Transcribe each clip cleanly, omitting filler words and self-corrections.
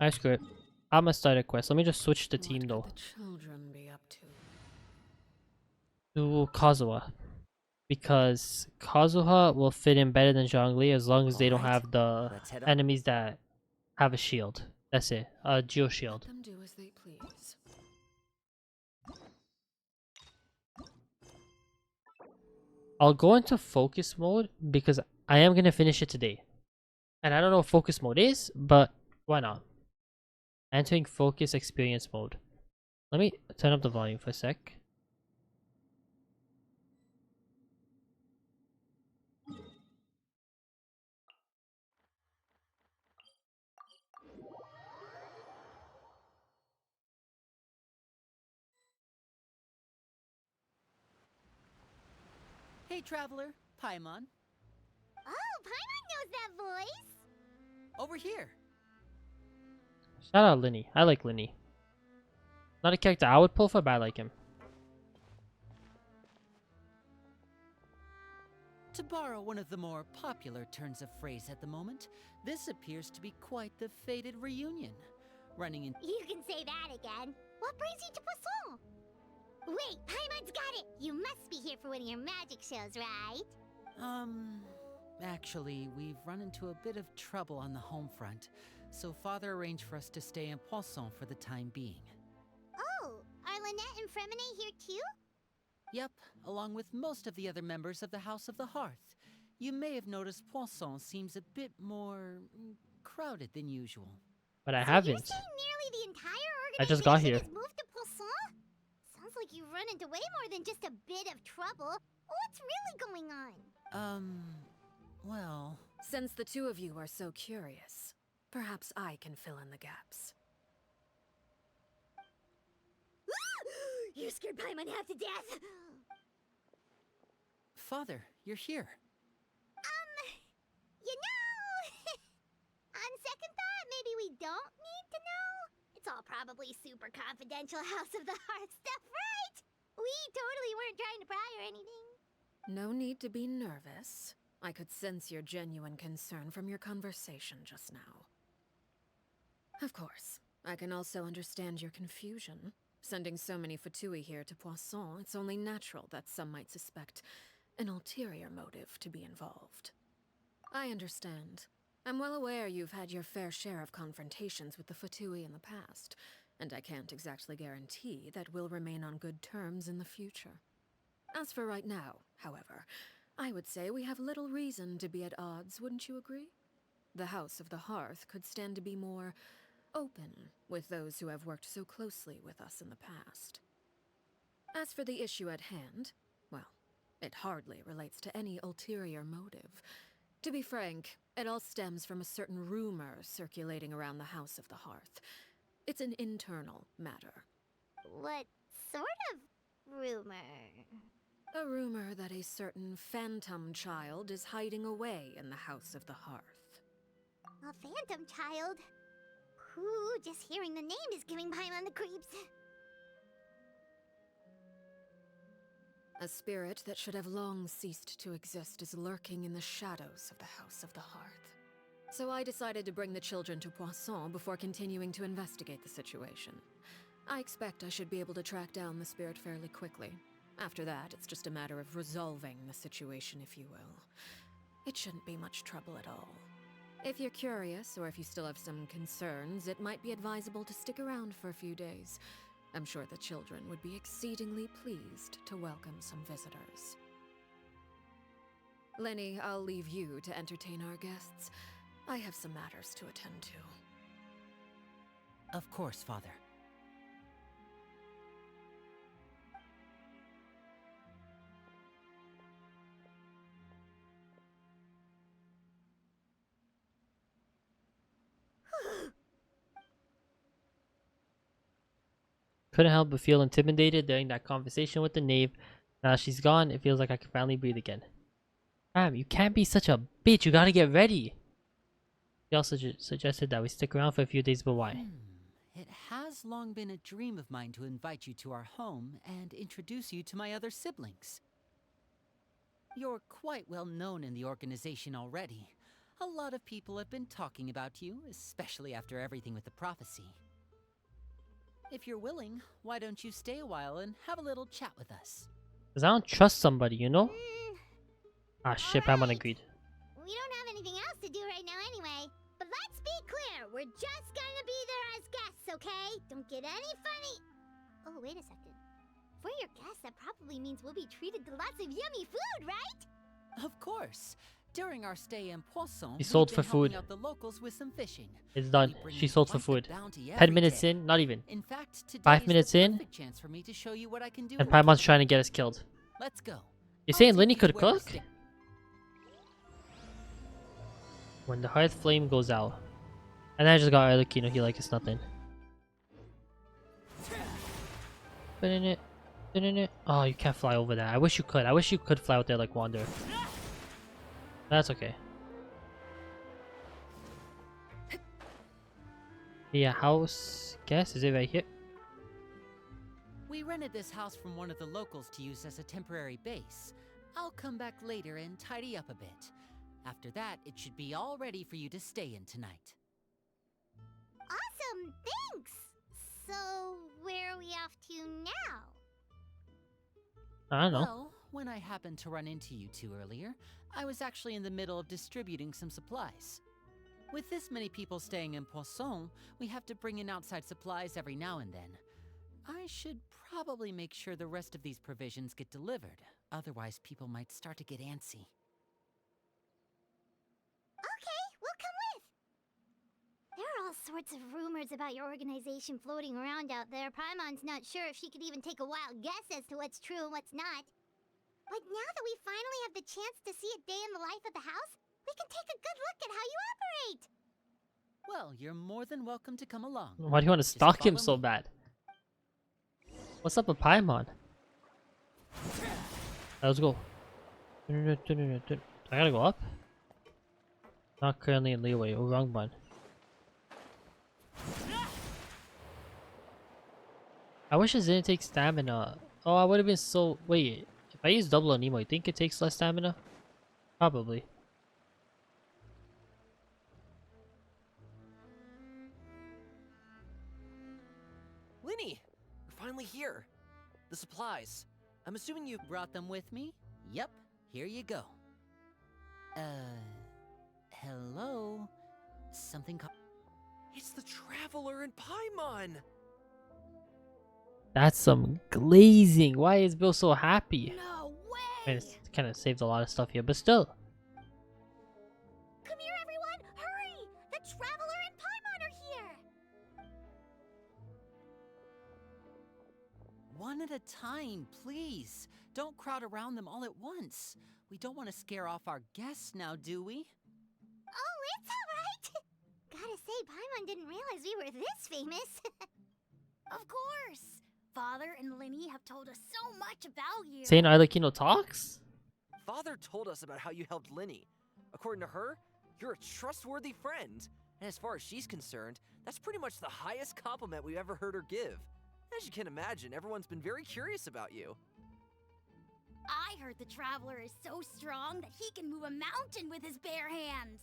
I screw it. I'm gonna start a quest. Let me just switch the team What could though the children be up to? to Kazuha, because Kazuha will fit in better than Zhongli as long as All they don't right, have the let's head on. enemies that have a shield. That's it. A geo Let shield. them do as they please. I'll go into focus mode because I am gonna finish it today. And I don't know what focus mode is, but why not? Entering focus experience mode. Let me turn up the volume for a sec. Hey, traveler, Paimon, Oh, Paimon knows that voice! over here. Shout out Linny. I like Linny. Not a character I would pull for, but I like him. To borrow one of the more popular turns of phrase at the moment, this appears to be quite the fated reunion. Running in. You can say that again. What brings you to Poisson? Wait, Paimon's got it! You must be here for one of your magic shows, right? Actually, we've run into a bit of trouble on the home front, so Father arranged for us to stay in Poisson for the time being. Oh, are Lynette and Fremine here too? Yep, along with most of the other members of the House of the Hearth. You may have noticed Poisson seems a bit more crowded than usual. But I So you're haven't. saying nearly the entire I just got organization here. has moved to Poisson? Sounds like you've run into way more than just a bit of trouble. What's really going on? Well... Since the two of you are so curious, perhaps I can fill in the gaps. You scared Paimon half to death! Father, you're here. You know, on second thought, maybe we don't need to know. It's all probably super confidential House of the Heart stuff, right? We totally weren't trying to pry or anything. No need to be nervous. I could sense your genuine concern from your conversation just now. Of course, I can also understand your confusion. Sending so many Fatui here to Poisson, it's only natural that some might suspect an ulterior motive to be involved. I understand. I'm well aware you've had your fair share of confrontations with the Fatui in the past, and I can't exactly guarantee that we'll remain on good terms in the future. As for right now, however, I would say we have little reason to be at odds, wouldn't you agree? The House of the Hearth could stand to be more open with those who have worked so closely with us in the past. As for the issue at hand, well, it hardly relates to any ulterior motive. To be frank, it all stems from a certain rumor circulating around the House of the Hearth. It's an internal matter. What sort of rumor? A rumor that a certain phantom child is hiding away in the House of the Hearth. A phantom child? Ooh, just hearing the name is giving Paimon the creeps. A spirit that should have long ceased to exist is lurking in the shadows of the House of the Hearth. So I decided to bring the children to Poisson before continuing to investigate the situation. I expect I should be able to track down the spirit fairly quickly. After that, it's just a matter of resolving the situation, if you will. It shouldn't be much trouble at all. If you're curious, or if you still have some concerns, it might be advisable to stick around for a few days. I'm sure the children would be exceedingly pleased to welcome some visitors. Lenny, I'll leave you to entertain our guests. I have some matters to attend to. Of course, Father. Couldn't help but feel intimidated during that conversation with the knave. Now she's gone, it feels like I can finally breathe again. Damn, you can't be such a bitch. You gotta get ready. He also suggested that we stick around for a few days, but why? It has long been a dream of mine to invite you to our home and introduce you to my other siblings. You're quite well known in the organization already. A lot of people have been talking about you, especially after everything with the prophecy. If you're willing, why don't you stay a while and have a little chat with us? Because I don't trust somebody, you know? Mm, Ah, shit, Paimon alright. agreed. We don't have anything else to do right now anyway. But let's be clear, we're just gonna be there as guests, okay? Don't get any funny. Oh, wait a second. For your guests, that probably means we'll be treated to lots of yummy food, right? Of course. During our stay in Poisson, She we've sold been for helping food. out the locals with some fishing. It's done. We bring She in sold for quite the food. bounty 10 every minutes day. in, not even. In fact, today 5 is minutes the in, perfect chance for me to show you what I can do. and in the Paimon's kitchen. trying to get us killed. Let's go. You're I'll saying take Linny you could where we're cook? staying. When the hearth flame goes out. And I just got Arlecchino, he like it's nothing. Put in it. Put in it. Oh, you can't fly over that. I wish you could. I wish you could fly out there like Wander. That's okay. Yeah, house. Guess is it right here? We rented this house from one of the locals to use as a temporary base. I'll come back later and tidy up a bit. After that, it should be all ready for you to stay in tonight. Awesome, thanks! So, where are we off to now? I don't know. Well, when I happened to run into you two earlier, I was actually in the middle of distributing some supplies. With this many people staying in Poisson, we have to bring in outside supplies every now and then. I should probably make sure the rest of these provisions get delivered, otherwise people might start to get antsy. Okay, we'll come with. There are all sorts of rumors about your organization floating around out there. Paimon's not sure if she could even take a wild guess as to what's true and what's not. But now that we finally have the chance to see a day in the life of the house, we can take a good look at how you operate. Well, you're more than welcome to come along. Why do you want to Just stalk him follow so me. bad? What's up with Paimon? Let's go. I gotta go up? Not currently in leeway. Oh, wrong one. I wish it didn't take stamina. Oh, I would have been so... Wait, if I use double on Nemo, you think it takes less stamina? Probably. Linny, we're finally here. The supplies. I'm assuming you... Brought them with me? Yep, here you go. Hello? Something It's the Traveler and Paimon! That's some glazing. Why is Bill so happy? No I mean, way! it's kind of saved a lot of stuff here, but still. Come here, everyone! Hurry! The Traveler and Paimon are here! One at a time, please. Don't crowd around them all at once. We don't want to scare off our guests now, do we? Oh, it's alright! Gotta say, Paimon didn't realize we were this famous. Of course! Father and Linny have told us so much about you. Saying Arlecchino talks? Father told us about how you helped Linny. According to her, you're a trustworthy friend. And as far as she's concerned, that's pretty much the highest compliment we've ever heard her give. As you can imagine, everyone's been very curious about you. I heard the Traveler is so strong that he can move a mountain with his bare hands.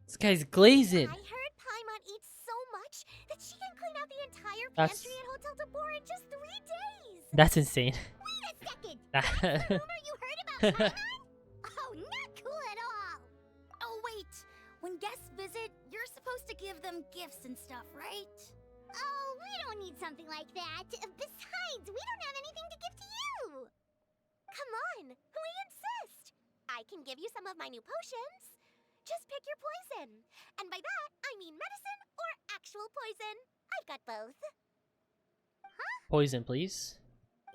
This guy's glazing. I heard Paimon eats so much that she can clean out the entire That's- pantry at Hotel de Boer in just 3 days! That's insane. Wait a second! That's the rumor you heard about Paimon? Oh, not cool at all! Oh, wait. When guests visit, you're supposed to give them gifts and stuff, right? Oh, we don't need something like that. Besides, we don't have anything to give to you! Come on, we insist! I can give you some of my new potions. Just pick your poison. And by that, I mean medicine or actual poison. I've got both. Poison, please.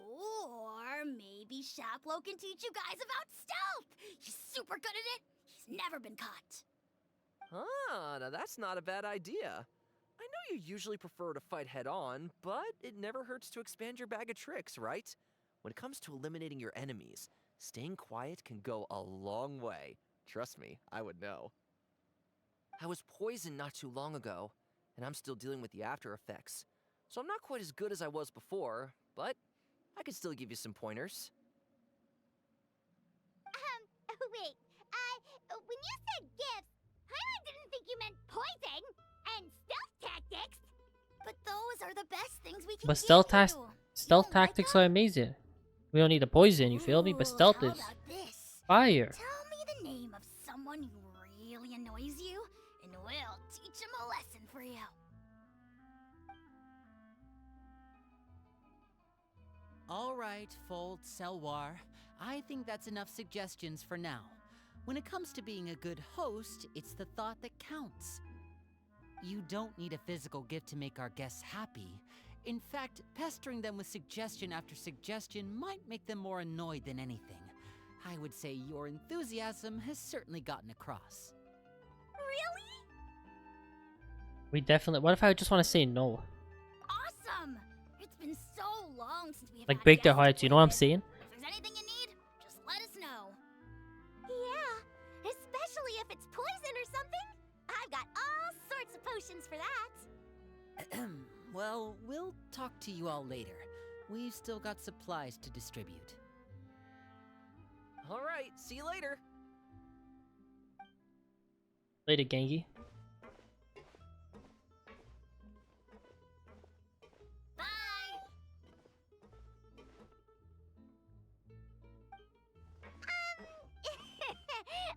Or maybe Shaplo can teach you guys about stealth. He's super good at it. He's never been caught. Ah, now that's not a bad idea. I know you usually prefer to fight head-on, but it never hurts to expand your bag of tricks, right? When it comes to eliminating your enemies, staying quiet can go a long way. Trust me, I would know. I was poisoned not too long ago, and I'm still dealing with the after effects. So I'm not quite as good as I was before, but I can still give you some pointers. Wait, when you said gifts, Paimon didn't think you meant poison and stealth tactics. But those are the best things we can But give stealth you. tactics are amazing. We don't need the poison, you feel me? But Ooh, stealth how is about this? fire. Tell me the name of someone who really annoys you, and we'll teach him a lesson for you. All right, Fold, Selwar. I think that's enough suggestions for now. When it comes to being a good host, it's the thought that counts. You don't need a physical gift to make our guests happy. In fact, pestering them with suggestion after suggestion might make them more annoyed than anything. I would say your enthusiasm has certainly gotten across. Really? We definitely. What if I just want to say no? Awesome! It's been so long since we've Like had a break their guest to hearts, you know play what I'm with. saying? If there's anything you need, just let us know. Yeah, especially if it's poison or something. I've got all sorts of potions for that. Well, we'll talk to you all later. We've still got supplies to distribute. All right, see you later. Later, Gengi. Bye!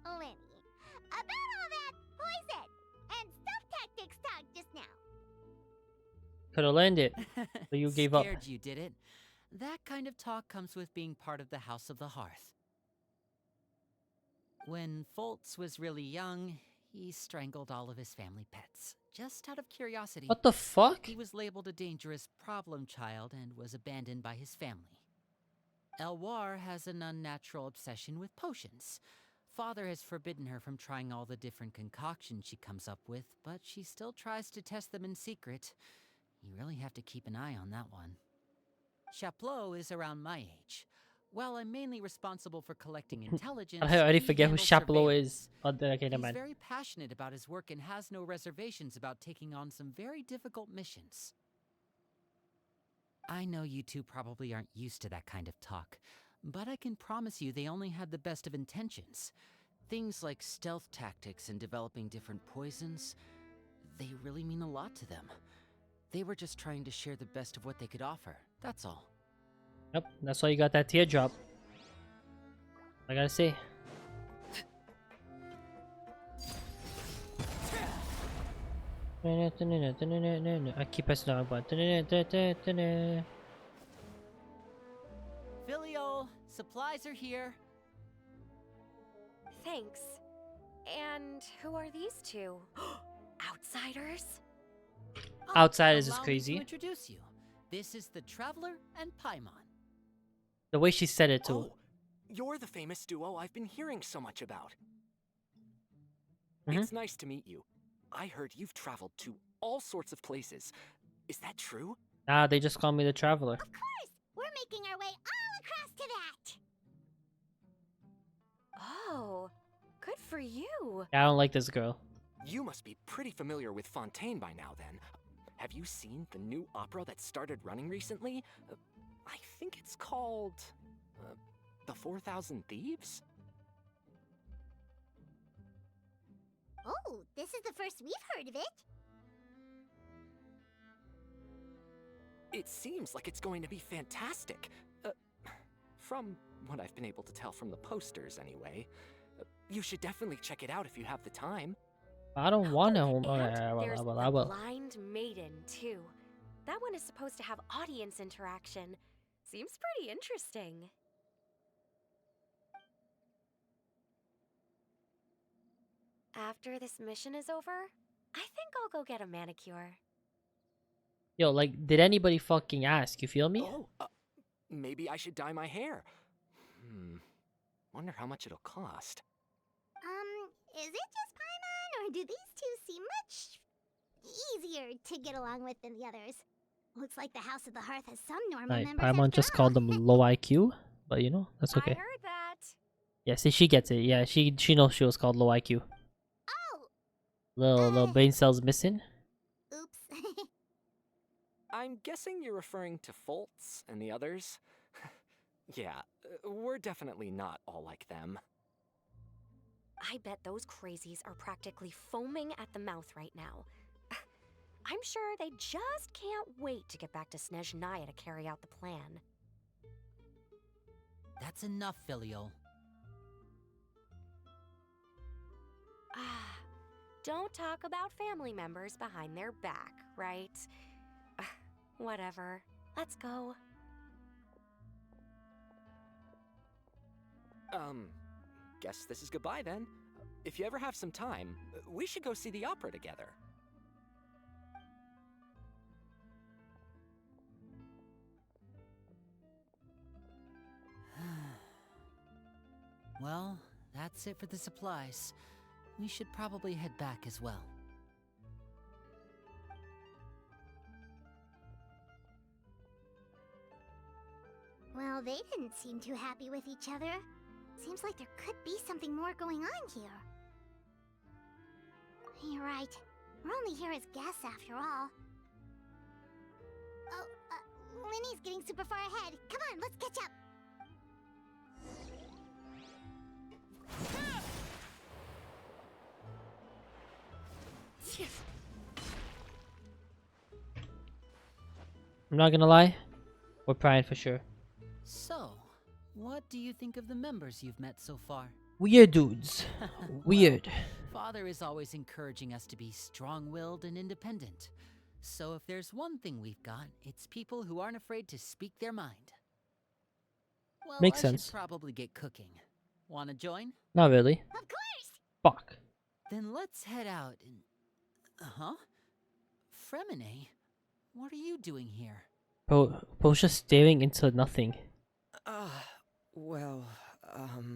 Lenny, about all that poison and stealth tactics talk just now. Could have learned it, but you gave up. Scared you, did it? That kind of talk comes with being part of the House of the Hearth. When Foltz was really young, he strangled all of his family pets. Just out of curiosity. What the fuck? He was labeled a dangerous problem child and was abandoned by his family. Elwar has an unnatural obsession with potions. Father has forbidden her from trying all the different concoctions she comes up with, but she still tries to test them in secret. You really have to keep an eye on that one. Chaplot is around my age. While I'm mainly responsible for collecting intelligence, I already he forget who handles Chaplot surveillance. is. Oh, okay, never He's mind. very passionate about his work and has no reservations about taking on some very difficult missions. I know you two probably aren't used to that kind of talk, but I can promise you they only had the best of intentions. Things like stealth tactics and developing different poisons, they really mean a lot to them. They were just trying to share the best of what they could offer, that's all. Yep, that's why you got that teardrop. I gotta say. I keep pressing the wrong button. Filial, supplies are here. Thanks. And who are these two? Outsiders? Outsiders is Allow me crazy. to introduce you. This is the Traveler and Paimon. The way she said it too. Oh, you're the famous duo I've been hearing so much about. Mhm. It's nice to meet you. I heard you've traveled to all sorts of places. Is that true? Nah, they just call me the Traveler. Of course, we're making our way all across to that. Oh, good for you. I don't like this girl. You must be pretty familiar with Fontaine by now, then. Have you seen the new opera that started running recently? I think it's called... The 4,000 Thieves? Oh, this is the first we've heard of it. It seems like it's going to be fantastic. From what I've been able to tell from the posters, anyway. You should definitely check it out if you have the time. I don't want to. And I there's will. the Blind Maiden, too. That one is supposed to have audience interaction. Seems pretty interesting. After this mission is over, I think I'll go get a manicure. Yo, like, did anybody fucking ask? You feel me? Oh, maybe I should dye my hair. Wonder how much it'll cost. Is it just Paimon, or do these two seem much easier to get along with than the others? Looks like the House of the Hearth has some normal Like, members Paimon after just all. called them low IQ, but you know, that's okay. I heard that. Yeah, see, she gets it. Yeah, she knows she was called low IQ. Oh, Little brain cells missing. oops. I'm guessing you're referring to Foltz and the others? Yeah, we're definitely not all like them. I bet those crazies are practically foaming at the mouth right now. I'm sure they just can't wait to get back to Snezhnaya to carry out the plan. That's enough, Filial. Don't talk about family members behind their back, right? Whatever. Let's go. Guess this is goodbye then. If you ever have some time, we should go see the opera together. Well, that's it for the supplies. We should probably head back as well. Well, they didn't seem too happy with each other. Seems like there could be something more going on here. You're right. We're only here as guests after all. Oh, Linny's getting super far ahead. Come on, let's catch up. I'm not gonna lie, we're prying for sure. So, what do you think of the members you've met so far? Weird dudes. Weird. Well, Father is always encouraging us to be strong-willed and independent. So if there's one thing we've got, it's people who aren't afraid to speak their mind. Well, Makes I sense. should probably get cooking. Wanna join? Not really. Of course! Fuck. Then let's head out and... Fremine? What are you doing here? Bro's just staring into nothing. Well, Hey,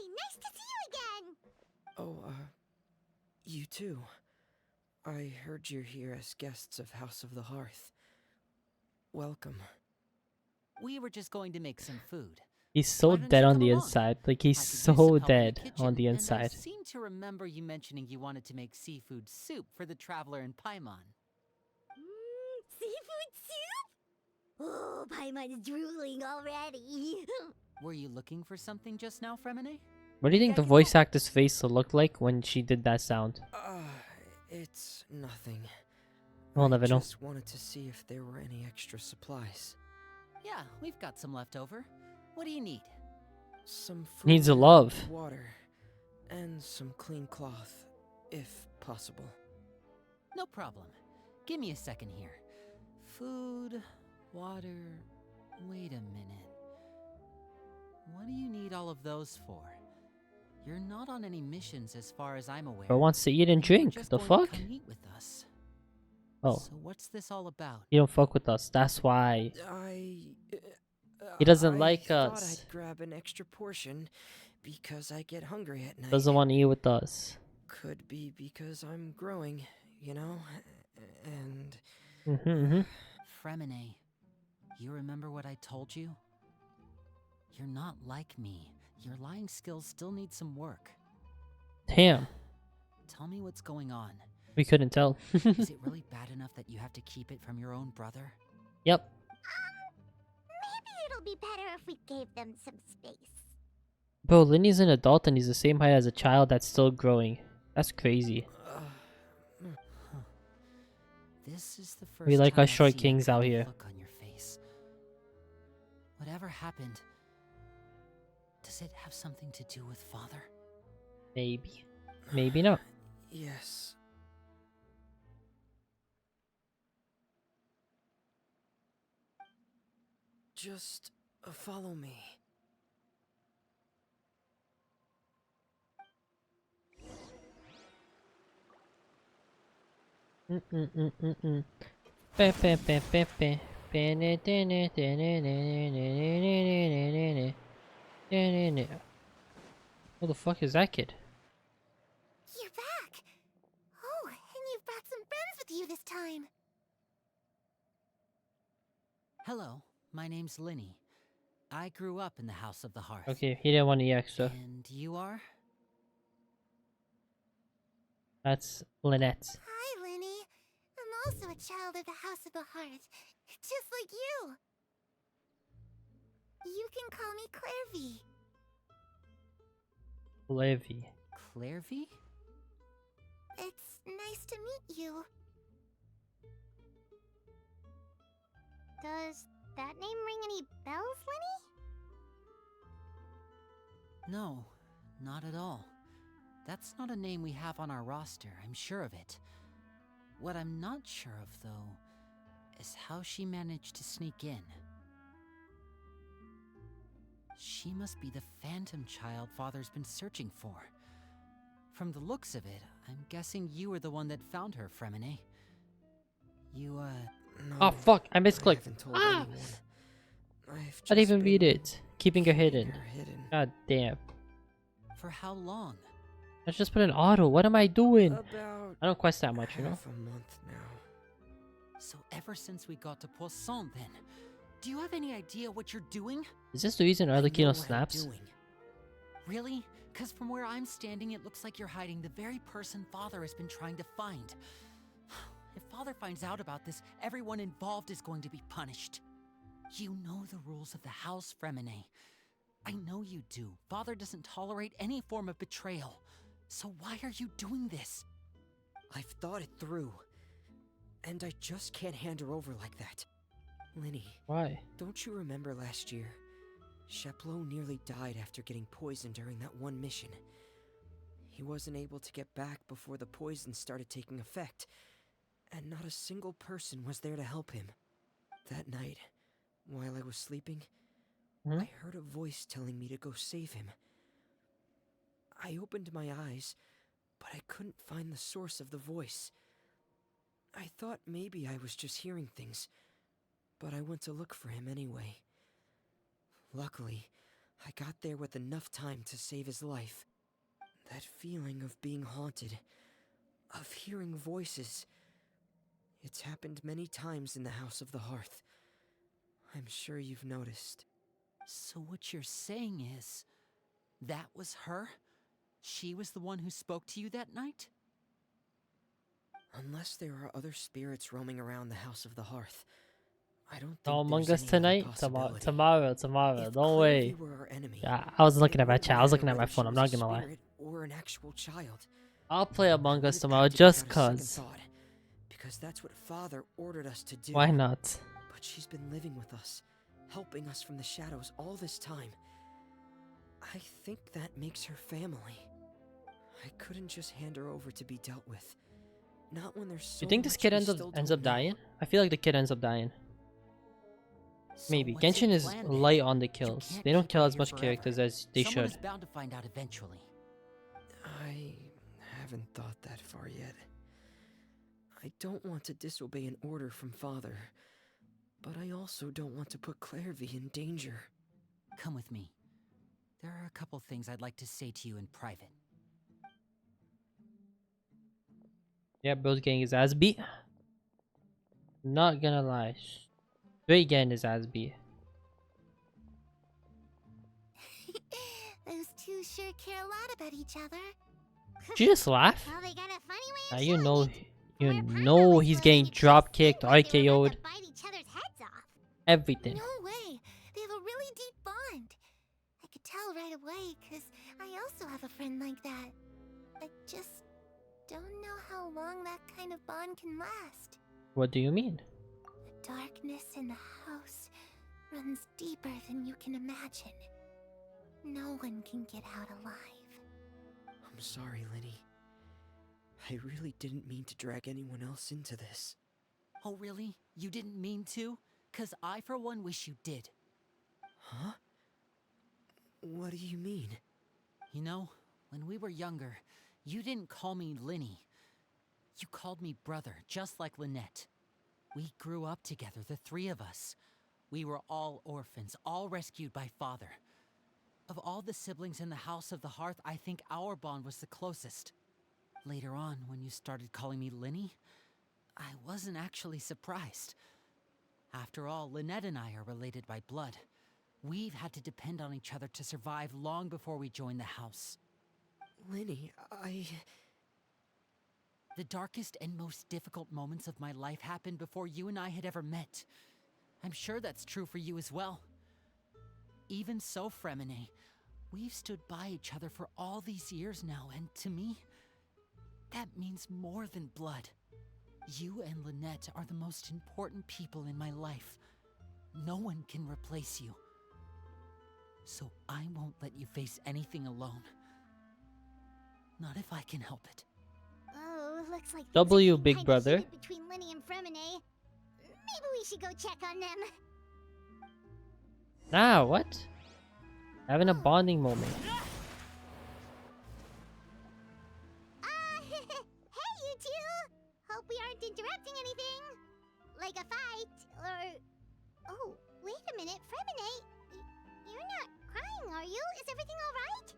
nice to see you again! Oh, you too. I heard you're here as guests of House of the Hearth. Welcome. We were just going to make some food. He's so Why don't dead you on come the along? inside. Like, I he's could use so some help in dead kitchen, on the and I inside. seem to remember you mentioning you wanted to make seafood soup for the traveler in Paimon. Seafood soup? Oh, Paimon's drooling already. Were you looking for something just now, Fremine? What do you think the voice actor's face will look like when she did that sound? It's nothing. We'll never I know. just wanted to see if there were any extra supplies. Yeah, we've got some left over. What do you need? Some food, Needs a love. water, and some clean cloth, if possible. No problem. Give me a second here. Food, water... Wait a minute. What do you need all of those for? You're not on any missions as far as I'm aware. Bro wants to eat and You were drink. just The going to fuck? come eat with us. Oh, So what's this all about? you don't fuck with us. That's why. I He doesn't I like thought us. I'd grab an extra portion because I get hungry at night. Doesn't want to eat with us. Could be because I'm growing, you know? And Fremine, you remember what I told you? You're not like me. Your lying skills still need some work. Damn. Tell me what's going on. We couldn't tell. Is it really bad enough that you have to keep it from your own brother? Yep. Maybe it'll be better if we gave them some space. Bro, Linny's an adult and he's the same height as a child that's still growing. That's crazy. This is the first We like time our I've short seen that kings kind out of here. Look on your face. Whatever happened? Does it have something to do with father? Maybe. Maybe not. yes. Just follow me. Pe pe pe pe pe. Who the fuck is that kid? You're back! Oh, and you've brought some friends with you this time. Hello, my name's Linny. I grew up in the House of the Hearth. Okay, he didn't want any extra. And you are? That's Lynette. Hi, Linny. I'm also a child of the House of the Hearth, just like you. You can call me Clairvy. Levy. Clairvy? It's nice to meet you. Does that name ring any bells, Lenny? No, not at all. That's not a name we have on our roster, I'm sure of it. What I'm not sure of, though, is how she managed to sneak in. She must be the phantom child Father's been searching for. From the looks of it, I'm guessing you were the one that found her, Fremine. You, No, Oh fuck, I I misclicked. haven't told Ah! anyone. I've I didn't just even read been it. Keeping her hidden. hidden. God damn. for how long? Let's just put an auto. What am I doing? About I don't quest that much, you know? half a month now. So ever since we got to Poisson, then, do you have any idea what you're doing? Is this the reason I know Arlecchino what I'm snaps? doing. Really? Because from where I'm standing, it looks like you're hiding the very person Father has been trying to find. If Father finds out about this, everyone involved is going to be punished. You know the rules of the house, Fremine. I know you do. Father doesn't tolerate any form of betrayal. So why are you doing this? I've thought it through. And I just can't hand her over like that. Lenny, Why? don't you remember last year? Sheplo nearly died after getting poisoned during that one mission. He wasn't able to get back before the poison started taking effect, and not a single person was there to help him. That night, while I was sleeping, Hmm? I heard a voice telling me to go save him. I opened my eyes, but I couldn't find the source of the voice. I thought maybe I was just hearing things, but I went to look for him anyway. Luckily, I got there with enough time to save his life. That feeling of being haunted, of hearing voices, it's happened many times in the House of the Hearth. I'm sure you've noticed. So what you're saying is, that was her? She was the one who spoke to you that night? Unless there are other spirits roaming around the House of the Hearth, I don't Oh, think Among there's Us any other tonight? possibility. Tomorrow. If Don't worry. Clairvy were our enemy, Yeah, I was looking it at my wouldn't chat. I was matter looking at my whether she phone. I'm was not a gonna lie. spirit or an actual child. I'll play I Among Us wouldn't tomorrow have to just give that a second cause. thought, because that's what Father ordered us to do. Why not? But she's been living with us, helping us from the shadows all this time. I think that makes her family. I couldn't just hand her over to be dealt with. Not when there's so You think this much kid we ends up still don't know. dying? I feel like the kid ends up dying. So Maybe. what's your Genshin is plan, then? light on the You kills. can't They don't keep kill her as here much forever. characters as they Someone should. is bound to find out eventually. I haven't thought that far yet. I don't want to disobey an order from Father, but I also don't want to put Clairvy in danger. Come with me. There are a couple things I'd like to say to you in private. Yeah, bro's getting his ass beat. Not gonna lie. Straight getting his ass beat. Those two sure care a lot about each other. Did you just laugh? Well, they got a funny way Now of you showing know, it. you Where Parker know was he's letting getting it just drop seem kicked, like they were about RKO'd, to bite each other's heads off. everything. No way. They have a really deep bond. I could tell right away, because I also have a friend like that. I just don't know how long that kind of bond can last. What do you mean? The darkness in the house runs deeper than you can imagine. No one can get out alive. I'm sorry, Lenny. I really didn't mean to drag anyone else into this. Oh, really? You didn't mean to? 'Cause I, for one, wish you did. Huh? What do you mean? You know, when we were younger, you didn't call me Linny. You called me brother, just like Lynette. We grew up together, the three of us. We were all orphans, all rescued by Father. Of all the siblings in the House of the Hearth, I think our bond was the closest. Later on, when you started calling me Linny, I wasn't actually surprised. After all, Lynette and I are related by blood. We've had to depend on each other to survive long before we joined the house. Lenny, The darkest and most difficult moments of my life happened before you and I had ever met. I'm sure that's true for you as well. Even so, Fremine, we've stood by each other for all these years now, and to me, that means more than blood. You and Lynette are the most important people in my life. No one can replace you. So I won't let you face anything alone. Not if I can help it. Oh, looks like things are W, getting big kinda brother. heated between Lenny and Fremine. Maybe we should go check on them. Ah, what? Having a bonding moment. Hey, you two! Hope we aren't interrupting anything. Like a fight, or... Oh, wait a minute, Fremine. You're not crying, are you? Is everything alright?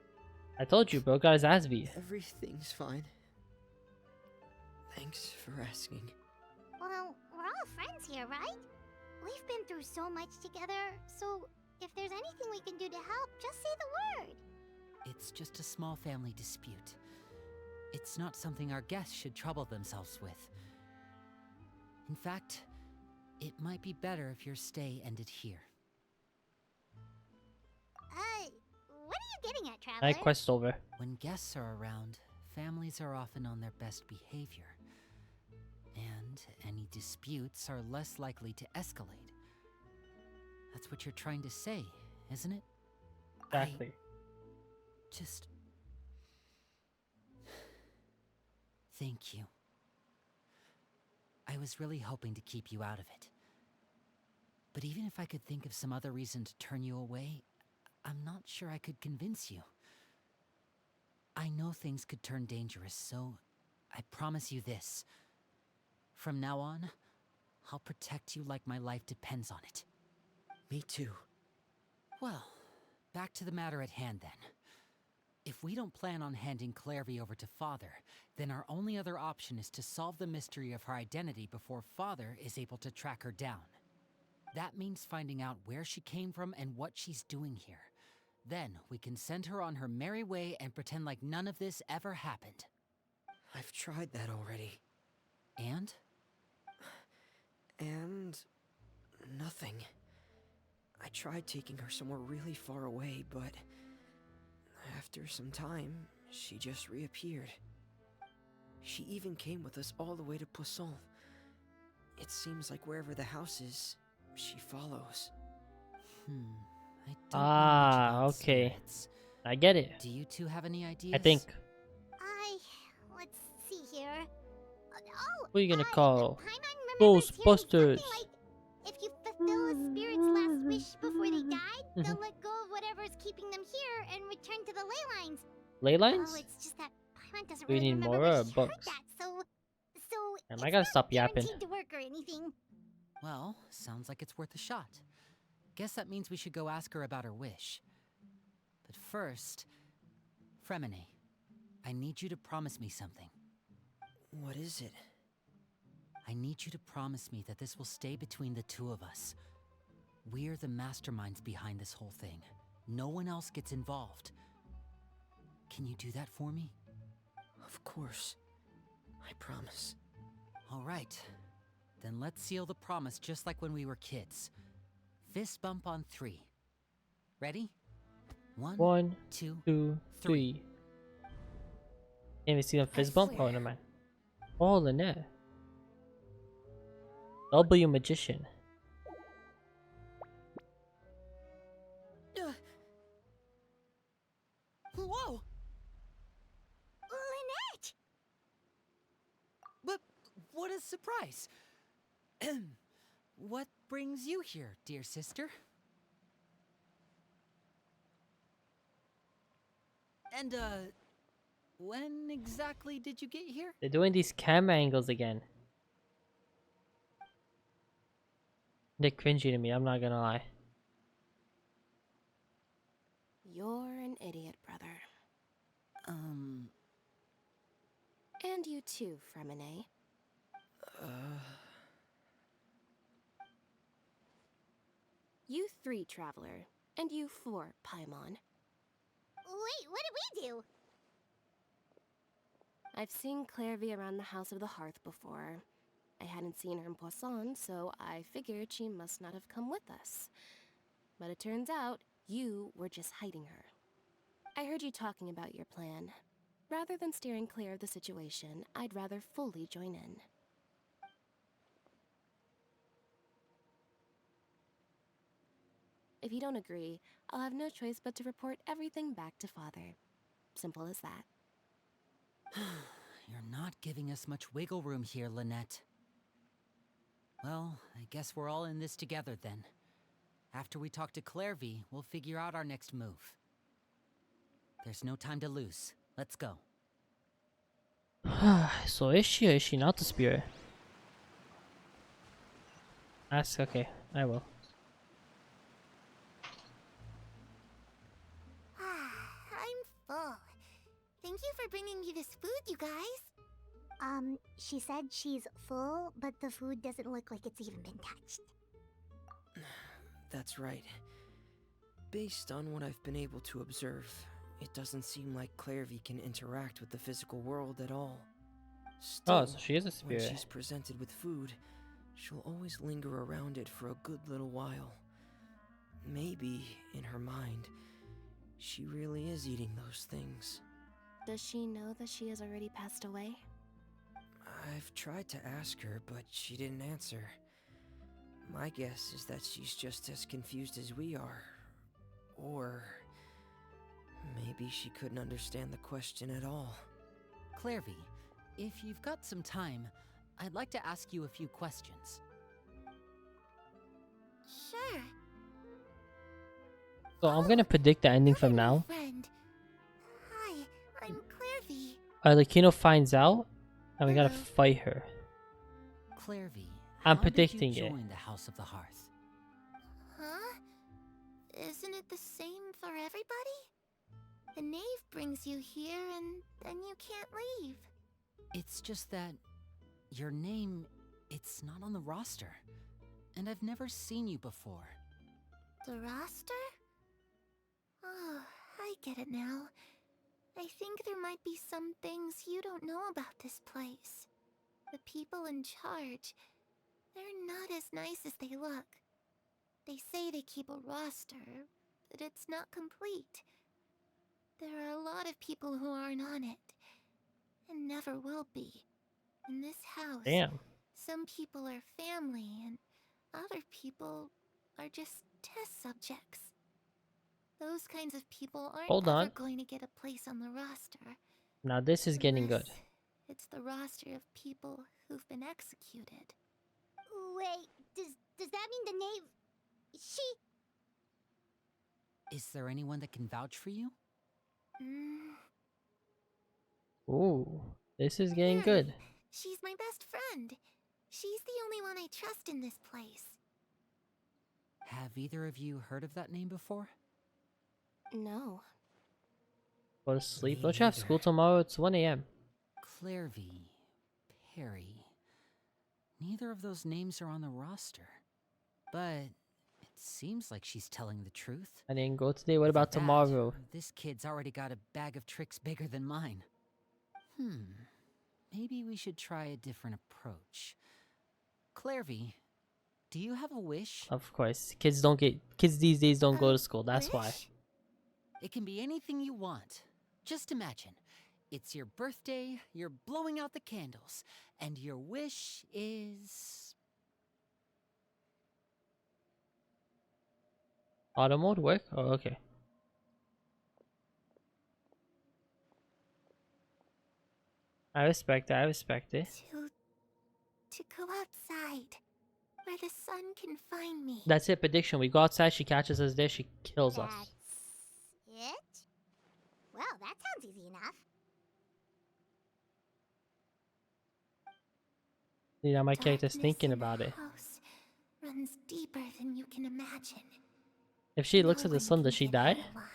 I told you, bro. Got his ass beat. Everything's fine. Thanks for asking. Well, we're all friends here, right? We've been through so much together, so if there's anything we can do to help, just say the word. It's just a small family dispute. It's not something our guests should trouble themselves with. In fact, it might be better if your stay ended here. What are you getting at, Traveler? Night quest over. When guests are around, families are often on their best behavior. And any disputes are less likely to escalate. That's what you're trying to say, isn't it? Exactly. Just... Thank you. I was really hoping to keep you out of it. But even if I could think of some other reason to turn you away, I'm not sure I could convince you. I know things could turn dangerous, so I promise you this. From now on, I'll protect you like my life depends on it. Me too. Well, back to the matter at hand then. If we don't plan on handing Clairvy over to Father, then our only other option is to solve the mystery of her identity before Father is able to track her down. That means finding out where she came from and what she's doing here. Then we can send her on her merry way and pretend like none of this ever happened. I've tried that already. And? And... nothing. I tried taking her somewhere really far away, but... after some time, she just reappeared. She even came with us all the way to Poisson. It seems like wherever the house is, she follows. I don't know much Ah, about okay. spirits. I get it. Do you two have any ideas? I think. Let's see here. Oh, Who are you gonna call? Paimon remembers hearing Ghostbusters. something like, if you fulfill a spirit's last wish before they died, they'll let go of whatever's keeping them here and return to the ley lines. Ley Oh, lines? it's just that Paimon doesn't Do we really need remember more where or she books? heard that, so Damn, it's I gotta not stop yapping. guaranteed to work or anything. Well, sounds like it's worth a shot. Guess that means we should go ask her about her wish. But first, Fremine, I need you to promise me something. What is it? I need you to promise me that this will stay between the two of us. We're the masterminds behind this whole thing. No one else gets involved. Can you do that for me? Of course. I promise. All right. Then let's seal the promise just like when we were kids. Fist bump on 3. Ready? 1, 2, 2, 3. Can't even see them fist bump? Oh, swear. never mind. Oh, Lynette. W magician. Whoa! Lynette! But what a surprise! What brings you here, dear sister? And, when exactly did you get here? They're doing these camera angles again. They're cringy to me, I'm not gonna lie. You're an idiot, brother. And you too, Fremine. You 3, Traveler. And you 4, Paimon. Wait, what did we do? I've seen Clairvy around the House of the Hearth before. I hadn't seen her in Poisson, so I figured she must not have come with us. But it turns out, You were just hiding her. I heard you talking about your plan. Rather than steering clear of the situation, I'd rather fully join in. If you don't agree, I'll have no choice but to report everything back to Father. Simple as that. You're not giving us much wiggle room here, Lynette. Well, I guess we're all in this together then. After we talk to Clairvy, we'll figure out our next move. There's no time to lose. Let's go. So is she or is she not the spirit? Ask. Okay, I will. I'm full. Thank you for bringing me this food, you guys. She said she's full, but the food doesn't look like it's even been touched. That's right. Based on what I've been able to observe, it doesn't seem like Clairvy can interact with the physical world at all. Still, So she is a when spirit. she's presented with food, she'll always linger around it for a good little while. Maybe, in her mind, she really is eating those things. Does she know that she has already passed away? I've tried to ask her, but she didn't answer. My guess is that she's just as confused as we are. Or maybe she couldn't understand the question at all. Clairvy, if you've got some time, I'd like to ask you a few questions. Sure. So I'm gonna predict the ending from now. Friend. Hi, I'm Clairvy. Arlecchino finds out, and we gotta Hello. fight her. Clairvy, I'm how predicting did you it. join the House of the Hearth? Huh? Isn't it the same for everybody? The knave brings you here and then you can't leave. It's just that your name, it's not on the roster. And I've never seen you before. The roster? Oh, I get it now. I think there might be some things you don't know about this place. The people in charge, they're not as nice as they look. They say they keep a roster, but it's not complete. There are a lot of people who aren't on it, and never will be. In this house, Damn. some people are family, and other people are just test subjects. Those kinds of people aren't Hold ever on. going to get a place on the roster. Now this is getting good. Unless it's the roster of people who've been executed. Wait, does that mean the knave... She... Is there anyone that can vouch for you? Ooh, this is getting Mary, good. She's my best friend. She's the only one I trust in this place. Have either of you heard of that name before? No. Go to sleep. Me Don't you have neither. school tomorrow? It's 1 a.m. Clairvy, Perry. Neither of those names are on the roster. But it seems like she's telling the truth. I didn't go today. What Either about that, tomorrow? This kid's already got a bag of tricks bigger than mine. Maybe we should try a different approach. Clairvy, do you have a wish? Of course, kids these days don't go to school. That's why. Wish? It can be anything you want. Just imagine. It's your birthday, you're blowing out the candles, and your wish is... Auto mode work? Oh, okay. I respect it. I respect it. To go outside, where the sun can find me. That's it. Prediction. We go outside. She catches us there. She kills us. That's it? Well, that sounds easy enough. See, now my character's Darkness thinking in the about it. house runs deeper than you can imagine. If she looks No at the one sun, can does she get die? out alive.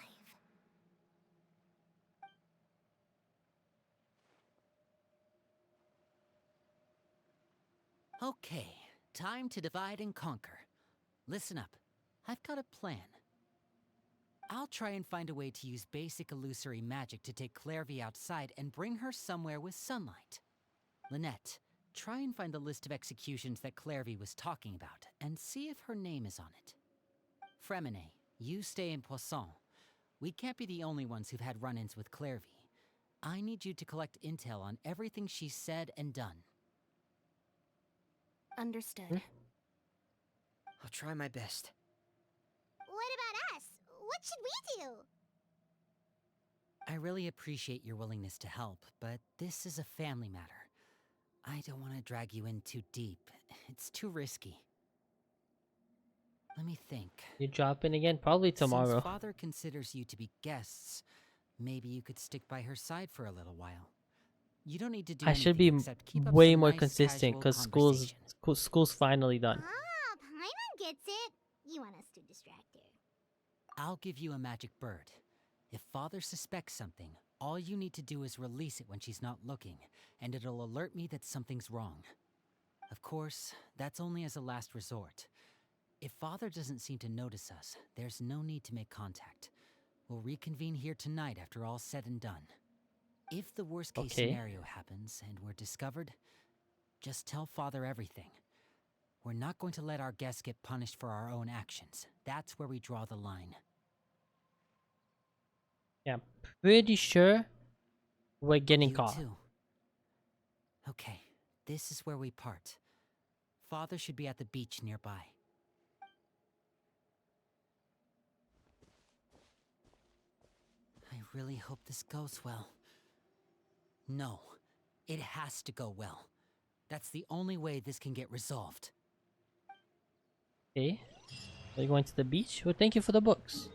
Okay, time to divide and conquer. Listen up. I've got a plan. I'll try and find a way to use basic illusory magic to take Clairvy outside and bring her somewhere with sunlight. Lynette, try and find the list of executions that Clairvy was talking about and see if her name is on it. Fremine, you stay in Poisson. We can't be the only ones who've had run-ins with Clairvy. I need you to collect intel on everything she's said and done. Understood. I'll try my best. What about us? What should we do? I really appreciate your willingness to help, but this is a family matter. I don't want to drag you in too deep. It's too risky. Let me think. You drop in again? Probably tomorrow. Since Father considers you to be guests, maybe you could stick by her side for a little while. You don't need to do I should be anything except keep up way some more nice, consistent casual because conversation. school's finally done. Ah, Paimon gets it. You want us to distract her. I'll give you a magic bird. If Father suspects something, all you need to do is release it when she's not looking, and it'll alert me that something's wrong. Of course, that's only as a last resort. If Father doesn't seem to notice us, there's no need to make contact. We'll reconvene here tonight after all's said and done. If the worst case scenario happens and we're discovered, just tell Father everything. We're not going to let our guests get punished for our own actions. That's where we draw the line. Yeah, pretty sure we're getting You caught. too. Okay, this is where we part. Father should be at the beach nearby. I really hope this goes well. No, it has to go well. That's the only way this can get resolved. Okay, are you going to the beach? Well, thank you for the books.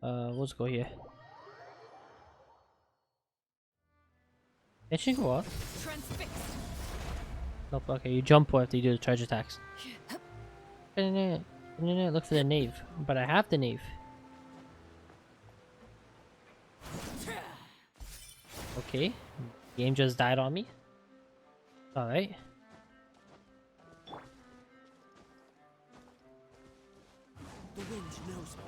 Let's go here. It should go up. Transfixed. Nope, okay, you jump after you do the charge attacks. Look for the knave. But I have the knave. Okay, game just died on me. Alright. The wind knows me.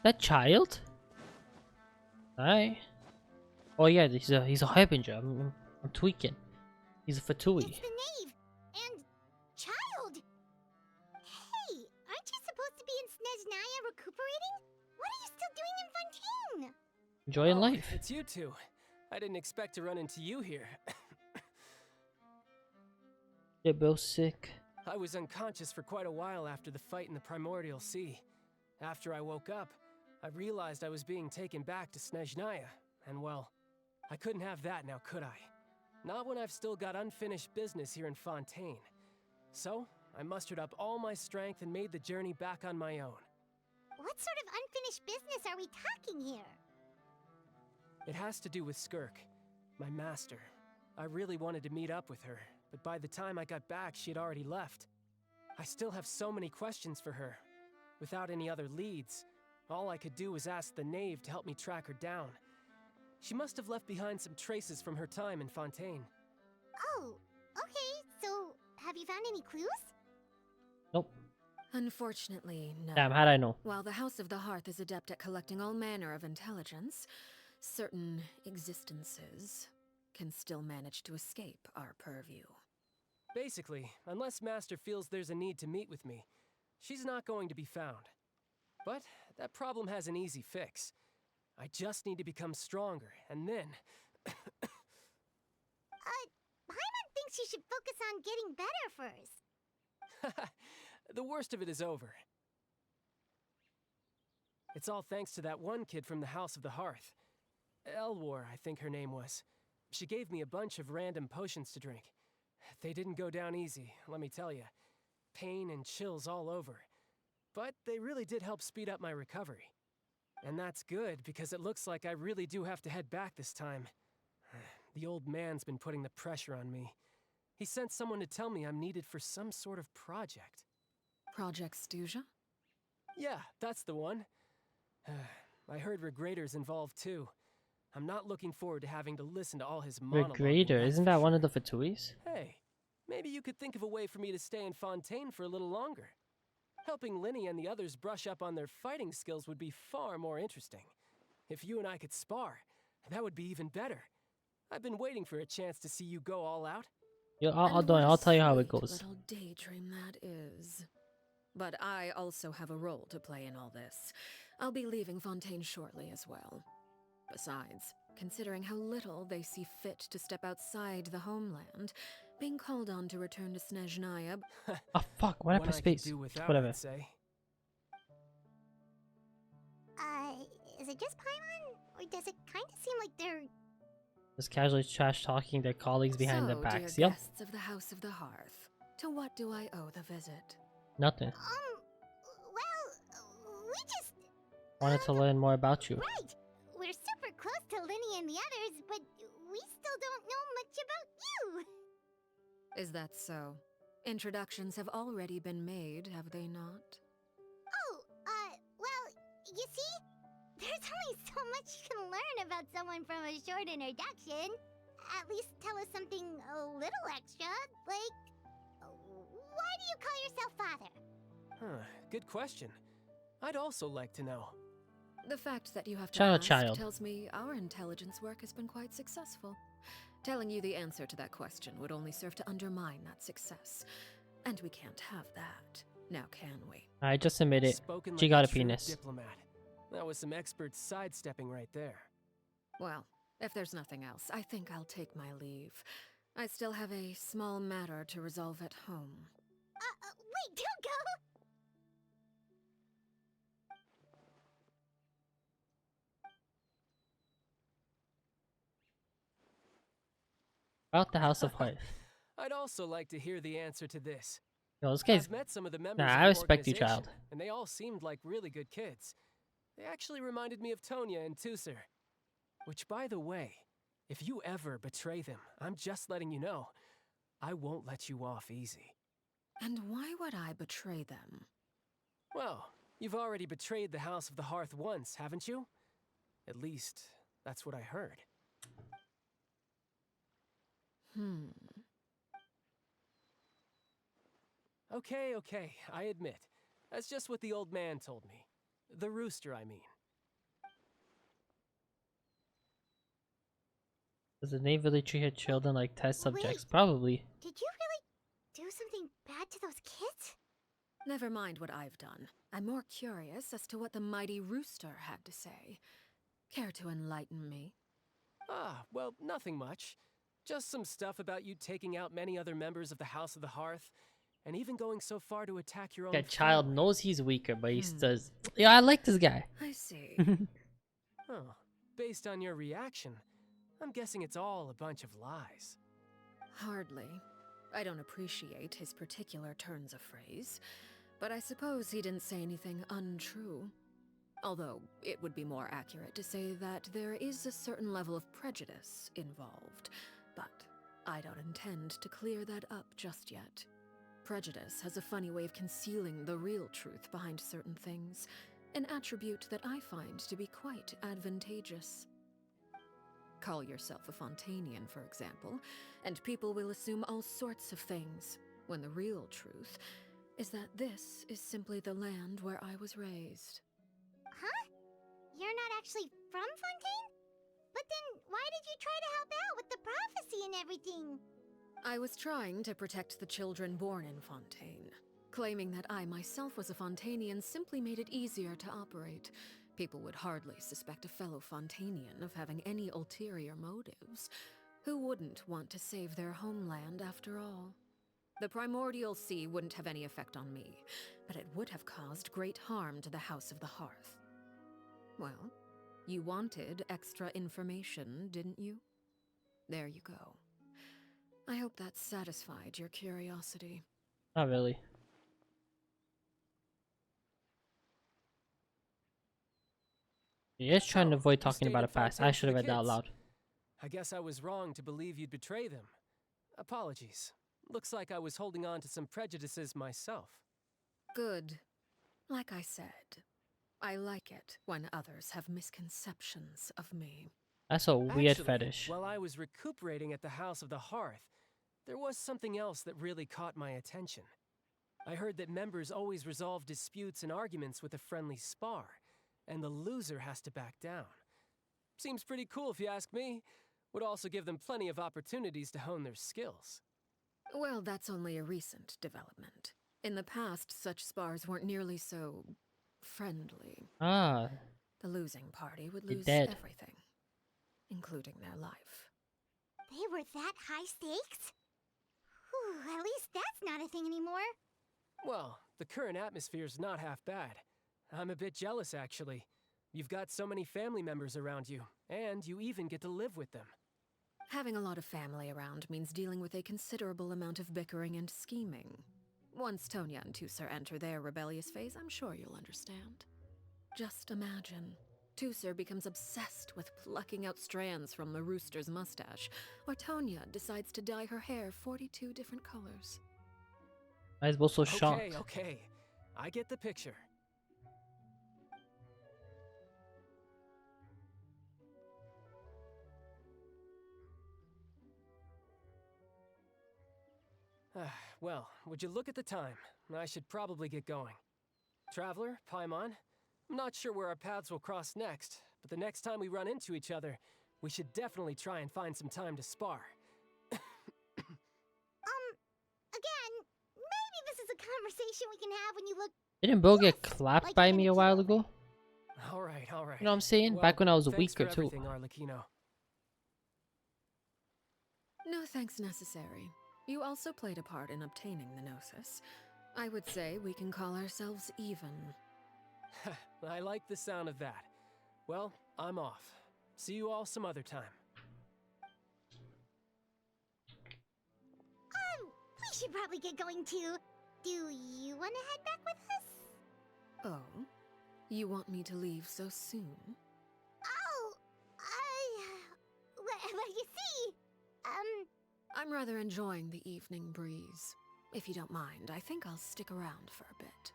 That child? Alright. Oh yeah, he's a harbinger. I'm tweaking. He's a fatui. It's the knave and child. Hey, aren't you supposed to be in Snezhnaya recuperating? What are you still doing in Fontaine? Enjoying life. It's you two. I didn't expect to run into you here. They're both sick. I was unconscious for quite a while after the fight in the Primordial Sea. After I woke up, I realized I was being taken back to Snezhnaya, and well, I couldn't have that now, could I? Not when I've still got unfinished business here in Fontaine. So, I mustered up all my strength and made the journey back on my own. What sort of unfinished business are we talking here? It has to do with Skirk, my master. I really wanted to meet up with her, but by the time I got back, she had already left. I still have so many questions for her. Without any other leads, all I could do was ask the knave to help me track her down. She must have left behind some traces from her time in Fontaine. Oh, okay, so have you found any clues? Nope. Unfortunately, no. Damn, how'd I know? While the House of the Hearth is adept at collecting all manner of intelligence, certain existences can still manage to escape our purview. Basically, unless Master feels there's a need to meet with me, she's not going to be found. But that problem has an easy fix. I just need to become stronger, and then... Paimon thinks you should focus on getting better first. The worst of it is over. It's all thanks to that one kid from the House of the Hearth. Elwar, I think her name was. She gave me a bunch of random potions to drink. They didn't go down easy, let me tell you. Pain and chills all over. But they really did help speed up my recovery. And that's good, because it looks like I really do have to head back this time. The old man's been putting the pressure on me. He sent someone to tell me I'm needed for some sort of project. Project Stuja? Yeah, that's the one. I heard Regrader's involved too. I'm not looking forward to having to listen to all his monologue. Regrader, isn't that one of the Fatuis? Hey, maybe you could think of a way for me to stay in Fontaine for a little longer. Helping Linny and the others brush up on their fighting skills would be far more interesting. If you and I could spar, that would be even better. I've been waiting for a chance to see you go all out. Yo, And don't. what a I'll tell you how it sweet goes. little daydream that is. But I also have a role to play in all this. I'll be leaving Fontaine shortly as well. Besides, considering how little they see fit to step outside the homeland, being called on to return to Snezhnaya. Oh fuck! What happened One to I could space? do without, Whatever. I'd say. Is it just Paimon? Or does it kind of seem like they're... Just casually trash talking their colleagues behind their So, backs. dear Yep. guests of the House of the Hearth, to what do I owe the visit? Nothing. Well, we just... Wanted to learn more about you. Right! We're super close to Linny and the others, but we still don't know much about you! Is that so? Introductions have already been made, have they not? Oh, well, you see? There's only so much you can learn about someone from a short introduction. At least tell us something a little extra, like... Why do you call yourself father? Huh, good question. I'd also like to know. The fact that you have to Child, ask child. tells me our intelligence work has been quite successful. Telling you the answer to that question would only serve to undermine that success. And we can't have that, now can we? I just admitted Spoken she like got a true penis. diplomat. That was some expert sidestepping right there. Well, if there's nothing else, I think I'll take my leave. I still have a small matter to resolve at home. Wait, don't go! About the House of Hearth. I'd also like to hear the answer to this. Yo, this guy's. I've met some of the members Nah, of I the respect you, organization, child. and they all seemed like really good kids. They actually reminded me of Tonya and Tusser. Which, by the way, if you ever betray them, I'm just letting you know, I won't let you off easy. And why would I betray them? Well, you've already betrayed the House of the Hearth once, haven't you? At least, that's what I heard. Okay, I admit. That's just what the old man told me. The rooster, I mean. Does the name really treat her children like test subjects? Wait. Probably. Did you really do something bad to those kids? Never mind what I've done. I'm more curious as to what the mighty rooster had to say. Care to enlighten me? Ah, well, nothing much. Just some stuff about you taking out many other members of the House of the Hearth, and even going so far to attack your own That child family. knows he's weaker, but he says, "Yeah, I like this guy." I see. Oh, based on your reaction, I'm guessing it's all a bunch of lies. Hardly. I don't appreciate his particular turns of phrase, but I suppose he didn't say anything untrue. Although, it would be more accurate to say that there is a certain level of prejudice involved, but I don't intend to clear that up just yet. Prejudice has a funny way of concealing the real truth behind certain things, an attribute that I find to be quite advantageous. Call yourself a Fontainian, for example, and people will assume all sorts of things, when the real truth is that this is simply the land where I was raised. Huh? You're not actually from Fontaine? But then why did you try to help out with the prophecy and everything? I was trying to protect the children born in Fontaine. Claiming that I myself was a Fontainian simply made it easier to operate. People would hardly suspect a fellow Fontainian of having any ulterior motives. Who wouldn't want to save their homeland after all? The primordial sea wouldn't have any effect on me, but it would have caused great harm to the House of the Hearth. Well, you wanted extra information, didn't you? There you go. I hope that satisfied your curiosity. Not really. He is trying to So, avoid you talking stayed about in a past. I Fontaine should for have the read that out kids. loud. I guess I was wrong to believe you'd betray them. Apologies. Looks like I was holding on to some prejudices myself. Good. Like I said, I like it when others have misconceptions of me. That's a weird Actually, fetish. while I was recuperating at the House of the Hearth, there was something else that really caught my attention. I heard that members always resolve disputes and arguments with a friendly spar, and the loser has to back down. Seems pretty cool if you ask me. Would also give them plenty of opportunities to hone their skills. Well, that's only a recent development. In the past, such spars weren't nearly so friendly. Ah, The losing party would they lose dead. everything, including their life. They were that high stakes? Whew, at least that's not a thing anymore. Well, the current atmosphere's not half bad. I'm a bit jealous, actually. You've got so many family members around you, and you even get to live with them. Having a lot of family around means dealing with a considerable amount of bickering and scheming. Once Tonya and Tusser enter their rebellious phase, I'm sure you'll understand. Just imagine. Tusser becomes obsessed with plucking out strands from the rooster's mustache, or Tonya decides to dye her hair 42 different colors. I was also shocked. Okay. I get the picture. Well, would you look at the time? I should probably get going. Traveler, Paimon, I'm not sure where our paths will cross next, but the next time we run into each other, we should definitely try and find some time to spar. Again, maybe this is a conversation we can have when you look. Didn't Bo get Yes, clapped like by you're me a gonna while kill ago? All right. You know what I'm saying? Well, Back when I was thanks weaker for too. everything, Arlecchino. No thanks necessary. You also played a part in obtaining the Gnosis. I would say we can call ourselves even. I like the sound of that. Well, I'm off. See you all some other time. We should probably get going too. Do you want to head back with us? Oh? You want me to leave so soon? Oh, well, you see, I'm rather enjoying the evening breeze. If you don't mind, I think I'll stick around for a bit.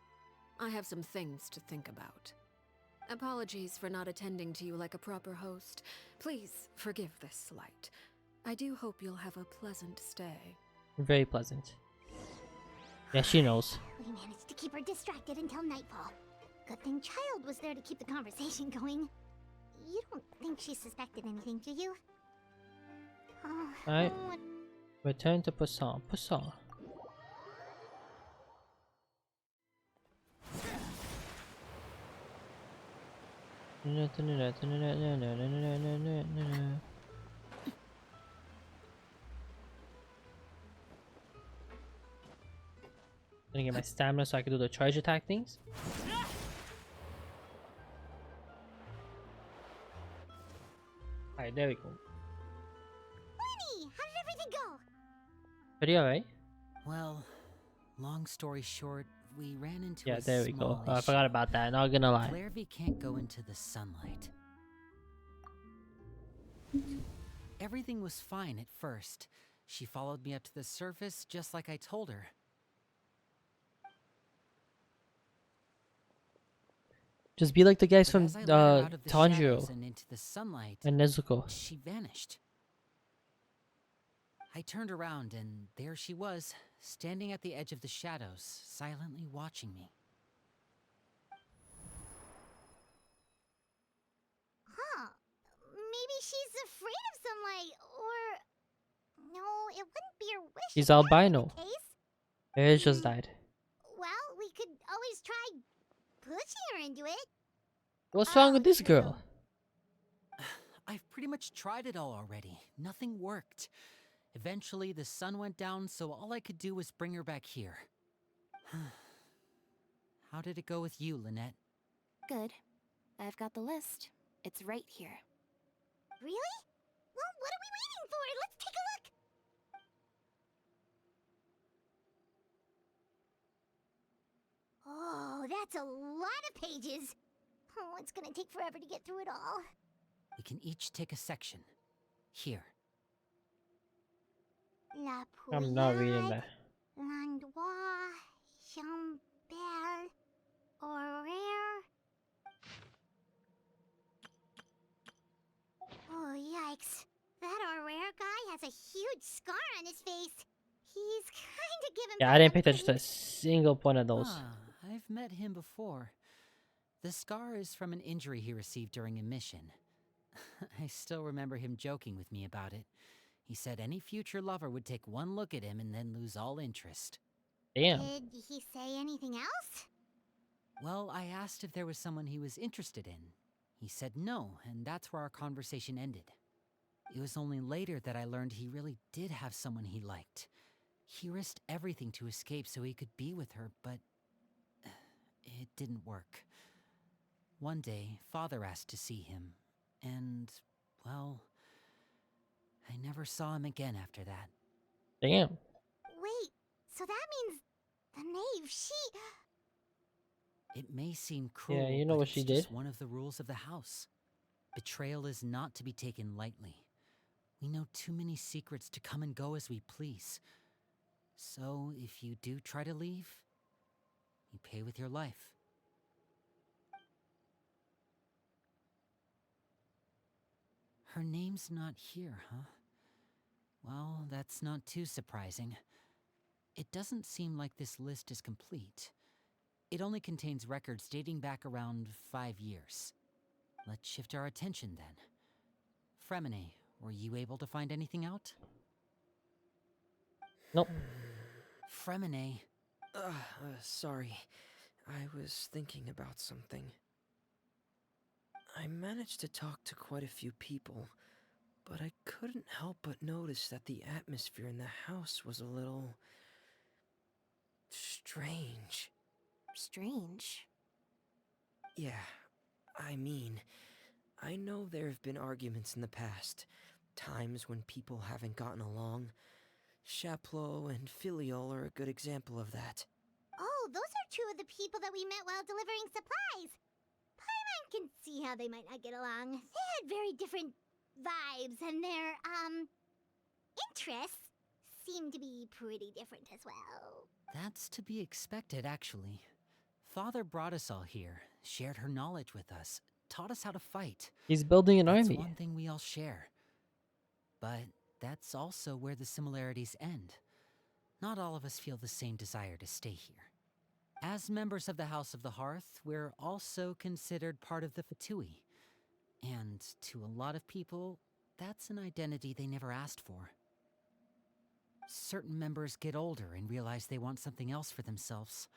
I have some things to think about. Apologies for not attending to you like a proper host. Please forgive this slight. I do hope you'll have a pleasant stay. Very pleasant. Yeah, she knows. we managed to keep her distracted until nightfall. Good thing Child was there to keep the conversation going. You don't think she suspected anything, do you? Oh, Alright. what- Return to Poisson. Poisson. Gonna get my stamina so I can do the charge attack things. Alright, there we go. Winnie, how did everything go? Pretty alright. Well, long story short, we ran into Yeah, a there we go. small I forgot issue. about that, not gonna lie. Clairvy can't go into the sunlight. Everything was fine at first. She followed me up to the surface just like I told her. Just be like the guys But from as I led her out of the shadows Tanjiro and into the sunlight, and Nezuko. she vanished. I turned around and there she was, standing at the edge of the shadows, silently watching me. Huh. Maybe she's afraid of sunlight, or... No, it wouldn't be her wish. She's if that were the albino. case. Her hair just died. Well, we could always try pushing her into it. What's wrong Oh, with this true. girl? I've pretty much tried it all already. Nothing worked. Eventually, the sun went down, so all I could do was bring her back here. How did it go with you, Lynette? Good. I've got the list. It's right here. Really? Well, what are we waiting for? Let's take a look. Oh, that's a lot of pages. Oh, it's gonna take forever to get through it all. We can each take a section. Here. La I'm not reading Pouillade, that. Landois, Chambel, Horaire. Oh, yikes. That Horaire guy has a huge scar on his face. He's kind of given Yeah, back I didn't a pay attention to a pink- single one of those. Ah, I've met him before. The scar is from an injury he received during a mission. I still remember him joking with me about it. He said any future lover would take one look at him and then lose all interest. Damn. Did he say anything else? Well, I asked if there was someone he was interested in. He said no, and that's where our conversation ended. It was only later that I learned he really did have someone he liked. He risked everything to escape so he could be with her, but it didn't work. One day, Father asked to see him, and, well, I never saw him again after that. Damn. Wait, so that means the knave, It may seem cruel, Yeah, you know but what it's she just did. one of the rules of the house. Betrayal is not to be taken lightly. We know too many secrets to come and go as we please. So, if you do try to leave, you pay with your life. Her name's not here, huh? Well, that's not too surprising. It doesn't seem like this list is complete. It only contains records dating back around 5 years. Let's shift our attention then. Fremine, were you able to find anything out? Nope. Fremine. Sorry. I was thinking about something. I managed to talk to quite a few people, but I couldn't help but notice that the atmosphere in the house was a little strange. Strange. Yeah, I mean, I know there have been arguments in the past, times when people haven't gotten along. Chaplot and Filiol are a good example of that. Oh, those are two of the people that we met while delivering supplies. Paimon can see how they might not get along. They had very different vibes, and their, interests seem to be pretty different as well. That's to be expected, actually. Father brought us all here, shared her knowledge with us, taught us how to fight. He's building an That's army. one thing we all share. But that's also where the similarities end. Not all of us feel the same desire to stay here. As members of the House of the Hearth, we're also considered part of the Fatui. And to a lot of people, that's an identity they never asked for. Certain members get older and realize they want something else for themselves.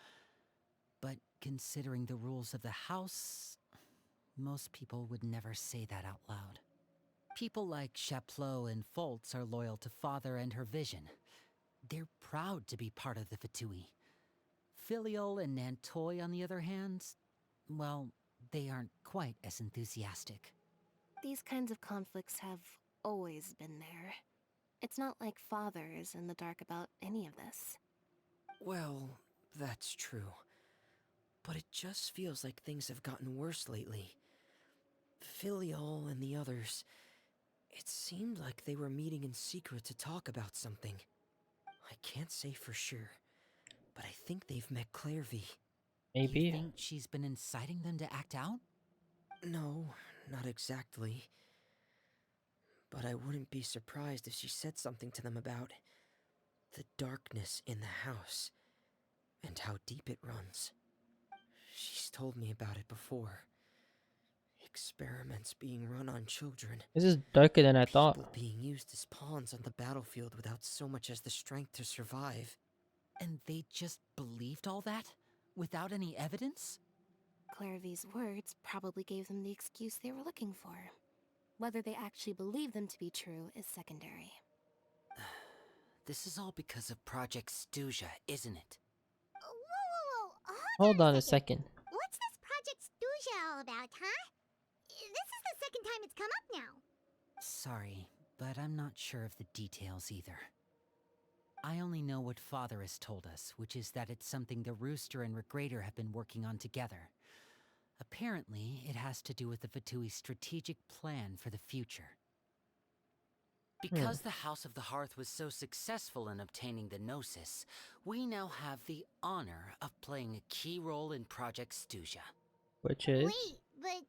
But considering the rules of the house, most people would never say that out loud. People like Chaplot and Foltz are loyal to Father and her vision. They're proud to be part of the Fatui. Filiol and Nantoy, on the other hand, well, they aren't quite as enthusiastic. These kinds of conflicts have always been there. It's not like Father is in the dark about any of this. Well, that's true. But it just feels like things have gotten worse lately. Filiol and the others, it seemed like they were meeting in secret to talk about something. I can't say for sure, but I think they've met Clairvy. Maybe. You think she's been inciting them to act out? No, not exactly. But I wouldn't be surprised if she said something to them about the darkness in the house and how deep it runs. She's told me about it before. Experiments being run on children. This is darker than I thought. People being used as pawns on the battlefield without so much as the strength to survive. And they just believed all that? Without any evidence? Clairvy's words probably gave them the excuse they were looking for. Whether they actually believe them to be true is secondary. This is all because of Project Stuja, isn't it? Whoa. Hold on a second. What's this Project Stuja all about, huh? This is the second time it's come up now. Sorry, but I'm not sure of the details either. I only know what Father has told us, which is that it's something the Rooster and Regrader have been working on together. Apparently, it has to do with the Fatui's strategic plan for the future. Because the House of the Hearth was so successful in obtaining the Gnosis, we now have the honor of playing a key role in Project Stuja. Which is? Wait, but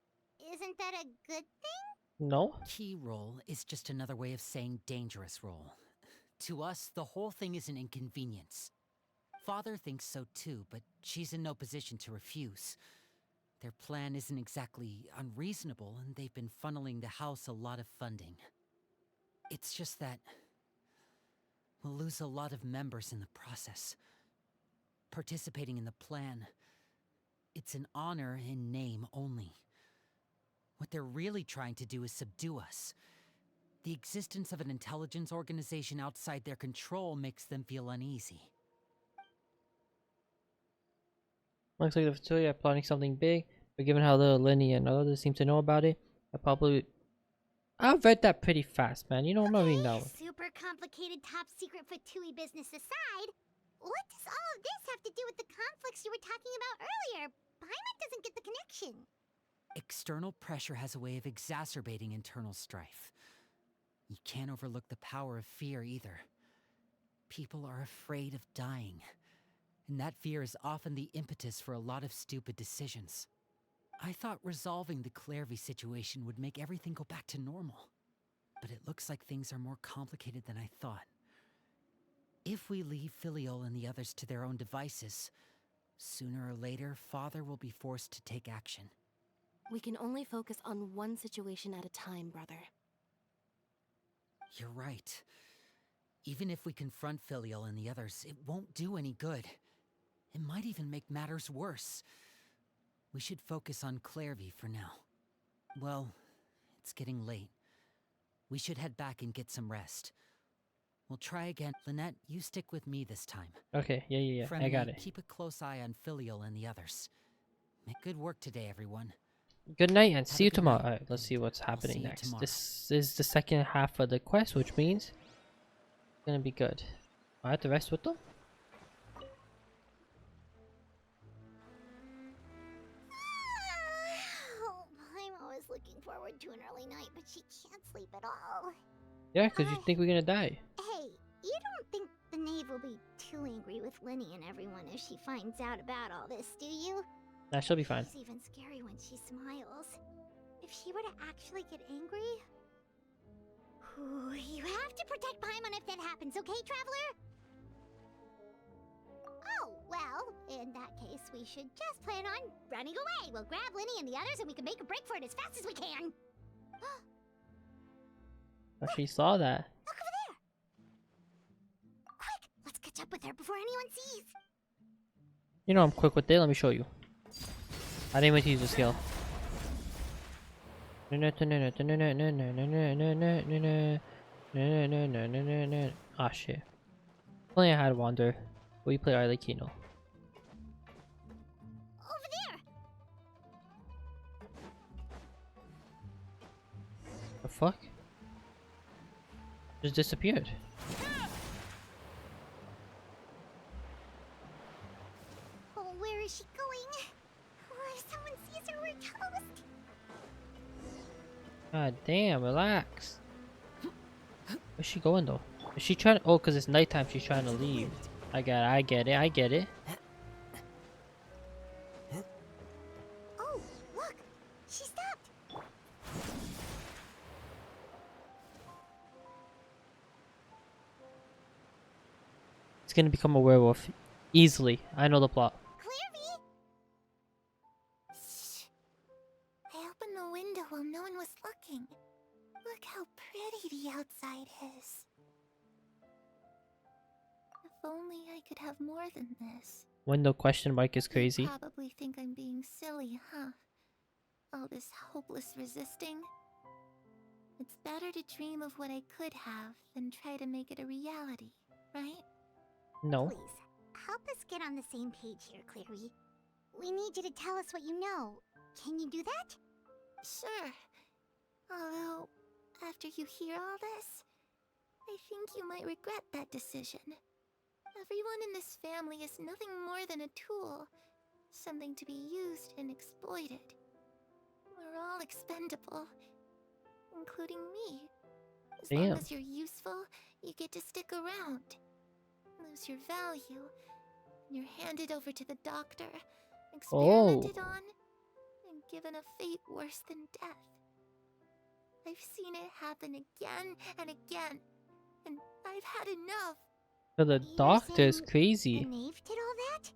isn't that a good thing? No. Key role is just another way of saying dangerous role. To us, the whole thing is an inconvenience. Father thinks so too, but she's in no position to refuse. Their plan isn't exactly unreasonable, and they've been funneling the house a lot of funding. It's just that We'll lose a lot of members in the process. Participating in the plan, it's an honor in name only. What they're really trying to do is subdue us. The existence of an intelligence organization outside their control makes them feel uneasy. Looks like the facility are planning something big, but given how little Lenny and others seem to know about it, I've read that pretty fast, man. You know, I'm not reading that one. Super complicated top secret Fatui business aside, what does all of this have to do with the conflicts you were talking about earlier? Paimon doesn't get the connection. External pressure has a way of exacerbating internal strife. You can't overlook the power of fear either. People are afraid of dying, and that fear is often the impetus for a lot of stupid decisions. I thought resolving the Clairvy situation would make everything go back to normal. But it looks like things are more complicated than I thought. If we leave Filiol and the others to their own devices, sooner or later, Father will be forced to take action. We can only focus on one situation at a time, brother. You're right. Even if we confront Filiol and the others, it won't do any good. It might even make matters worse. We should focus on Clairvy for now. Well, it's getting late. We should head back and get some rest. We'll try again. Lynette, you stick with me this time. Okay, yeah. Friendly, I got it. Keep a close eye on Filiol and the others. Make good work today, everyone. Good night and Have see a you good tomorrow. night. Alright, let's see what's happening see you next. tomorrow. This is the second half of the quest, which means it's gonna be good. I have to rest with them? I'm always looking forward to an early night, but she can't sleep at all. Yeah, because you think we're gonna die. Hey, you don't think the knave will be too angry with Lenny and everyone if she finds out about all this, do you? Nah, she'll be fine. She's even scary when she smiles. If she were to actually get angry... Ooh, you have to protect Paimon if that happens, okay, Traveler? Oh, well, in that case, we should just plan on running away. We'll grab Lenny and the others and we can make a break for it as fast as we can. Oh, she saw that. Look over there! Quick, let's catch up with her before anyone sees. You know I'm quick with it. Let me show you. I didn't wait to use the skill. Ah, shit. Only I had Wander. We play Arlecchino. Over there! The fuck? Just disappeared. Oh, where is she going? Oh, if someone sees her, we're toast. God damn, relax. Where's she going though? Is she trying? Oh, cause it's nighttime. She's trying to leave. I get it. Oh, look! She stopped! It's gonna become a werewolf easily. I know the plot. Clairvy! Shh. I opened the window while no one was looking. Look how pretty the outside is. If only I could have more than this. Window question mark is crazy. You probably think I'm being silly, huh? All this hopeless resisting. It's better to dream of what I could have than try to make it a reality, right? No. Please, help us get on the same page here, Clary. We need you to tell us what you know. Can you do that? Sure. Although, after you hear all this, I think you might regret that decision. Everyone in this family is nothing more than a tool. Something to be used and exploited. We're all expendable. Including me. As long as you're useful, you get to stick around. Lose your value, and you're handed over to the doctor, experimented on, and given a fate worse than death. I've seen it happen again and again, and I've had enough. So the doctor is The crazy. knave did all that?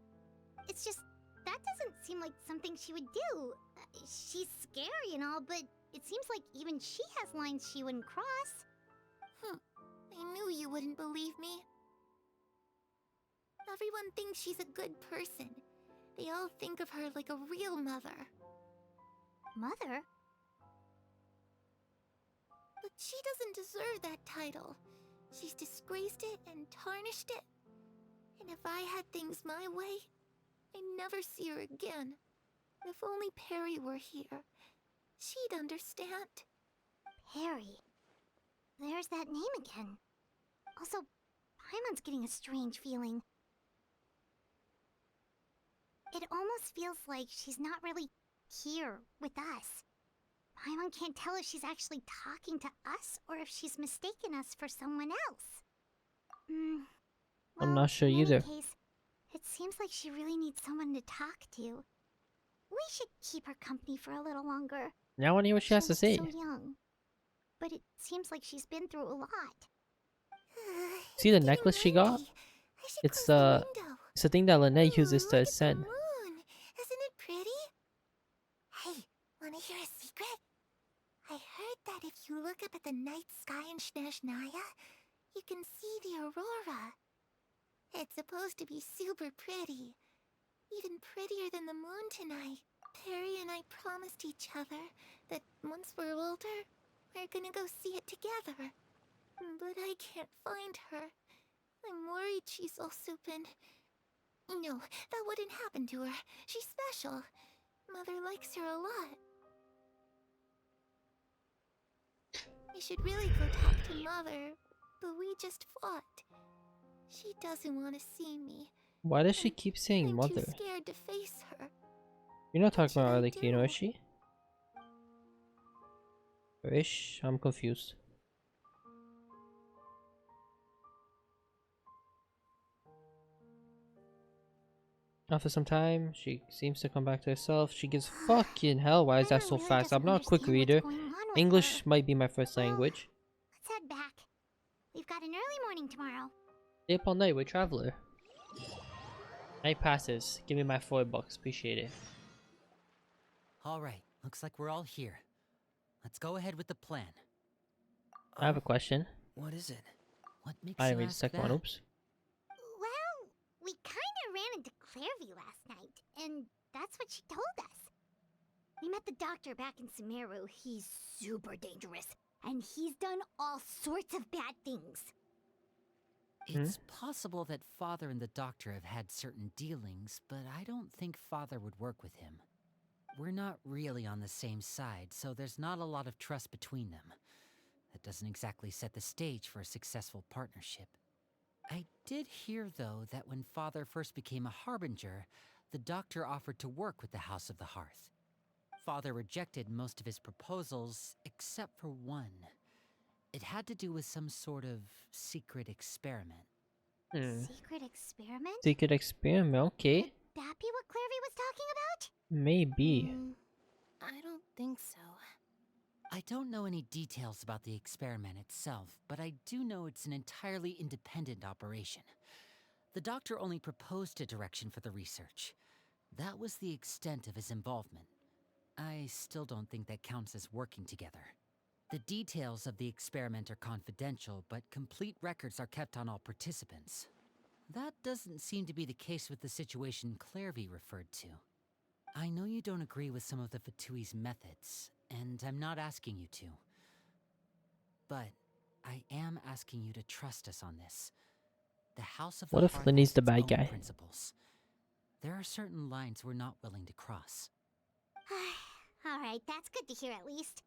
It's just, that doesn't seem like something she would do. She's scary and all, but it seems like even she has lines she wouldn't cross. I knew you wouldn't believe me. Everyone thinks she's a good person. They all think of her like a real mother. Mother? But she doesn't deserve that title. She's disgraced it and tarnished it. And if I had things my way, I'd never see her again. If only Perry were here, she'd understand. Perry. There's that name again. Also, Paimon's getting a strange feeling. It almost feels like she's not really here with us. Paimon can't tell if she's actually talking to us or if she's mistaken us for someone else. I'm not sure in either. any case, it seems like she really needs someone to talk to. We should keep her company for a little longer. Now I want to hear what she has to say. So young. But it seems like she's been through a lot. See the necklace she got? It's the thing that Lynette uses to ascend. Moon. Isn't it pretty? Hey, wanna hear a secret? I heard that if you look up at the night sky in Snezhnaya, you can see the aurora. It's supposed to be super pretty. Even prettier than the moon tonight. Perry and I promised each other that once we're older, we're gonna go see it together. But I can't find her. I'm worried she's also been... No, that wouldn't happen to her. She's special. Mother likes her a lot. I should really go talk to Mother, but we just fought. She doesn't want to see me. Why does she keep saying I'm mother? too scared to face her. You're not What talking about should I Arlecchino, do? is she? Or is she? I'm confused. After some time, she seems to come back to herself. She gives fucking hell. Why is that so Paimon really fast? doesn't I'm not a quick understand what's reader. going on with English her. might be my first Well, language. Let's head back. We've got an early morning tomorrow. Stay up all night with Traveler. Night passes. Give me my $4. Appreciate it. Alright, looks like we're all here. Let's go ahead with the plan. I have a question. What is it? What makes I you didn't read the ask second that? one. Oops. Well, we kinda ran into Clairvy last night, and that's what she told us. We met the doctor back in Sumeru. He's super dangerous, and he's done all sorts of bad things. It's possible that Father and the Doctor have had certain dealings, but I don't think Father would work with him. We're not really on the same side, so there's not a lot of trust between them. That doesn't exactly set the stage for a successful partnership. I did hear, though, that when Father first became a Harbinger, the Doctor offered to work with the House of the Hearth. Father rejected most of his proposals, except for one. It had to do with some sort of secret experiment. Secret experiment? Secret experiment, okay. Could that be what Clairvy was talking about? Maybe. I don't think so. I don't know any details about the experiment itself, but I do know it's an entirely independent operation. The Doctor only proposed a direction for the research. That was the extent of his involvement. I still don't think that counts as working together. The details of the experiment are confidential, but complete records are kept on all participants. That doesn't seem to be the case with the situation Clairvy referred to. I know you don't agree with some of the Fatui's methods, and I'm not asking you to. But I am asking you to trust us on this. The House of the What if Hearth Lenny's has the its bad own guy? principles. There are certain lines we're not willing to cross. Alright, that's good to hear at least.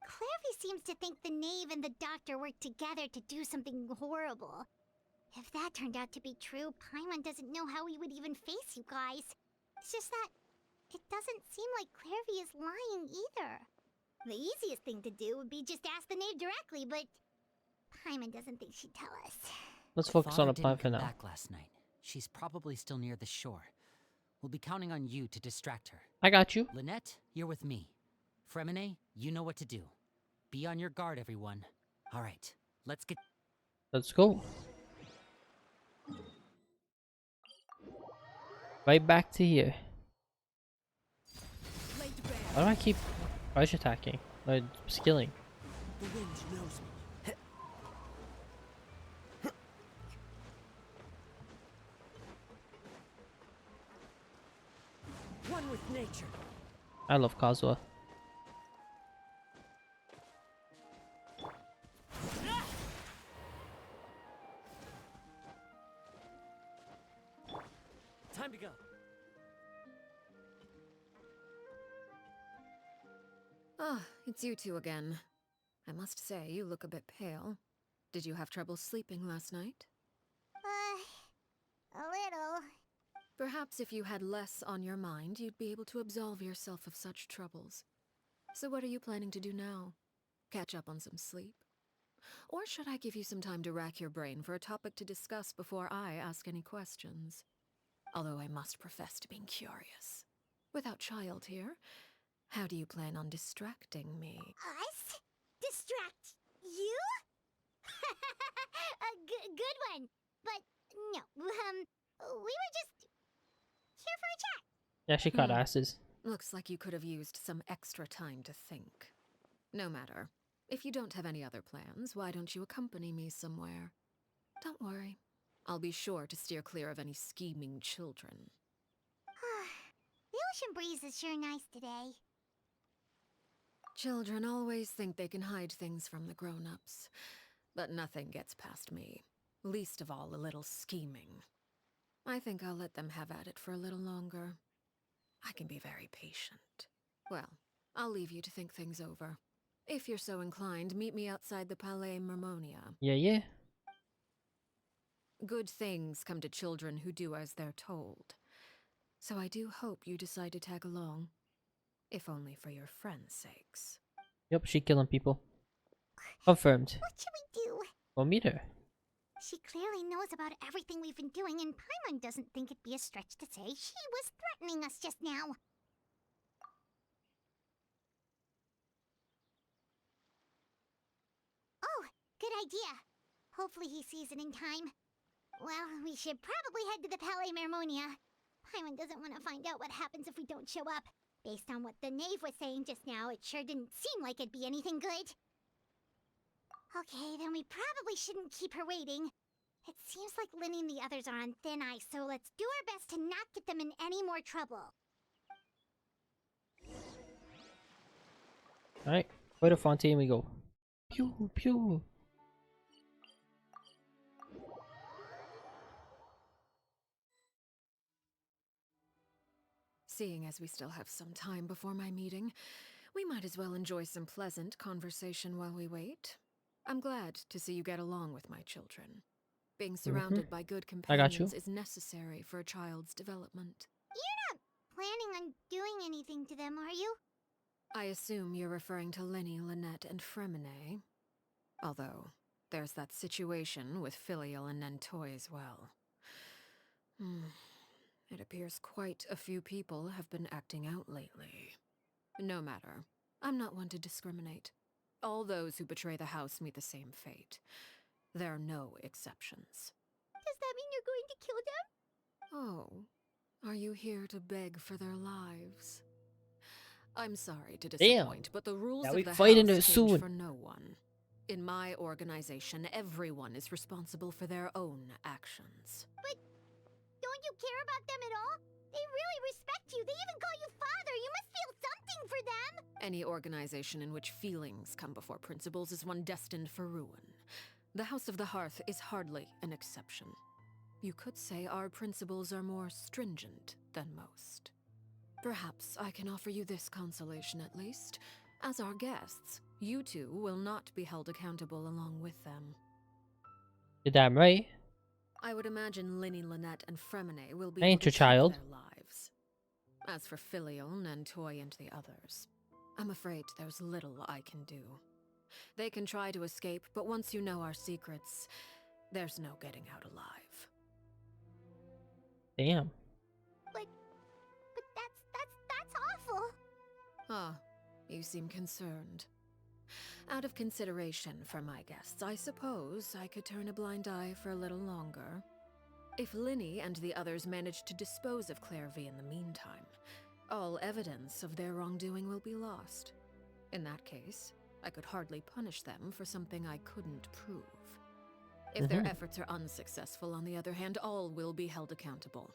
Clairvy seems to think the Knave and the Doctor worked together to do something horrible. If that turned out to be true, Paimon doesn't know how he would even face you guys. It's just that it doesn't seem like Clairvy is lying either. The easiest thing to do would be just ask the Knave directly, but Paimon doesn't think she'd tell us. Let's focus on Father the plan didn't for come now. back last night. She's probably still near the shore. We'll be counting on you to distract her. I got you. Lynette, you're with me. Fremine, you know what to do. Be on your guard, everyone. All right, let's get... Let's go. Right back to here. Why do I keep rush attacking? Like, skilling. The wind knows me. nature. I love Kazuha. Time to go. Ah, it's you two again. I must say, you look a bit pale. Did you have trouble sleeping last night? A little. Perhaps if you had less on your mind, you'd be able to absolve yourself of such troubles. So what are you planning to do now? Catch up on some sleep? Or should I give you some time to rack your brain for a topic to discuss before I ask any questions? Although I must profess to being curious. Without child here, how do you plan on distracting me? Us? Distract you? A good one. But no, we were just here for a chat. Yeah, she caught asses. Looks like you could have used some extra time to think. No matter. If you don't have any other plans, why don't you accompany me somewhere? Don't worry. I'll be sure to steer clear of any scheming children. The ocean breeze is sure nice today. Children always think they can hide things from the grown-ups. But nothing gets past me. Least of all a little scheming. I think I'll let them have at it for a little longer. I can be very patient. Well, I'll leave you to think things over. If you're so inclined, meet me outside the Palais Mermonia. Yeah, yeah. Good things come to children who do as they're told. So I do hope you decide to tag along. If only for your friends' sakes. Yep, she killing people. Confirmed. What should we do? We'll meet her. She clearly knows about everything we've been doing, and Paimon doesn't think it'd be a stretch to say she was threatening us just now. Oh, good idea. Hopefully he sees it in time. Well, we should probably head to the Palais Mermonia. Paimon doesn't want to find out what happens if we don't show up. Based on what the knave was saying just now, it sure didn't seem like it'd be anything good. Okay, then we probably shouldn't keep her waiting. It seems like Linny and the others are on thin ice, so let's do our best to not get them in any more trouble. Alright, where to Fontaine we go. Pew, pew. Seeing as we still have some time before my meeting, we might as well enjoy some pleasant conversation while we wait. I'm glad to see you get along with my children. Being surrounded by good I got you. companions is necessary for a child's development. You're not planning on doing anything to them, are you? I assume you're referring to Linny, Lynette, and Fremine. Although, there's that situation with Filial and Nentoy as well. It appears quite a few people have been acting out lately. No matter. I'm not one to discriminate. All those who betray the house meet the same fate. There are no exceptions. Does that mean you're going to kill them? Oh, are you here to beg for their lives? I'm sorry to Damn. disappoint, but the rules Now of we the fighting house it change soon. for no one. In my organization, everyone is responsible for their own actions. But don't you care about them at all? They really respect you. They even call you father. You must feel something for them. Any organization in which feelings come before principles is one destined for ruin. The House of the Hearth is hardly an exception. You could say our principles are more stringent than most. Perhaps I can offer you this consolation at least. As our guests, you two will not be held accountable along with them. You're damn right. I would imagine Linny, Lynette, and Fremine will be I able ain't to your keep child. their lives. As for Filial, Nentoy, and the others, I'm afraid there's little I can do. They can try to escape, but once you know our secrets, there's no getting out alive. Damn. But that's awful. Ah, you seem concerned. Out of consideration for my guests, I suppose I could turn a blind eye for a little longer. If Linny and the others manage to dispose of Clairvy in the meantime, all evidence of their wrongdoing will be lost. In that case, I could hardly punish them for something I couldn't prove. If their efforts are unsuccessful, on the other hand, all will be held accountable.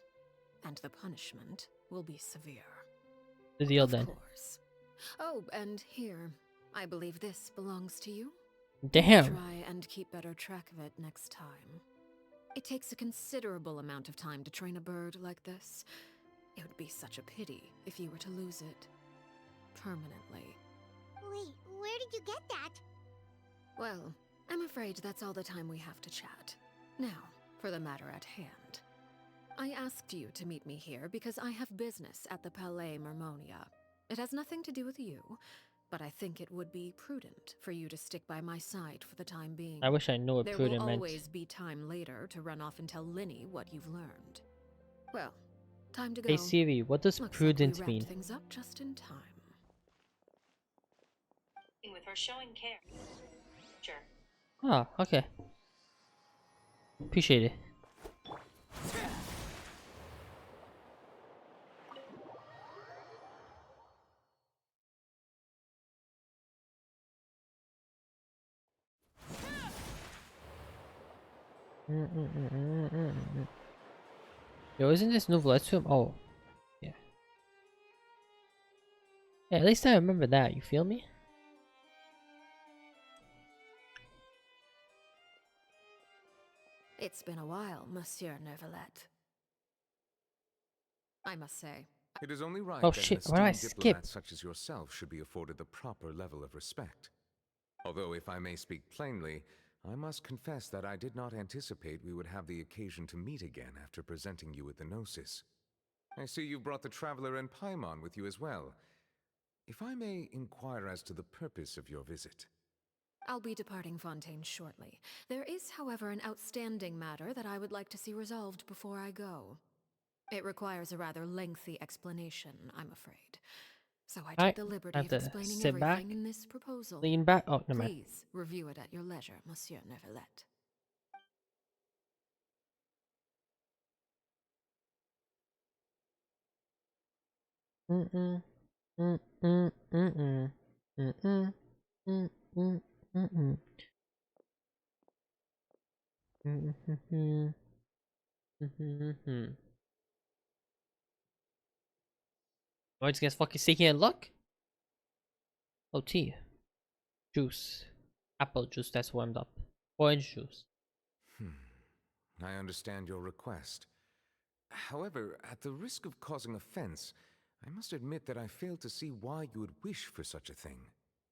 And the punishment will be severe. The deal Of then. course. Oh, and here, I believe this belongs to you. Damn. Try and keep better track of it next time. It takes a considerable amount of time to train a bird like this. It would be such a pity if you were to lose it. Permanently. Wait, where did you get that? Well, I'm afraid that's all the time we have to chat. Now, for the matter at hand. I asked you to meet me here because I have business at the Palais Mermonia. It has nothing to do with you, but I think it would be prudent for you to stick by my side for the time being. I wish I knew what There prudent will meant. always be time later to run off and tell Linny what you've learned. Well, time to go. Hey Siri, what does Looks prudent like we mean? wrapped things up just in time. With her showing care. Sure. Ah, okay. Appreciate it. Yo, isn't this new Vletsuum? Oh, yeah. Yeah, at least I remember that, you feel me? It's been a while, Monsieur Neuvillette. I must say. It is only right Oh that shit, an why did I esteemed skip? diplomat such as yourself should be afforded the proper level of respect. Although, if I may speak plainly, I must confess that I did not anticipate we would have the occasion to meet again after presenting you with the Gnosis. I see you've brought the Traveler and Paimon with you as well. If I may inquire as to the purpose of your visit. I'll be departing Fontaine shortly. There is, however, an outstanding matter that I would like to see resolved before I go. It requires a rather lengthy explanation, I'm afraid. So I I took the liberty have of to explaining sit everything back, in this proposal. lean back. Oh, no man. Please review it at your leisure, Monsieur Neuvillette. Mm-mm. Mm-mm. Mm-mm. Mm-mm. Mm-mm. Mm-mm. Mm-mm. Mm-mm. Oh, it's gonna fucking sit here and look? Oh, tea. Juice. Apple juice that's warmed up. Orange juice. I understand your request. However, at the risk of causing offense, I must admit that I fail to see why you would wish for such a thing.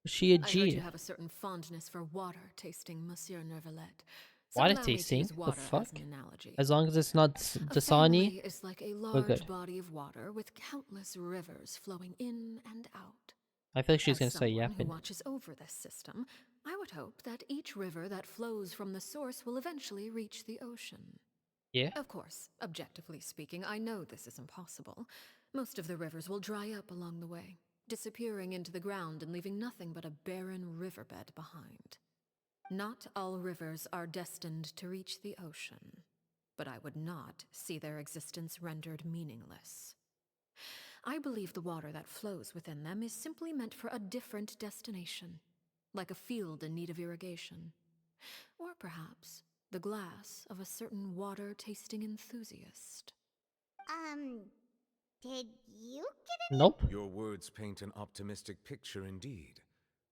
Was she a I heard G? you have a certain fondness for water tasting, Monsieur Neuvillette. So Water allow me to tasting? use The water fuck? as an analogy. As long as it's not A Dasani, family is like a we're good. large body of water with countless rivers flowing in and out. I feel like she's As gonna start someone who yapping. watches over this system, I would hope that each river that flows from the source will eventually reach the ocean. Yeah? Of course, objectively speaking, I know this is impossible. Most of the rivers will dry up along the way, disappearing into the ground and leaving nothing but a barren riverbed behind. Not all rivers are destined to reach the ocean, but I would not see their existence rendered meaningless. I believe the water that flows within them is simply meant for a different destination, like a field in need of irrigation. Or perhaps the glass of a certain water-tasting enthusiast. Did you get Nope. Your words paint an optimistic picture indeed.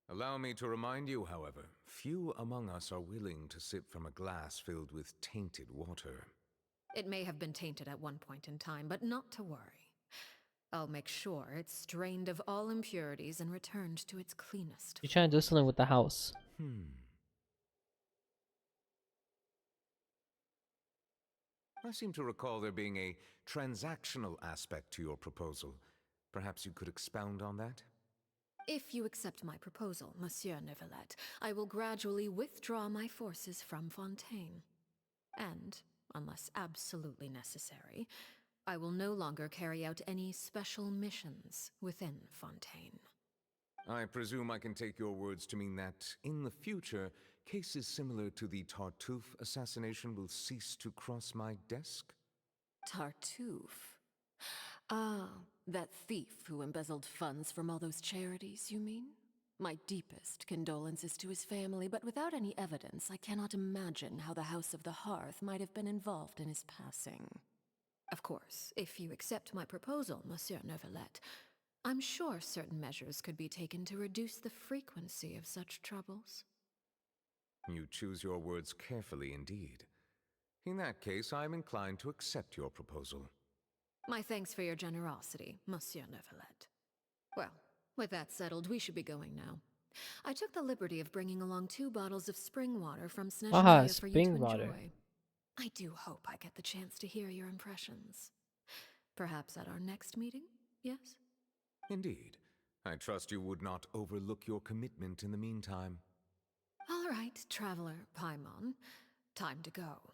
Allow me to remind you, however, few among us are willing to sip from a glass filled with tainted water. It may have been tainted at one point in time, but not to worry. I'll make sure it's strained of all impurities and returned to its cleanest. You're trying to do something with the house. I seem to recall there being a transactional aspect to your proposal. Perhaps you could expound on that? If you accept my proposal, Monsieur Neuvillette, I will gradually withdraw my forces from Fontaine. And, unless absolutely necessary, I will no longer carry out any special missions within Fontaine. I presume I can take your words to mean that, in the future, cases similar to the Tartuffe assassination will cease to cross my desk? Tartuffe? Ah, that thief who embezzled funds from all those charities, you mean? My deepest condolences to his family, but without any evidence, I cannot imagine how the House of the Hearth might have been involved in his passing. Of course, if you accept my proposal, Monsieur Neuvillette, I'm sure certain measures could be taken to reduce the frequency of such troubles. You choose your words carefully indeed. In that case, I am inclined to accept your proposal. My thanks for your generosity, Monsieur Neuvillette. Well, with that settled, we should be going now. I took the liberty of bringing along 2 bottles of spring water from Snezhnaya for you to spring enjoy. water. I do hope I get the chance to hear your impressions. Perhaps at our next meeting, yes? Indeed. I trust you would not overlook your commitment in the meantime. All right, Traveler Paimon. Time to go.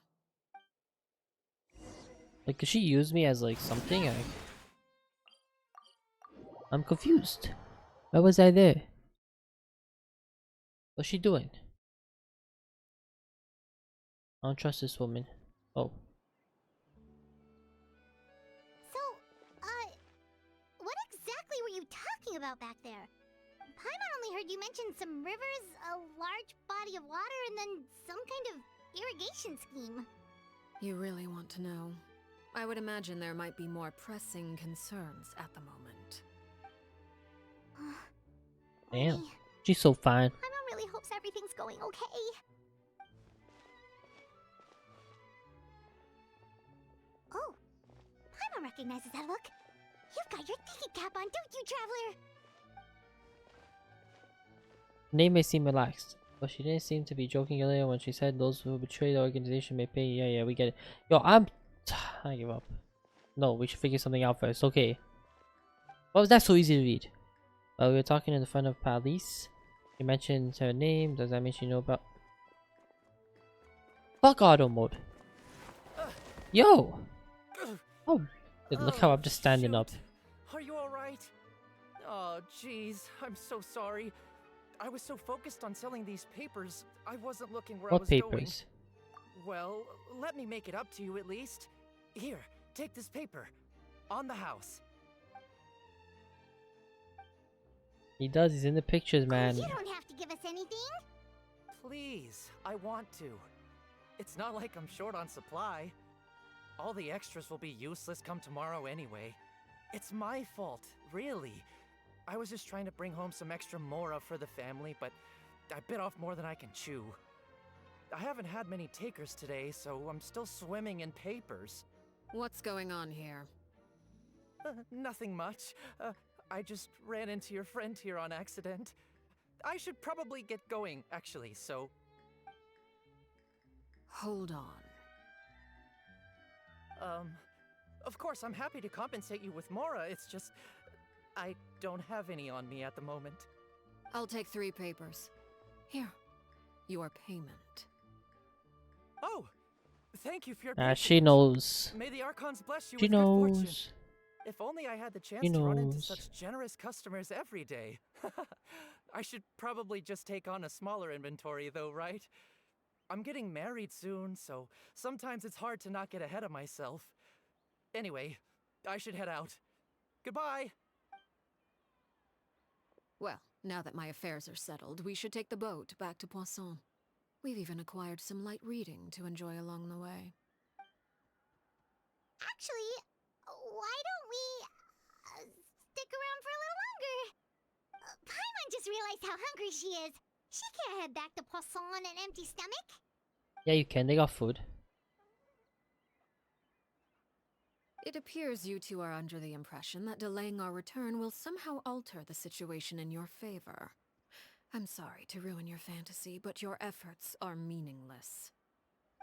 Like, could she use me as like something? I'm confused. Why was I there? What's she doing? I don't trust this woman. Oh. So, what exactly were you talking about back there? Paimon only heard you mention some rivers, a large body of water, and then some kind of irrigation scheme. You really want to know? I would imagine there might be more pressing concerns at the moment. Damn. Winnie, She's so fine. Paimon really hopes everything's going okay. Oh, Paimon recognizes that look. You've got your thinking cap on, don't you, Traveler? Name may seem relaxed, but she didn't seem to be joking earlier when she said those who betray the organization may pay. Yeah, we get it. Yo, I give up. No, we should figure something out first. Okay. Why was that so easy to read? We were talking in the front of Palice. You mentioned her name. Does that mean she know about... Fuck auto mode. Yo! Oh, look how I'm just standing up. Are you alright? Oh, jeez, I'm so sorry. I was so focused on selling these papers, I wasn't looking where I What was going. papers? Well, let me make it up to you at least. Here, take this paper. On the house. He does, he's in the pictures, man. You don't have to give us anything. Please, I want to. It's not like I'm short on supply. All the extras will be useless come tomorrow anyway. It's my fault, really. I was just trying to bring home some extra mora for the family, but I bit off more than I can chew. I haven't had many takers today, so I'm still swimming in papers. What's going on here? Nothing much. I just ran into your friend here on accident. I should probably get going, actually, so... Hold on. Of course, I'm happy to compensate you with mora, it's just... I don't have any on me at the moment. I'll take 3 papers. Here. Your payment. Oh! Thank you for your She patronage. knows. May the Archons bless you She with good fortune. knows. If only I had the chance She to run into knows. such generous customers every day. I should probably just take on a smaller inventory though, right? I'm getting married soon, so sometimes it's hard to not get ahead of myself. Anyway, I should head out. Goodbye! Well, now that my affairs are settled, we should take the boat back to Poisson. We've even acquired some light reading to enjoy along the way. Actually, why don't we stick around for a little longer? Paimon just realized how hungry she is. She can't head back to Poisson on an empty stomach. Yeah, you can. They got food. It appears you two are under the impression that delaying our return will somehow alter the situation in your favor. I'm sorry to ruin your fantasy, but your efforts are meaningless.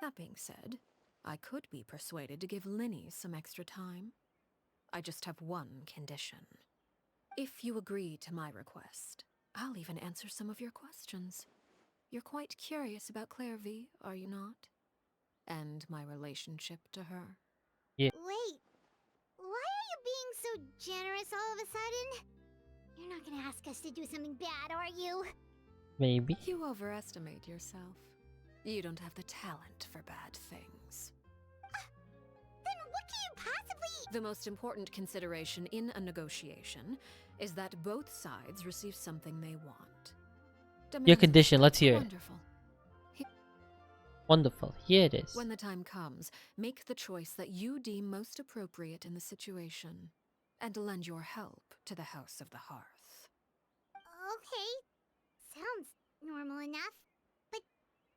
That being said, I could be persuaded to give Linny some extra time. I just have one condition. If you agree to my request, I'll even answer some of your questions. You're quite curious about Clairvy, are you not? And my relationship to her. Yeah. Wait, why are you being so generous all of a sudden? You're not gonna ask us to do something bad, are you? Maybe. You overestimate yourself. You don't have the talent for bad things. Then what can you possibly... The most important consideration in a negotiation is that both sides receive something they want. Your Demands condition, are let's hear it. wonderful. Wonderful. Here it is. When the time comes, make the choice that you deem most appropriate in the situation. and lend your help to the House of the Hearth. Okay, sounds normal enough. But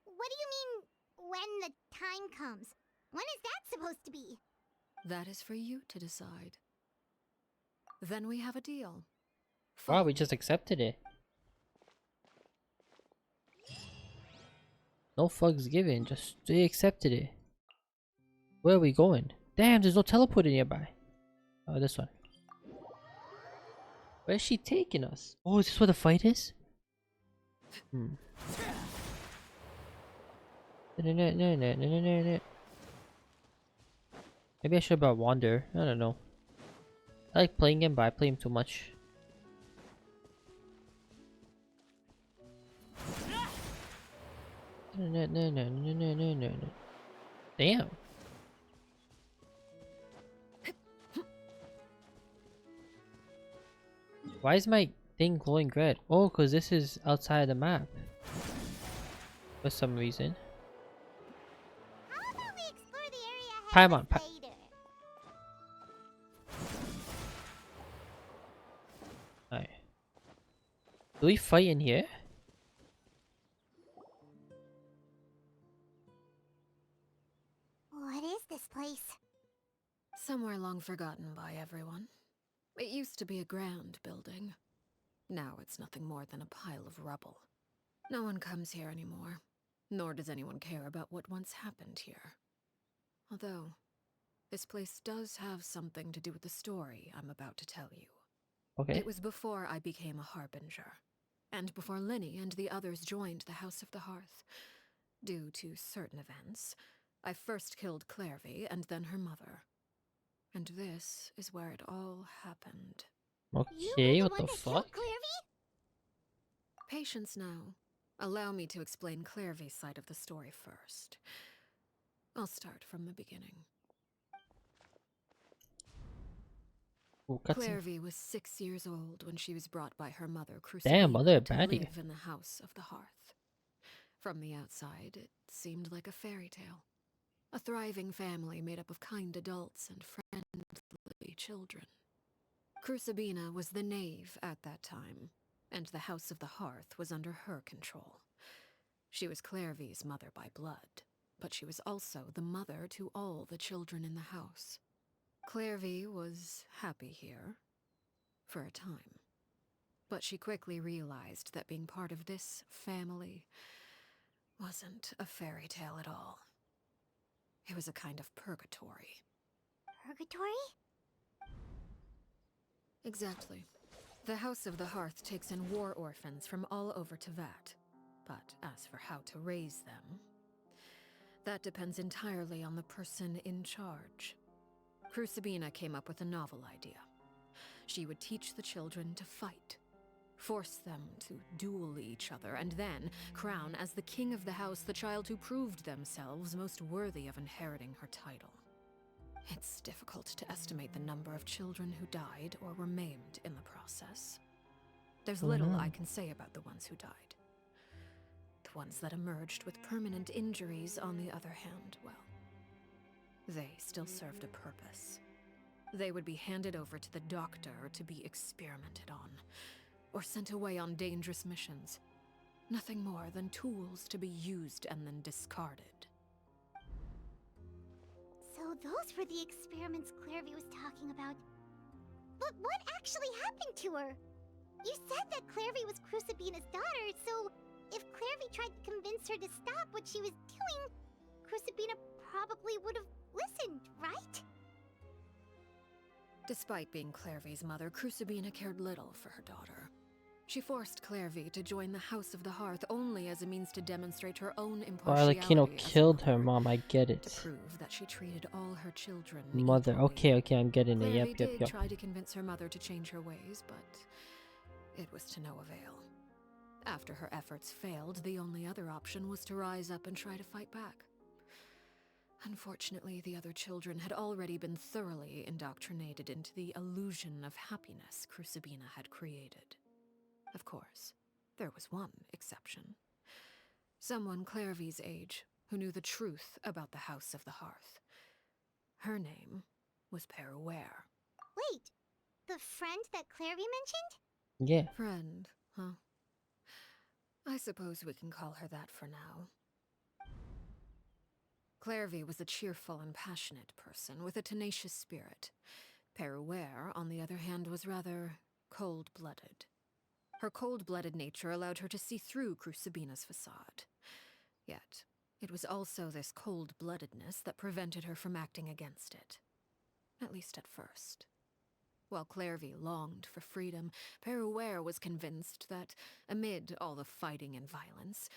what do you mean, when the time comes? When is that supposed to be? That is for you to decide. Then we have a deal. Wow, Follow we just me. accepted it. No fucks given, just they accepted it. Where are we going? Damn, there's no teleporter nearby. Oh, this one. Where's she taking us? Oh, is this where the fight is? Hmm. Maybe I should about wander. I don't know. I like playing him, but I play him too much. Damn. Why is my thing glowing red? Oh, because this is outside the map. For some reason. How about we explore the area ahead Paimon, of us later? Alright. Do we fight in here? What is this place? Somewhere long forgotten by everyone. It used to be a grand building. Now it's nothing more than a pile of rubble. No one comes here anymore, nor does anyone care about what once happened here. Although, this place does have something to do with the story I'm about to tell you. Okay. It was before I became a harbinger, and before Linny and the others joined the House of the Hearth. Due to certain events, I first killed Clairvy and then her mother. And this is where it all happened. You Okay, were what the the one that killed fuck? Clairvy? Patience now. Allow me to explain Clairvy's side of the story first. I'll start from the beginning. Ooh, cutscene. Clairvy was 6 years old when she was brought by her mother, Damn, Crucibina, mother, to baddie. live in the House of the Hearth. From the outside, it seemed like a fairy tale. A thriving family made up of kind adults and friendly children. Crucibina was the knave at that time, and the House of the Hearth was under her control. She was Clairvy's mother by blood, but she was also the mother to all the children in the house. Clairvy was happy here, for a time. But she quickly realized that being part of this family wasn't a fairy tale at all. It was a kind of purgatory. Purgatory? Exactly. The House of the Hearth takes in war orphans from all over Tevat. But as for how to raise them, that depends entirely on the person in charge. Crucibina came up with a novel idea. She would teach the children to fight, force them to duel each other, and then crown as the king of the house the child who proved themselves most worthy of inheriting her title. It's difficult to estimate the number of children who died or were maimed in the process. There's little I can say about the ones who died. The ones that emerged with permanent injuries, on the other hand, well, they still served a purpose. They would be handed over to the doctor to be experimented on, or sent away on dangerous missions. Nothing more than tools to be used and then discarded. So those were the experiments Clairvy was talking about. But what actually happened to her? You said that Clairvy was Crucibina's daughter, so if Clairvy tried to convince her to stop what she was doing, Crucibina probably would have listened, right? Despite being Clairvy's mother, Crucibina cared little for her daughter. She forced Clairvy to join the House of the Hearth only as a means to demonstrate her own impartiality. Arlecchino as a killed her mother, mom, I get to it. prove that she treated all her children Mother, equally. okay, I'm getting it. Clairvy did Yep. try to convince her mother to change her ways, but it was to no avail. After her efforts failed, the only other option was to rise up and try to fight back. Unfortunately, the other children had already been thoroughly indoctrinated into the illusion of happiness Crucibina had created. Of course, there was one exception. Someone Clairvy's age who knew the truth about the House of the Hearth. Her name was Peruere. Wait, The friend that Clairvy mentioned? Yeah. Friend, huh? I suppose we can call her that for now. Clairvy was a cheerful and passionate person with a tenacious spirit. Peruere, on the other hand, was rather cold-blooded. Her cold-blooded nature allowed her to see through Crucibina's facade. Yet, it was also this cold-bloodedness that prevented her from acting against it. At least at first. While Clairvy longed for freedom, Peruere was convinced that, amid all the fighting and violence,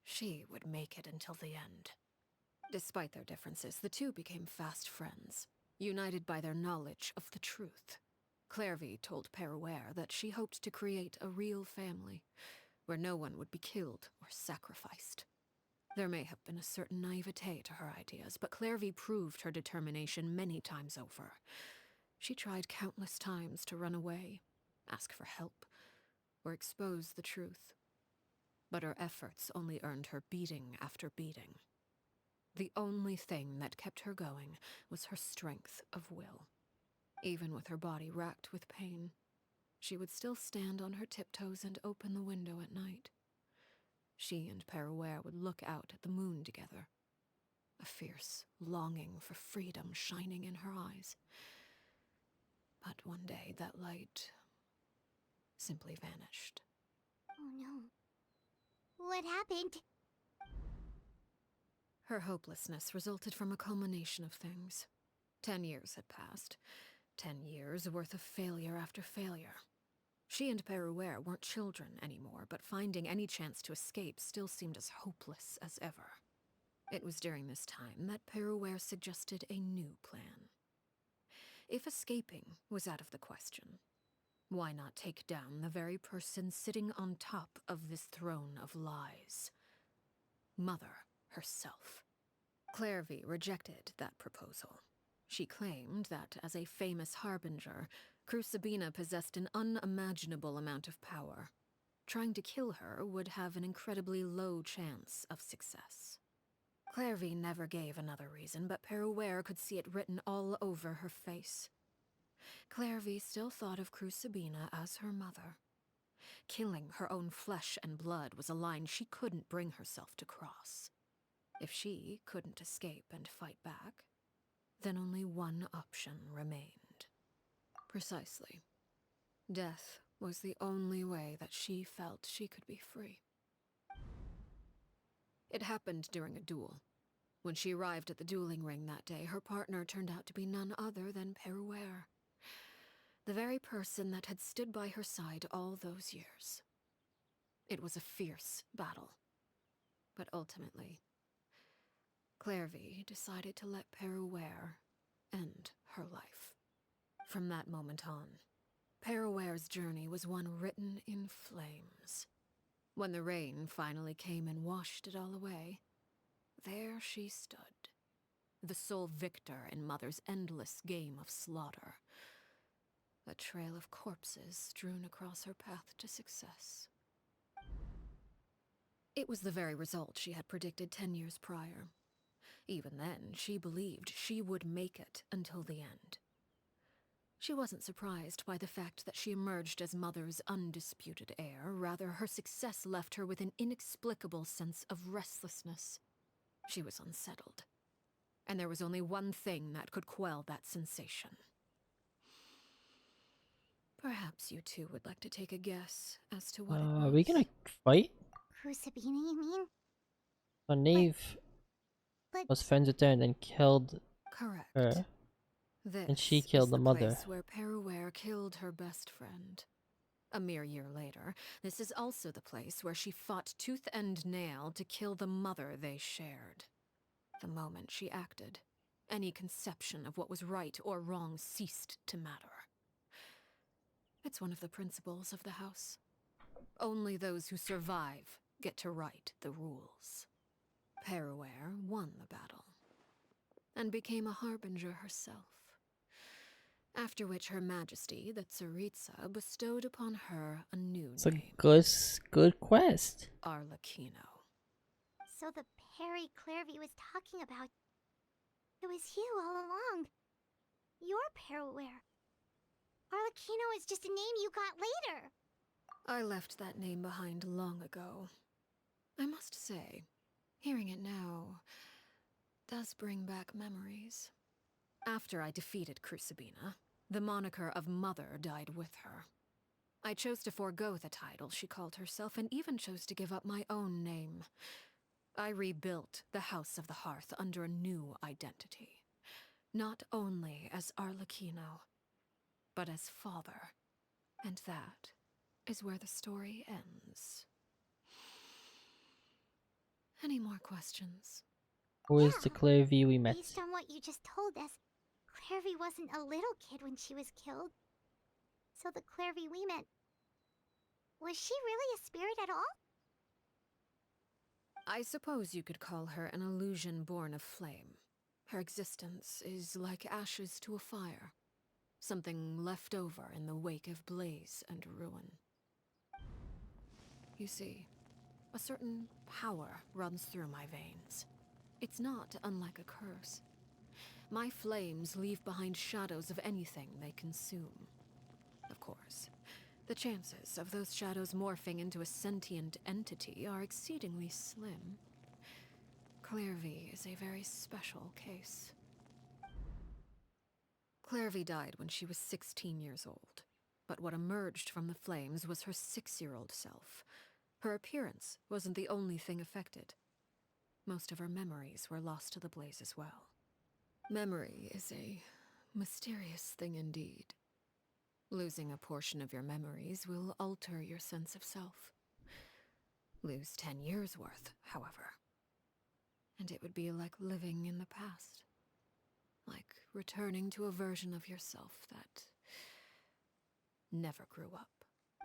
she would make it until the end. Despite their differences, the two became fast friends, united by their knowledge of the truth. Clairvy told Peruere that she hoped to create a real family, where no one would be killed or sacrificed. There may have been a certain naivete to her ideas, but Clairvy proved her determination many times over. She tried countless times to run away, ask for help, or expose the truth. But her efforts only earned her beating after beating. The only thing that kept her going was her strength of will. Even with her body racked with pain, she would still stand on her tiptoes and open the window at night. She and Peruere would look out at the moon together, a fierce longing for freedom shining in her eyes. But one day that light simply vanished. Oh no. What happened? Her hopelessness resulted from a culmination of things. 10 years had passed. 10 years worth of failure after failure. She and Peruere weren't children anymore, but finding any chance to escape still seemed as hopeless as ever. It was during this time that Peruere suggested a new plan. If escaping was out of the question, why not take down the very person sitting on top of this throne of lies? Mother herself. Clairvy rejected that proposal. She claimed that, as a famous harbinger, Crucibina possessed an unimaginable amount of power. Trying to kill her would have an incredibly low chance of success. Clairvy never gave another reason, but Peruere could see it written all over her face. Clairvy still thought of Crucibina as her mother. Killing her own flesh and blood was a line she couldn't bring herself to cross. If she couldn't escape and fight back, then only one option remained. Precisely. Death was the only way that she felt she could be free. It happened during a duel. When she arrived at the dueling ring that day, her partner turned out to be none other than Peruere. The very person that had stood by her side all those years. It was a fierce battle. But ultimately, Clairvy decided to let Peruere end her life. From that moment on, Peruere's journey was one written in flames. When the rain finally came and washed it all away, there she stood, the sole victor in Mother's endless game of slaughter. A trail of corpses strewn across her path to success. It was the very result she had predicted 10 years prior. Even then, she believed she would make it until the end. She wasn't surprised by the fact that she emerged as Mother's undisputed heir. Rather, her success left her with an inexplicable sense of restlessness. She was unsettled. And there was only one thing that could quell that sensation. Perhaps you two would like to take a guess as to what it was. Are we gonna fight? Crucibina, you mean? So Nave But was friends with her and then killed Correct. her. This And she is killed the the mother. place where Peruere killed her best friend. A mere year later, this is also the place where she fought tooth and nail to kill the mother they shared. The moment she acted, any conception of what was right or wrong ceased to matter. It's one of the principles of the house. Only those who survive get to write the rules. Peruere won the battle, and became a harbinger herself. After which Her Majesty, the Tsaritsa, bestowed upon her a new It's a name. good quest. Arlecchino. so the Perry Clairvy was talking about, it was you all along. You're Peruere. Arlecchino is just a name you got later. I left that name behind long ago. I must say, hearing it now does bring back memories. After I defeated Crucibina, the moniker of Mother died with her. I chose to forego the title she called herself and even chose to give up my own name. I rebuilt the House of the Hearth under a new identity. Not only as Arlecchino, but as father. And that is where the story ends. Any more questions? Who is the Clairvy we met? Based on what you just told us, Clairvy wasn't a little kid when she was killed. So the Clairvy we met, was she really a spirit at all? I suppose you could call her an illusion born of flame. Her existence is like ashes to a fire. Something left over in the wake of blaze and ruin. You see, a certain power runs through my veins. It's not unlike a curse. My flames leave behind shadows of anything they consume. Of course, the chances of those shadows morphing into a sentient entity are exceedingly slim. Clairvy is a very special case. Clairvy died when she was 16 years old, but what emerged from the flames was her 6-year-old self. Her appearance wasn't the only thing affected. Most of her memories were lost to the blaze as well. Memory is a mysterious thing indeed. Losing a portion of your memories will alter your sense of self. Lose 10 years' worth, however, and it would be like living in the past. Like returning to a version of yourself that never grew up.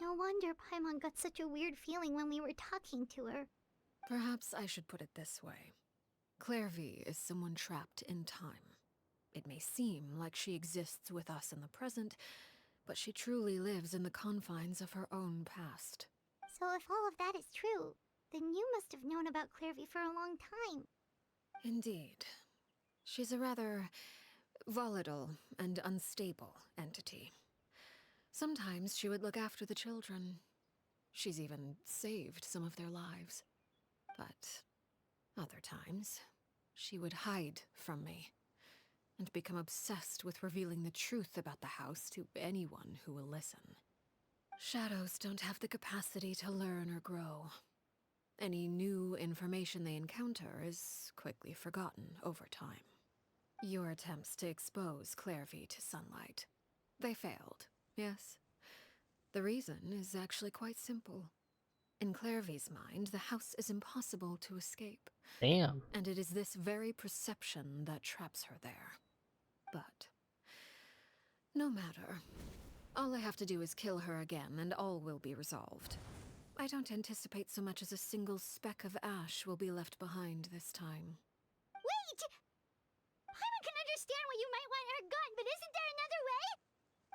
No wonder Paimon got such a weird feeling when we were talking to her. Perhaps I should put it this way. Clairvy is someone trapped in time. It may seem like she exists with us in the present, but she truly lives in the confines of her own past. So if all of that is true, then you must have known about Clairvy for a long time. Indeed. She's a rather volatile and unstable entity. Sometimes she would look after the children. She's even saved some of their lives. But other times, she would hide from me and become obsessed with revealing the truth about the house to anyone who will listen. Shadows don't have the capacity to learn or grow. Any new information they encounter is quickly forgotten over time. Your attempts to expose Clairvy to sunlight. They failed, yes? The reason is actually quite simple. In Clairvy's mind, the house is impossible to escape. Damn. And it is this very perception that traps her there. But no matter. All I have to do is kill her again, and all will be resolved. I don't anticipate so much as a single speck of ash will be left behind this time. Wait! Paimon can understand why you might want her gone, but isn't there another way?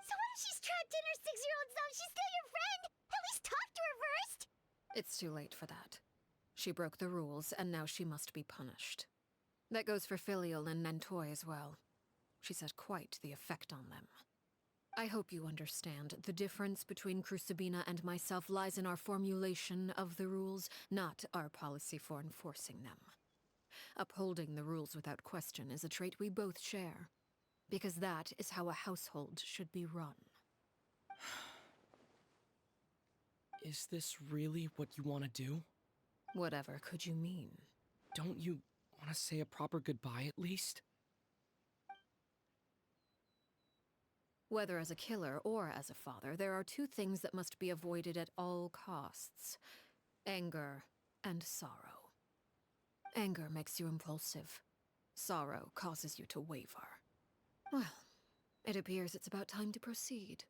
So what if she's trapped in her 6-year-old self? She's still your friend! At least talk to her first! It's too late for that. She broke the rules, and now she must be punished. That goes for Filial and Nantoy as well. She's had quite the effect on them. I hope you understand. The difference between Crucibina and myself lies in our formulation of the rules, not our policy for enforcing them. Upholding the rules without question is a trait we both share, because that is how a household should be run. Is this really what you want to do? Whatever could you mean? Don't you want to say a proper goodbye at least? Whether as a killer or as a father, there are two things that must be avoided at all costs: anger and sorrow. Anger makes you impulsive. Sorrow causes you to waver. Well, it appears it's about time to proceed.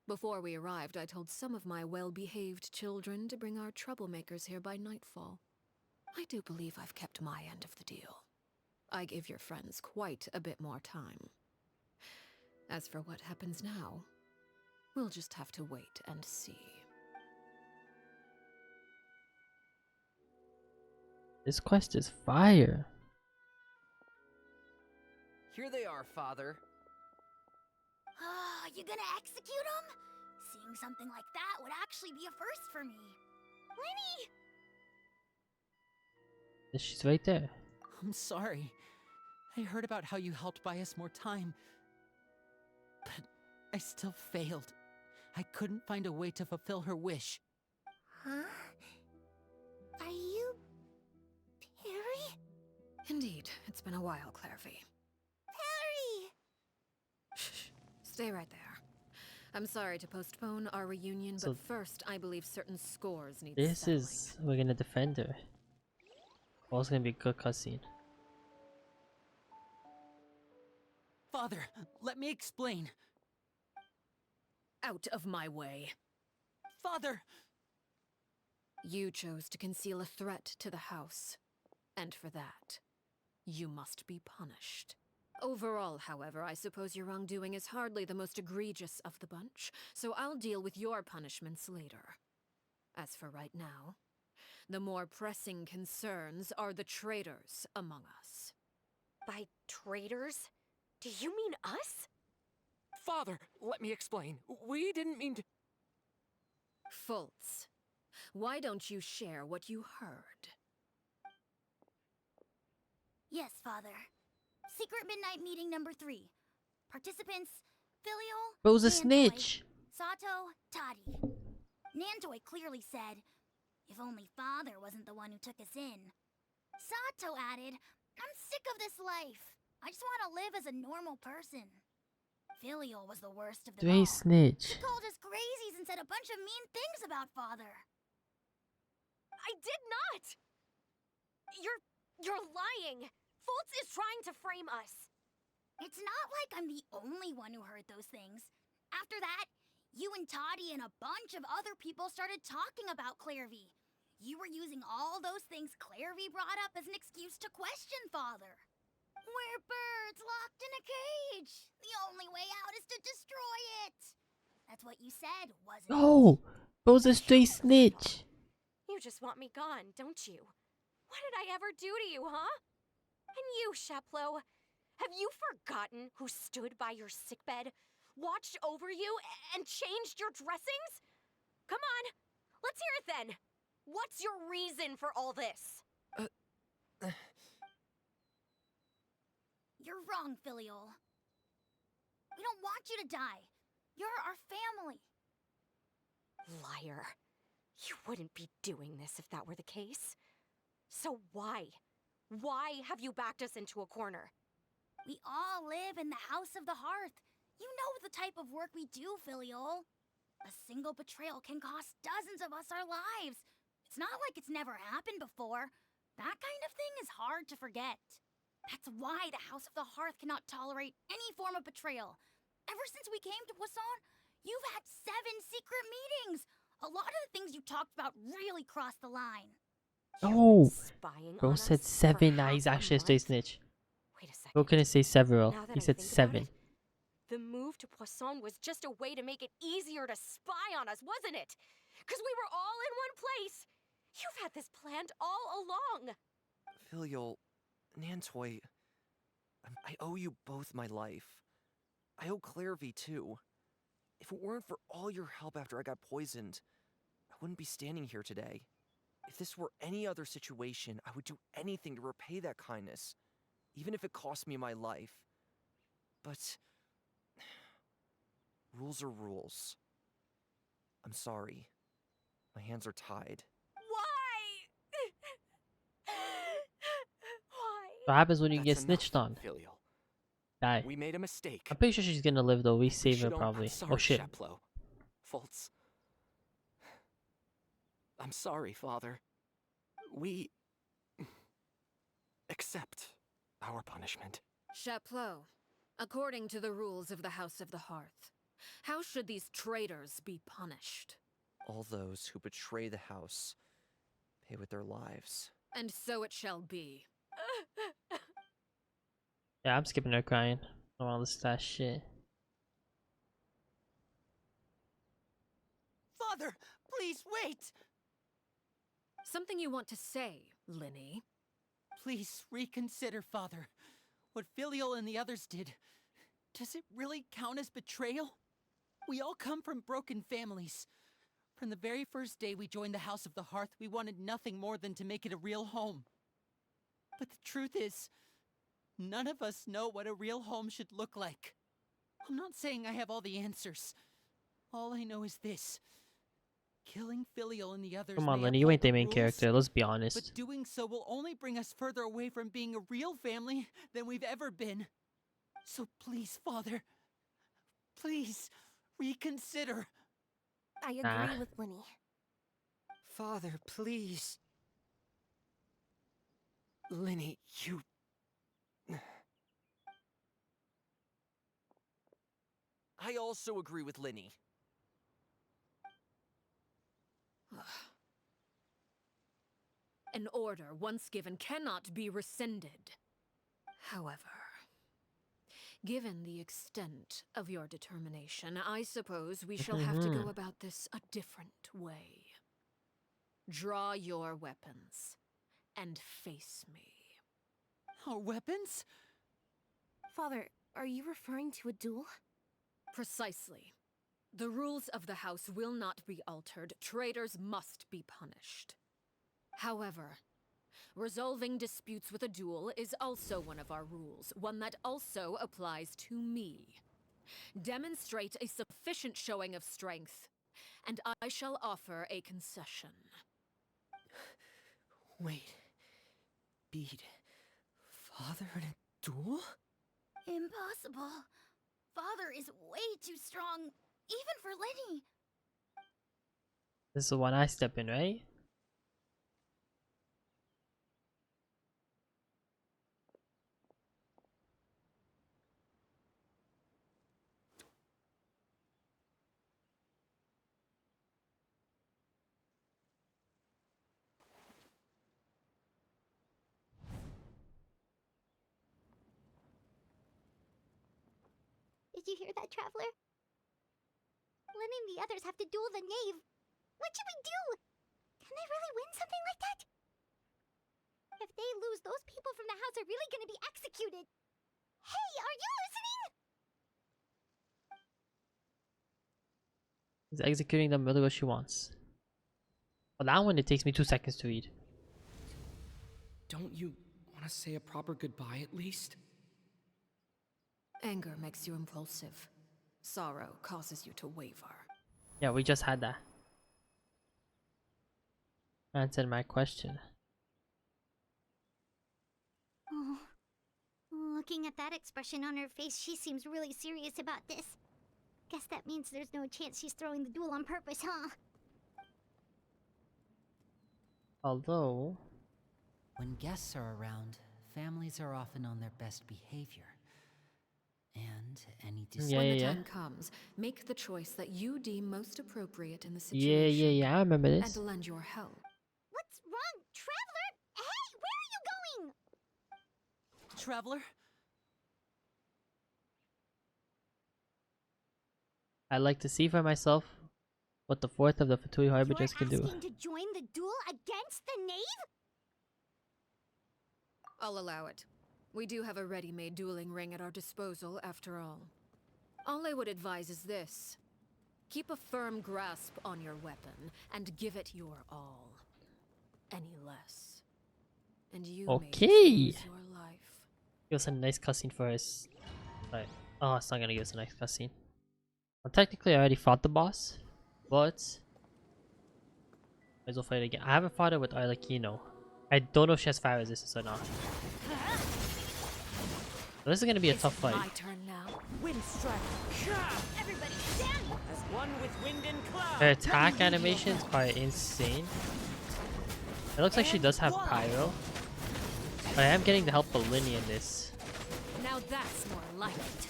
Before we arrived, I told some of my well-behaved children to bring our troublemakers here by nightfall. I do believe I've kept my end of the deal. I give your friends quite a bit more time. As for what happens now, we'll just have to wait and see. This quest is fire. Here they are, Father. Ah, you gonna execute him? Seeing something like that would actually be a first for me. Lenny! She's right there. I'm sorry. I heard about how you helped buy us more time. But I still failed. I couldn't find a way to fulfill her wish. Huh? Are you... Perry? Indeed, it's been a while, Clairvy. Perry! Shh. Stay right there. I'm sorry to postpone our reunion, So- but first, I believe certain scores need This settling. is we're gonna defend her. Also gonna be a good cutscene. Father, let me explain. Out of my way. Father! You chose to conceal a threat to the house, and for that, you must be punished. Overall, however, I suppose your wrongdoing is hardly the most egregious of the bunch, so I'll deal with your punishments later. As for right now, the more pressing concerns are the traitors among us. By traitors? Do you mean us? Father, let me explain. We didn't mean to. Fultz, why don't you share what you heard? Yes, Father. Secret Midnight Meeting number 3. Participants, Filial, Bro's a Nantoi, snitch. Sato, Toddy. Nantoi clearly said, if only Father wasn't the one who took us in. Sato added, I'm sick of this life. I just want to live as a normal person. Filial was the worst of them Dre all. snitch. He called us crazies and said a bunch of mean things about Father. I did not! You're lying! Fultz is trying to frame us! It's not like I'm the only one who heard those things. After that, you and Toddy and a bunch of other people started talking about Clairvy. You were using all those things Clairvy brought up as an excuse to question Father. We're birds locked in a cage. The only way out is to destroy it. That's what you said, wasn't it? Oh, bro's a straight snitch. You just want me gone, don't you? What did I ever do to you, huh? And you, Sheplo, have you forgotten who stood by your sickbed, watched over you, and changed your dressings? Come on, let's hear it then. What's your reason for all this? You're wrong, Filial. We don't want you to die. You're our family. Liar. You wouldn't be doing this if that were the case. So why? Why have you backed us into a corner? We all live in the House of the Hearth. You know the type of work we do, Filial. A single betrayal can cost dozens of us our lives. It's not like it's never happened before. That kind of thing is hard to forget. That's why the House of the Hearth cannot tolerate any form of betrayal. Ever since we came to Poisson, you've had 7 secret meetings. A lot of the things you talked about really crossed the line. Oh, Spying bro on said us for 7. Nah, half he's a actually a straight month? snitch. Wait a second. Bro couldn't say several. Now that He I said think about 7. it, the move to Poisson was just a way to make it easier to spy on us, wasn't it? Because we were all in one place. You've had this planned all along. Filial, Nantoi, I owe you both my life. I owe Clairvy too. If it weren't for all your help after I got poisoned, I wouldn't be standing here today. If this were any other situation, I would do anything to repay that kindness, even if it cost me my life. But rules are rules. I'm sorry. My hands are tied. Why? Why? What happens when you That's get enough, snitched on? Filial. Die. We made a mistake. I'm pretty sure she's gonna live though. We save her should own- probably. I'm sorry, Oh shit. Sheplo. Fultz. I'm sorry, Father. We accept our punishment. Chapleau, according to the rules of the House of the Hearth, how should these traitors be punished? All those who betray the house pay with their lives. And so it shall be. Yeah, I'm skipping her crying. I don't want to listen to that shit. Father, please wait! Something you want to say, Linny? Please reconsider, Father. What Filial and the others did, does it really count as betrayal? We all come from broken families. From the very first day we joined the House of the Hearth, we wanted nothing more than to make it a real home. But the truth is, none of us know what a real home should look like. I'm not saying I have all the answers. All I know is this. Killing Filial and the others Come on, may Lenny, you uphold ain't the main rules, character. Let's be honest. but doing so will only bring us further away from being a real family than we've ever been. So please, Father, please reconsider. I agree Nah. with Lenny. Father, please. Lenny, you... I also agree with Linny. An order once given cannot be rescinded. However, given the extent of your determination, I suppose we shall have to go about this a different way. Draw your weapons and face me. Our weapons? Father, are you referring to a duel? Precisely. The rules of the house will not be altered. Traitors must be punished. However, resolving disputes with a duel is also one of our rules, one that also applies to me. Demonstrate a sufficient showing of strength, and I shall offer a concession. Wait. Beat Father in a duel? Impossible. Father is way too strong, even for Lenny. This is the one I step in, right? Did you hear that, Traveler? Lenny and the others have to duel the knave. What should we do? Can they really win something like that? If they lose, those people from the house are really gonna be executed. Hey, are you listening? He's executing them really what she wants. Well, that one, it takes me 2 seconds to read. Don't you want to say a proper goodbye at least? Anger makes you impulsive. Sorrow causes you to waver. Yeah, we just had that. Answered my question. Oh, looking at that expression on her face, she seems really serious about this. Guess that means there's no chance she's throwing the duel on purpose, huh? Although... When guests are around, families are often on their best behavior. And any Yeah, When yeah, the yeah. time comes, make the choice that you deem most appropriate in the situation. Yeah, I remember this. And lend your help. What's wrong, Traveler? Hey, where are you going? Traveler? I'd like to see for myself what the fourth of the Fatui Harbingers can do. You're asking to join the duel against the knave? I'll allow it. We do have a ready-made dueling ring at our disposal, after all. All I would advise is this. Keep a firm grasp on your weapon, and give it your all. Any less. And you may Okay. lose your life. Give us a nice cutscene for us. Right. Oh, it's not gonna give us a nice cutscene. Well, technically, I already fought the boss, but might as well fight it again. I haven't fought it with Arlecchino. I don't know if she has fire resistance or not. So this is gonna be a tough fight. My turn now. Wind strike. Everybody stand! As one with wind and cloud. Her attack animations are insane. It looks like she does have pyro, but I am getting the help of Linny in this. Now that's more like it.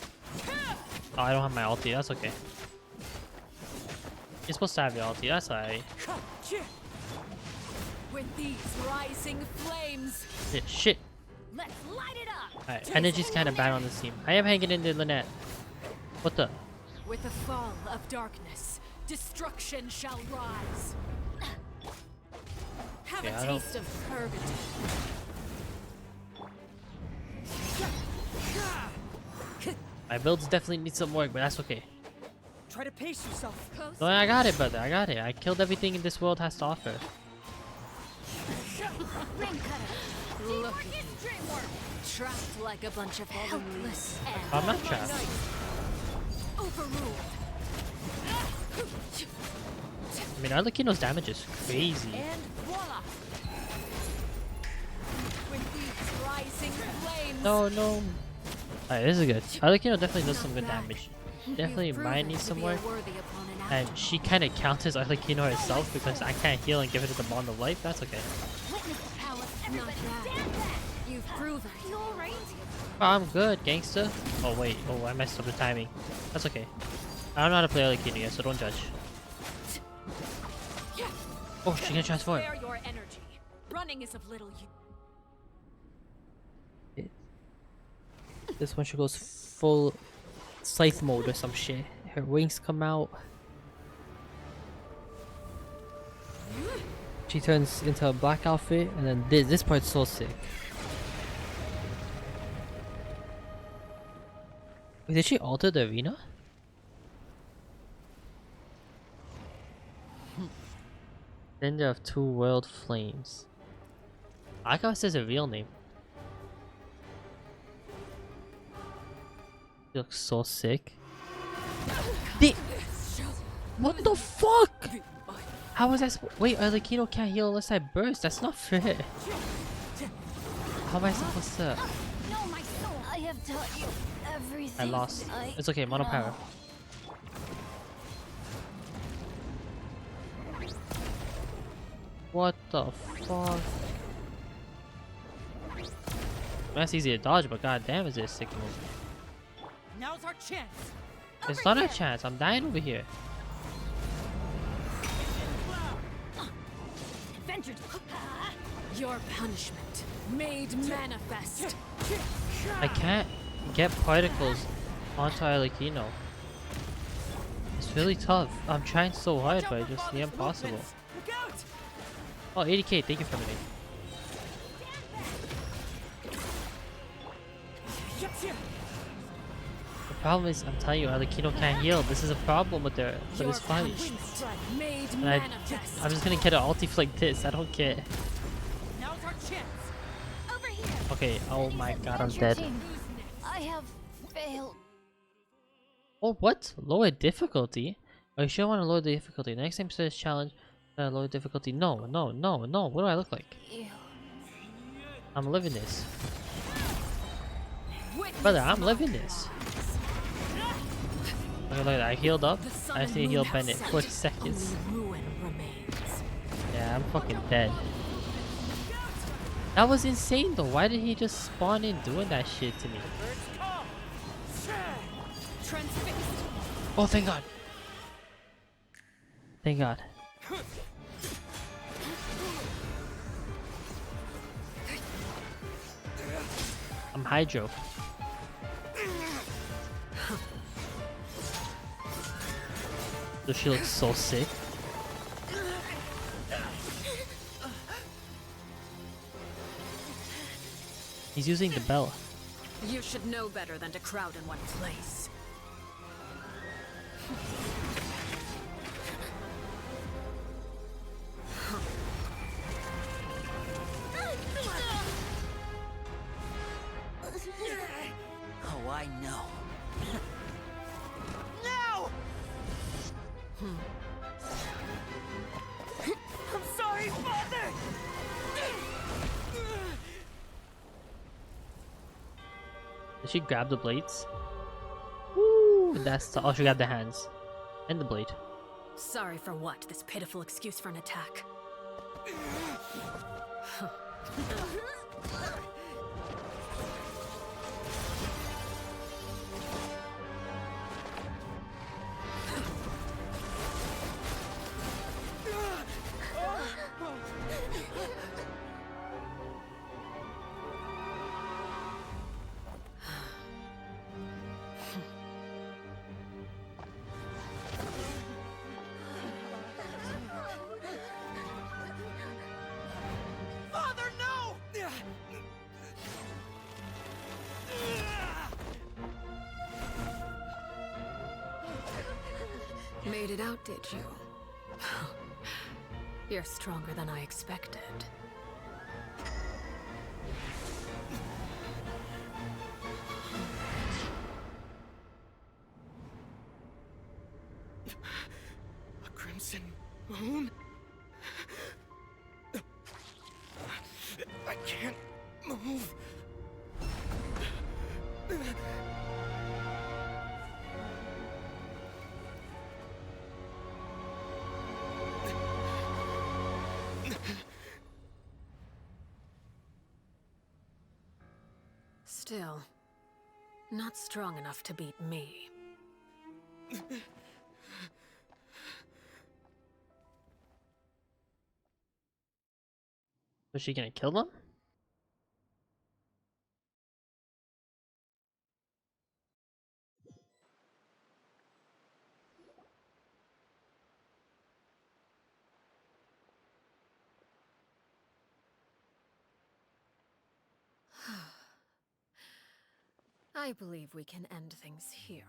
Oh, I don't have my ulti. That's okay. You're supposed to have your ulti. That's alright. With these rising flames, Shit. let's light it up! Alright, energy's kind of bad on this team. I am hanging in there, Lynette. What the? With the fall of darkness, destruction shall rise. Have Yeah, a I don't- taste of purgatory. My builds definitely need some work, but that's okay. Try to pace yourself. No, I got it, brother. I got it. I killed everything this world has to offer. Look at you. Trapped like a bunch of helpless I'm not trapped. Overruled. I mean, Arlecchino's damage is crazy. And voila! With these rising flames. No, no. Alright, this is good. Arlecchino definitely does some good damage. Definitely mine needs some work. And she kind of counts as Arlecchino herself because I can't heal and give it to the bond of life. That's okay. You've proven. You alright? Oh, I'm good, gangster. Oh wait, oh I messed up the timing. That's okay. I don't know how to play Arlecchino yet, so don't judge. Oh, she can transform. Spare your energy. Running is of little use. This one she goes full scythe mode or some shit. Her wings come out. She turns into a black outfit, and then this part's so sick. Wait, did she alter the arena? Then there are 2 world flames. I like how it says a real name. She looks so sick. What the fuck? How was I wait, Arlecchino can't heal unless I burst. That's not fair. How am I supposed to? No, my soul. I have taught you everything. I lost. It's okay, mono power. What the fuck? That's easy to dodge, but goddamn, is it a sick move? Now's our chance. It's not a chance. I'm dying over here. Your punishment made manifest. I can't get particles onto Arlecchino. It's really tough. I'm trying so hard, but it's just impossible. Oh, 80k. Thank you for everything. The problem is, I'm telling you, Arlecchino can't heal. This is a problem with his fight. And I'm just gonna get an ulti like this. I don't care. Okay. Oh my god, I'm dead. I have failed. Oh, what? Lower difficulty? Are you sure I want to lower the difficulty? Next time says challenge, lower difficulty. No, no, no, no. What do I look like? I'm living this. Brother, I'm living this. Look at that. I healed up. I just need to heal Bennett. 40 seconds. Yeah, I'm fucking dead. That was insane though. Why did he just spawn in doing that shit to me? Oh, thank god. Thank god. I'm Hydro. So she looks so sick. He's using the bell. You should know better than to crowd in one place. Oh, I know. I'm sorry, Father! Did she grab the blades? Woo! That's oh, she grabbed the hands and the blade. Sorry for what? This pitiful excuse for an attack. made it out, did you? You're stronger than I expected. A crimson moon? I can't move. Still, not strong enough to beat me. Was she gonna kill them? I believe we can end things here.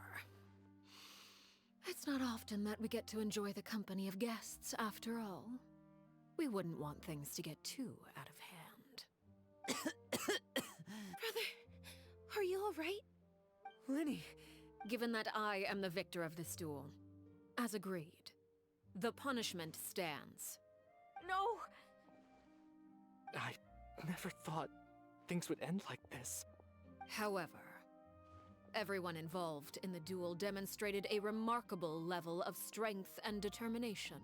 It's not often that we get to enjoy the company of guests, after all. We wouldn't want things to get too out of hand. Brother, are you alright? Lenny, given that I am the victor of this duel, as agreed, the punishment stands. No! I never thought things would end like this. However, everyone involved in the duel demonstrated a remarkable level of strength and determination.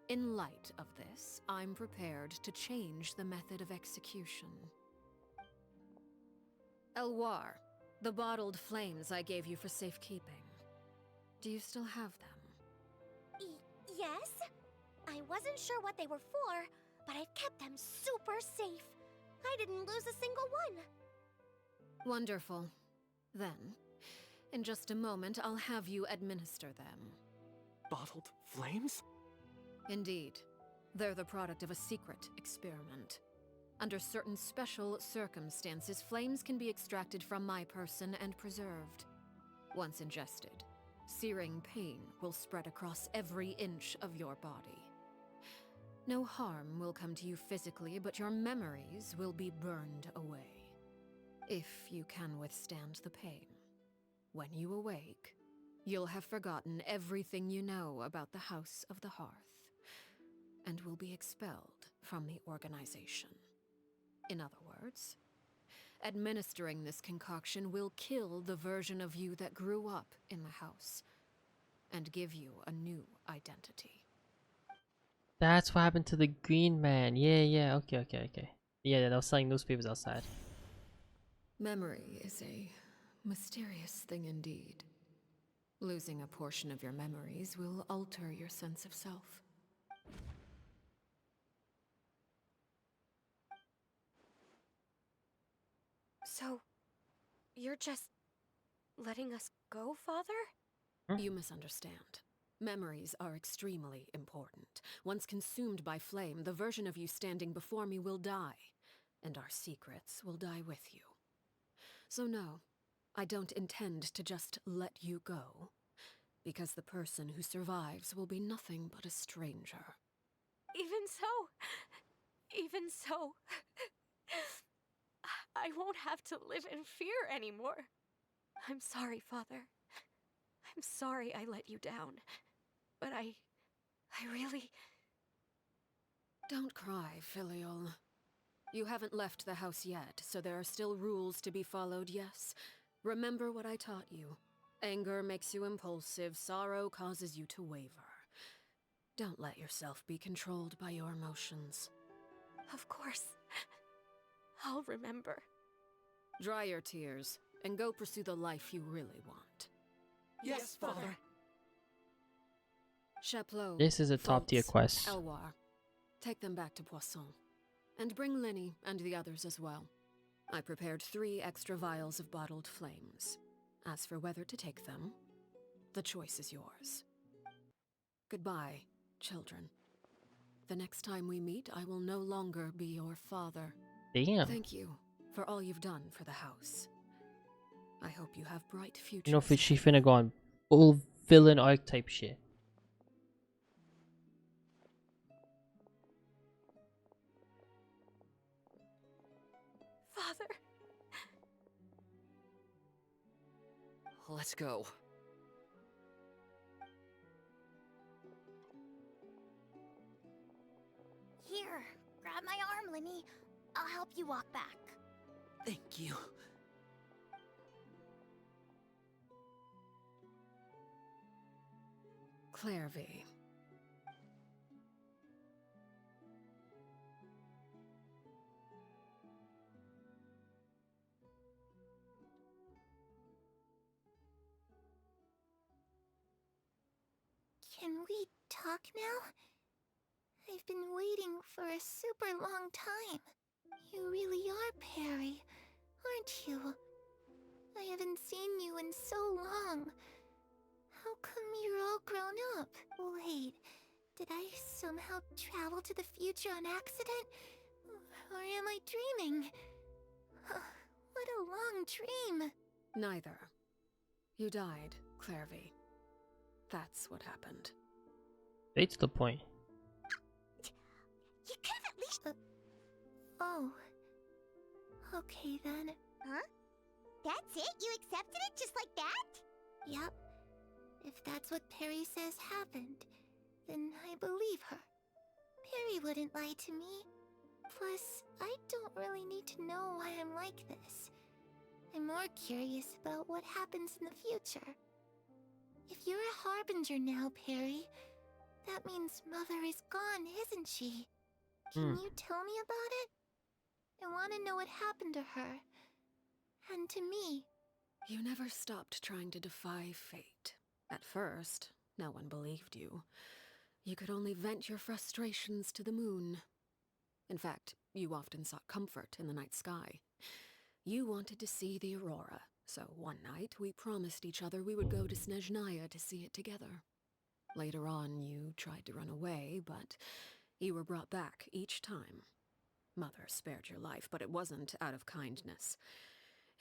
In light of this, I'm prepared to change the method of execution. Elwar, the bottled flames I gave you for safekeeping. Do you still have them? Yes? I wasn't sure what they were for, but I've kept them super safe. I didn't lose a single one. Wonderful. Then, in just a moment, I'll have you administer them. Bottled flames? Indeed. They're the product of a secret experiment. Under certain special circumstances, flames can be extracted from my person and preserved. Once ingested, searing pain will spread across every inch of your body. No harm will come to you physically, but your memories will be burned away. If you can withstand the pain. When you awake, you'll have forgotten everything you know about the House of the Hearth, and will be expelled from the organization. In other words, administering this concoction will kill the version of you that grew up in the house, and give you a new identity. That's what happened to the green man. Yeah, okay. Yeah, they were selling newspapers outside. Memory is a mysterious thing indeed. Losing a portion of your memories will alter your sense of self. So, you're just letting us go, Father? You misunderstand. Memories are extremely important. Once consumed by flame, the version of you standing before me will die, and our secrets will die with you. So no, I don't intend to just let you go, because the person who survives will be nothing but a stranger. Even so, I won't have to live in fear anymore. I'm sorry, Father. I'm sorry I let you down. But I really... Don't cry, Filial. You haven't left the house yet, so there are still rules to be followed, yes? Remember what I taught you. Anger makes you impulsive, sorrow causes you to waver. Don't let yourself be controlled by your emotions. Of course. I'll remember. Dry your tears, and go pursue the life you really want. Yes, Father. Chaplot, This is a top tier Fultz, quest. Elwar, take them back to Poisson. And bring Linny and the others as well. I prepared 3 extra vials of bottled flames. As for whether to take them, the choice is yours. Goodbye, children. The next time we meet, I will no longer be your father. Damn. Thank you for all you've done for the house. I hope you have bright futures. You know, if she finna go on full villain arc type shit. Father. Let's go. Here, grab my arm, Lemmy. I'll help you walk back. Thank you. Clairvy. Can we talk now? I've been waiting for a super long time. You really are Perry, aren't you? I haven't seen you in so long. How come you're all grown up? Wait, did I somehow travel to the future on accident? Or am I dreaming? What a long dream. Neither. You died, Clairvy. That's what happened. Straight to the point. You could have at least... Oh. Okay then. Huh? That's it? You accepted it just like that? Yep. If that's what Perry says happened, then I believe her. Perry wouldn't lie to me. Plus, I don't really need to know why I'm like this. I'm more curious about what happens in the future. If you're a harbinger now, Perry, that means Mother is gone, isn't she? Can you tell me about it? I want to know what happened to her. And to me. You never stopped trying to defy fate. At first, no one believed you. You could only vent your frustrations to the moon. In fact, you often sought comfort in the night sky. You wanted to see the aurora, so one night we promised each other we would go to Snezhnaya to see it together. Later on, you tried to run away, but you were brought back each time. Mother spared your life, but it wasn't out of kindness.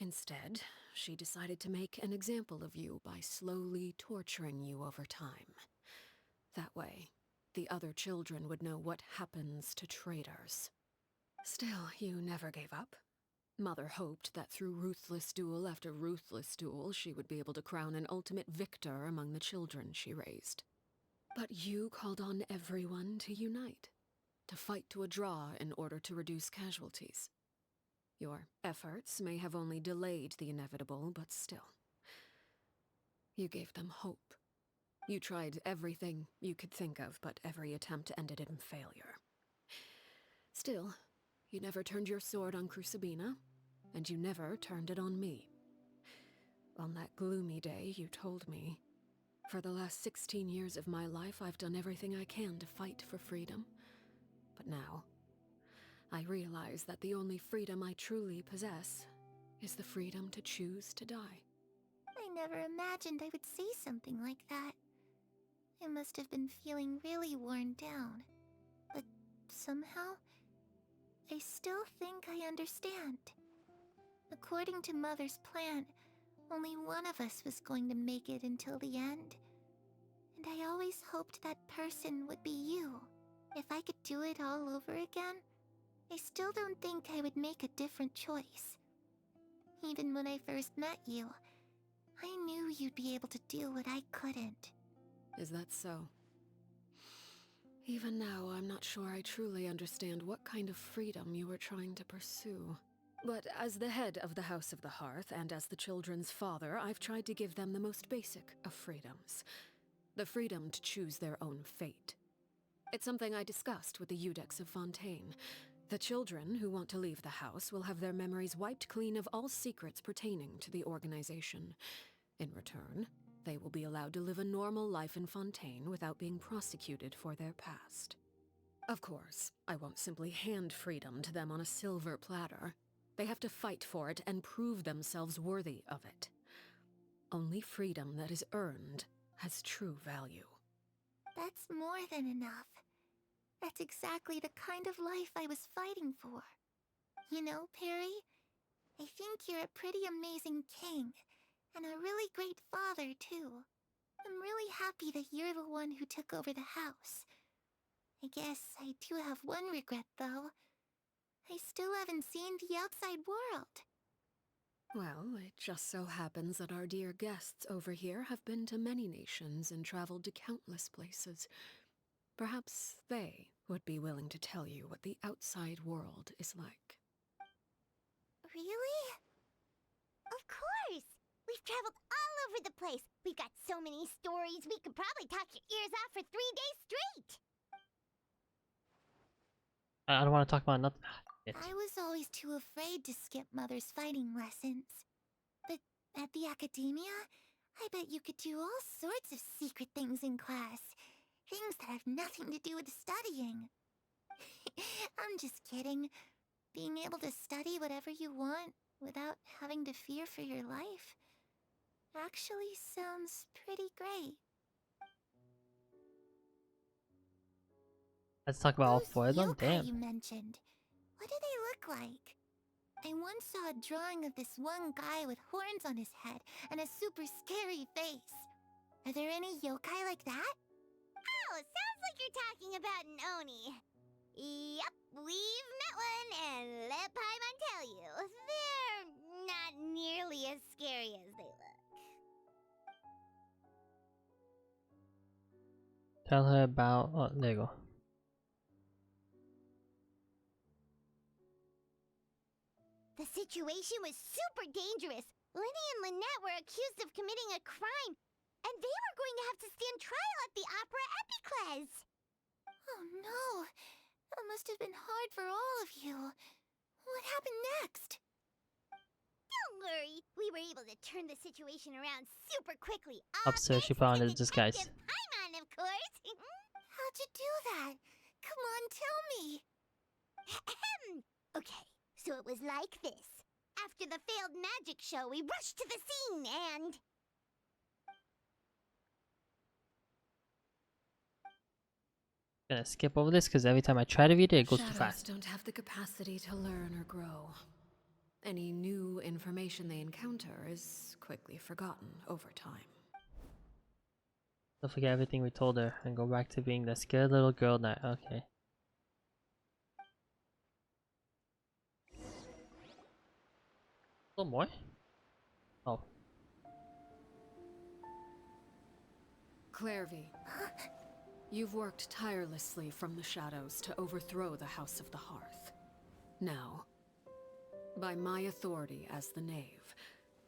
Instead, she decided to make an example of you by slowly torturing you over time. That way, the other children would know what happens to traitors. Still, you never gave up. Mother hoped that through ruthless duel after ruthless duel, she would be able to crown an ultimate victor among the children she raised. But you called on everyone to unite, to fight to a draw in order to reduce casualties. Your efforts may have only delayed the inevitable, but still. You gave them hope. You tried everything you could think of, but every attempt ended in failure. Still, you never turned your sword on Crucibina, and you never turned it on me. On that gloomy day, you told me, "For the last 16 years of my life, I've done everything I can to fight for freedom. But now, I realize that the only freedom I truly possess is the freedom to choose to die." I never imagined I would say something like that. I must have been feeling really worn down. But somehow, I still think I understand. According to Mother's plan, only one of us was going to make it until the end. And I always hoped that person would be you. If I could do it all over again, I still don't think I would make a different choice. Even when I first met you, I knew you'd be able to do what I couldn't. Is that so? Even now, I'm not sure I truly understand what kind of freedom you were trying to pursue. But as the head of the House of the Hearth and as the children's father, I've tried to give them the most basic of freedoms. The freedom to choose their own fate. It's something I discussed with the Eudex of Fontaine. The children who want to leave the house will have their memories wiped clean of all secrets pertaining to the organization. In return, they will be allowed to live a normal life in Fontaine without being prosecuted for their past. Of course, I won't simply hand freedom to them on a silver platter. They have to fight for it and prove themselves worthy of it. Only freedom that is earned has true value. That's more than enough. That's exactly the kind of life I was fighting for. You know, Perry, I think you're a pretty amazing king, and a really great father, too. I'm really happy that you're the one who took over the house. I guess I do have one regret, though. I still haven't seen the outside world. Well, it just so happens that our dear guests over here have been to many nations and traveled to countless places. Perhaps they would be willing to tell you what the outside world is like. Really? Of course! We've traveled all over the place. We've got so many stories, we could probably talk your ears off for 3 days straight! I don't want to talk about nothing. I was always too afraid to skip Mother's fighting lessons. But at the academia, I bet you could do all sorts of secret things in class. Things that have nothing to do with studying. I'm just kidding. Being able to study whatever you want without having to fear for your life actually sounds pretty great. Let's talk about all Those 4 of them. yokai Damn. you mentioned, what do they look like? I once saw a drawing of this one guy with horns on his head and a super scary face. Are there any yokai like that? Oh, sounds like you're talking about an Oni. Yup, we've met one, and let Paimon tell you, they're not nearly as scary as they look. Tell her about. Oh, there you go. The situation was super dangerous. Lenny and Lynette were accused of committing a crime, and they were going to have to stand trial at the Opera Epicles. Oh no! That must have been hard for all of you. What happened next? Don't worry, we were able to turn the situation around super quickly. Upstairs, she put on a disguise. Paimon, of course. How'd you do that? Come on, tell me. Okay, so it was like this. After the failed magic show, we rushed to the scene and... Gonna skip over this because every time I try to read it, it goes too Shadows fast. don't have the capacity to learn or grow. Any new information they encounter is quickly forgotten over time. Don't forget everything we told her and go back to being the scared little girl now. Okay. A little more? Oh. Clairvy, you've worked tirelessly from the shadows to overthrow the House of the Hearth. Now, by my authority as the Knave,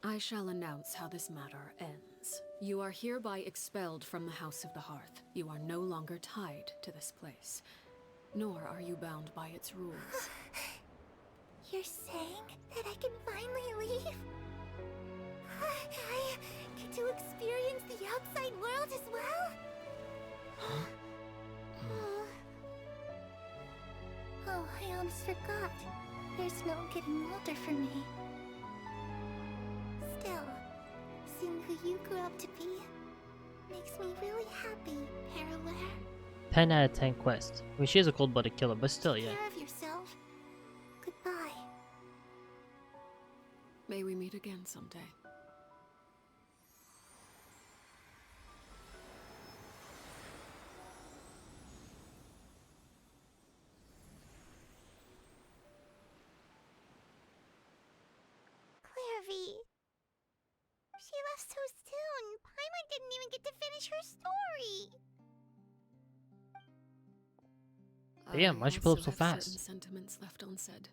I shall announce how this matter ends. You are hereby expelled from the House of the Hearth. You are no longer tied to this place, nor are you bound by its rules. You're saying that I can finally leave? I get to experience the outside world as well? Oh, I almost forgot. There's no getting older for me. Still, seeing who you grew up to be makes me really happy, Paraware. 10 out of 10 quest. I mean, she is a cold-blooded killer, but still, yeah. Take care of yourself. Goodbye. May we meet again someday. Clairvy. She left so soon. Paimon didn't even get to finish her story. Damn, why'd she pull up so I also have fast? certain sentiments left unsaid.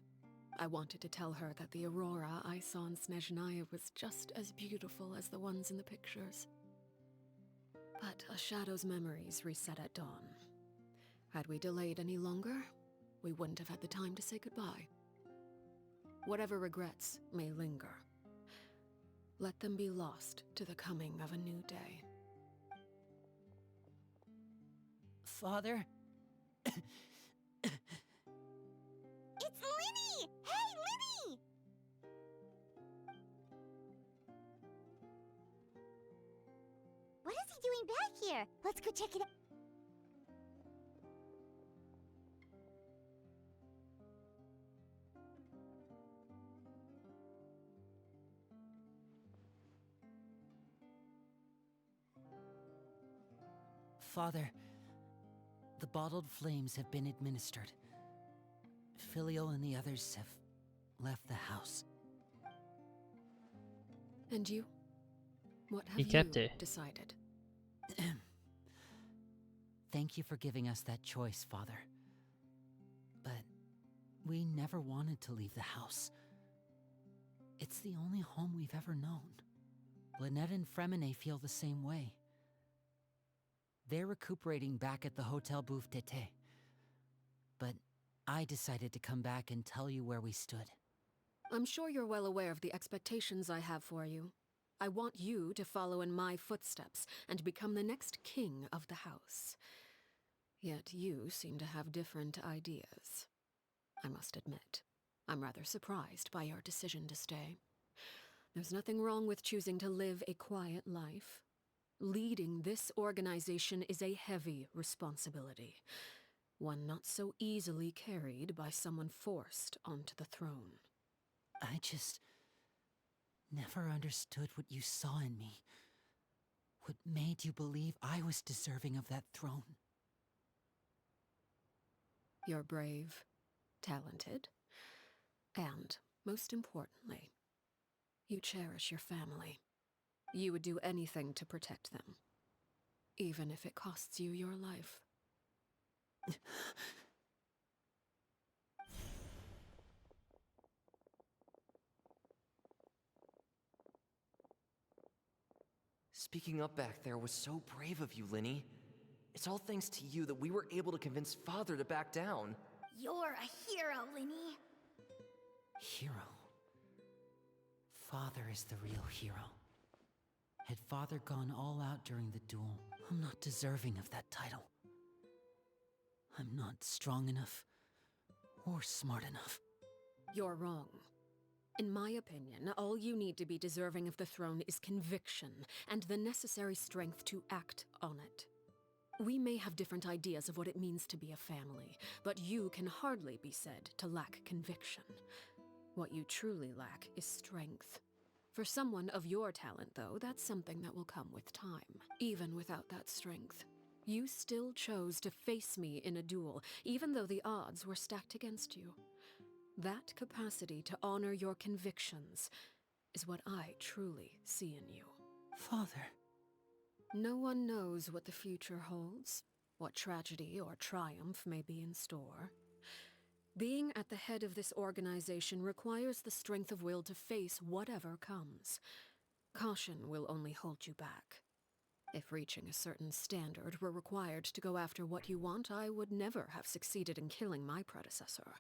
I wanted to tell her that the aurora I saw in Snezhnaya was just as beautiful as the ones in the pictures. But a shadow's memories reset at dawn. Had we delayed any longer, we wouldn't have had the time to say goodbye. Whatever regrets may linger, let them be lost to the coming of a new day. Father? It's Linny! Hey, Linny! What is he doing back here? Let's go check it out. Father, the bottled flames have been administered. Filio and the others have left the house. And you? What have He kept you it. decided? Thank you for giving us that choice, Father. But we never wanted to leave the house. It's the only home we've ever known. Lynette and Fremine feel the same way. They're recuperating back at the Hotel Bouffe d'été. But I decided to come back and tell you where we stood. I'm sure you're well aware of the expectations I have for you. I want you to follow in my footsteps and become the next king of the house. Yet you seem to have different ideas. I must admit, I'm rather surprised by your decision to stay. There's nothing wrong with choosing to live a quiet life. Leading this organization is a heavy responsibility, one not so easily carried by someone forced onto the throne. I just never understood what you saw in me. What made you believe I was deserving of that throne? You're brave, talented, and, most importantly, you cherish your family. You would do anything to protect them, even if it costs you your life. Speaking up back there was so brave of you, Linny. It's all thanks to you that we were able to convince Father to back down. You're a hero, Linny. Hero. Father is the real hero. Had Father gone all out during the duel, I'm not deserving of that title. I'm not strong enough or smart enough. You're wrong. In my opinion, all you need to be deserving of the throne is conviction and the necessary strength to act on it. We may have different ideas of what it means to be a family, but you can hardly be said to lack conviction. What you truly lack is strength. For someone of your talent, though, that's something that will come with time. Even without that strength, you still chose to face me in a duel, even though the odds were stacked against you. That capacity to honor your convictions is what I truly see in you. Father. No one knows what the future holds, what tragedy or triumph may be in store. Being at the head of this organization requires the strength of will to face whatever comes. Caution will only hold you back. If reaching a certain standard were required to go after what you want, I would never have succeeded in killing my predecessor.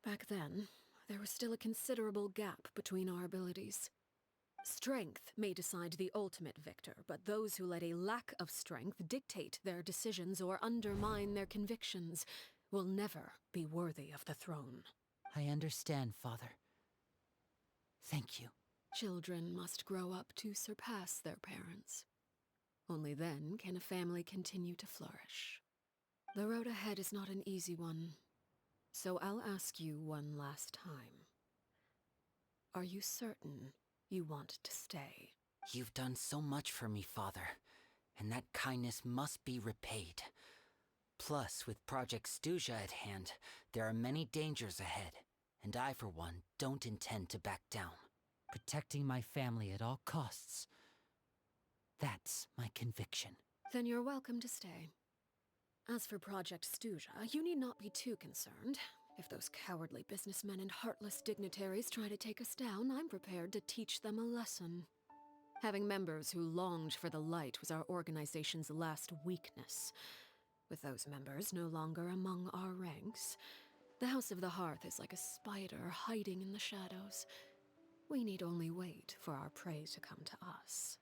Back then, there was still a considerable gap between our abilities. Strength may decide the ultimate victor, but those who let a lack of strength dictate their decisions or undermine their convictions will never be worthy of the throne. I understand, Father. Thank you. Children must grow up to surpass their parents. Only then can a family continue to flourish. The road ahead is not an easy one, so I'll ask you one last time. Are you certain you want to stay? You've done so much for me, Father, and that kindness must be repaid. Plus, with Project Stuja at hand, there are many dangers ahead, and I, for one, don't intend to back down. Protecting my family at all costs. That's my conviction. Then you're welcome to stay. As for Project Stuja, you need not be too concerned. If those cowardly businessmen and heartless dignitaries try to take us down, I'm prepared to teach them a lesson. Having members who longed for the light was our organization's last weakness. With those members no longer among our ranks, the House of the Hearth is like a spider hiding in the shadows. We need only wait for our prey to come to us.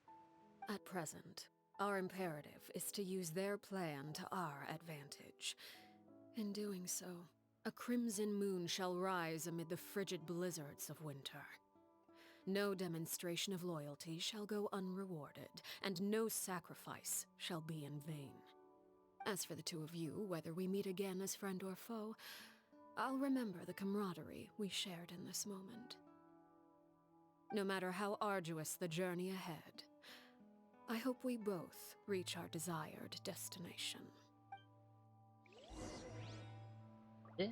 At present, our imperative is to use their plan to our advantage. In doing so, a crimson moon shall rise amid the frigid blizzards of winter. No demonstration of loyalty shall go unrewarded, and no sacrifice shall be in vain. As for the two of you, whether we meet again as friend or foe, I'll remember the camaraderie we shared in this moment. No matter how arduous the journey ahead, I hope we both reach our desired destination. Yeah.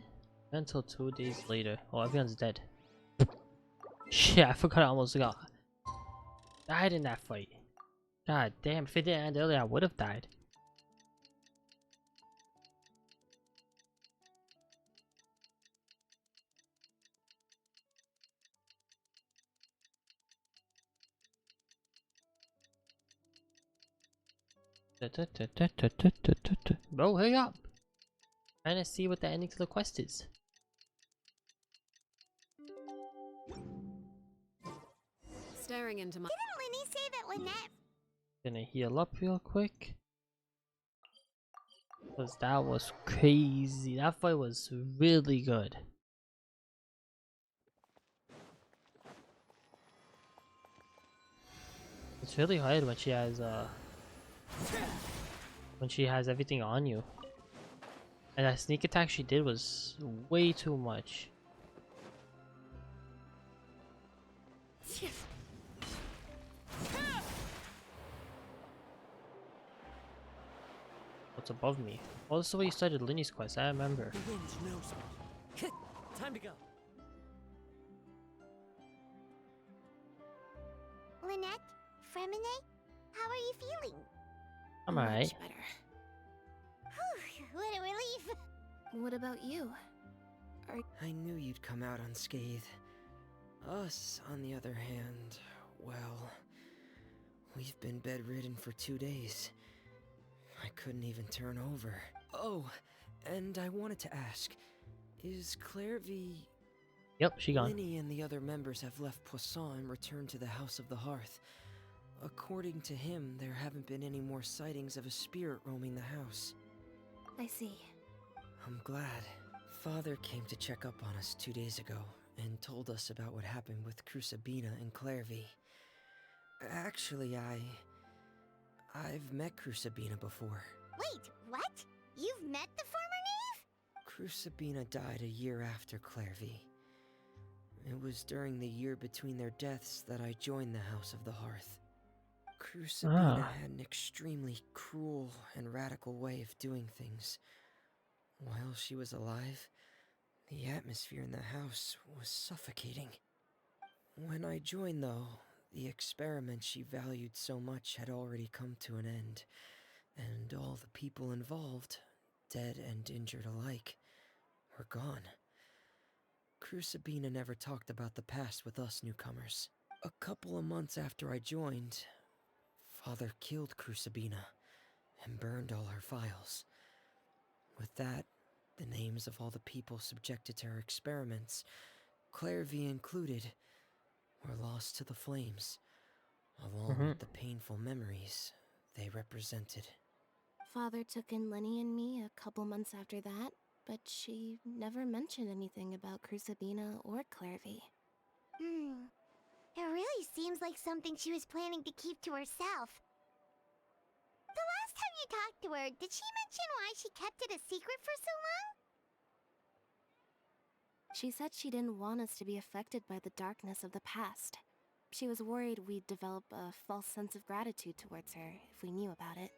Until 2 days later. Oh, everyone's dead. Shit, I forgot I almost died in that fight. God damn, if it didn't end earlier, I would have died. Bro, hurry up! Trying to see what the ending to the quest is. Staring into my— Didn't Linny say that Lynette... Gonna heal up real quick. Cause that was crazy. That fight was really good. It's really hard when she has everything on you. And that sneak attack she did was way too much. What's above me? Oh, this is the way you started Linny's quest, I remember. The wind knows me. Time to go. Lynette? Fremine? How are you feeling? I'm alright. Much better. Whew, what a relief. What about you? I knew you'd come out unscathed. Us, on the other hand, well, we've been bedridden for 2 days. I couldn't even turn over. Oh, and I wanted to ask, is Clairvy... Yep, she gone. Linny and the other members have left Poisson and returned to the House of the Hearth. According to him, there haven't been any more sightings of a spirit roaming the house. I see. I'm glad. Father came to check up on us 2 days ago and told us about what happened with Crucibina and Clairvy. Actually, I've met Crucibina before. Wait, what? You've met the former knave? Crucibina died a year after Clairvy. It was during the year between their deaths that I joined the House of the Hearth. Crucibina had an extremely cruel and radical way of doing things. While she was alive, the atmosphere in the house was suffocating. When I joined, though, the experiment she valued so much had already come to an end, and all the people involved, dead and injured alike, were gone. Crucibina never talked about the past with us newcomers. A couple of months after I joined, Father killed Crucibina and burned all her files. With that, the names of all the people subjected to her experiments, Clairvy included, were lost to the flames, along with the painful memories they represented. Father took in Linny and me a couple months after that, but she never mentioned anything about Crucibina or Clairvy. It really seems like something she was planning to keep to herself. The last time you talked to her, did she mention why she kept it a secret for so long? She said she didn't want us to be affected by the darkness of the past. She was worried we'd develop a false sense of gratitude towards her if we knew about it.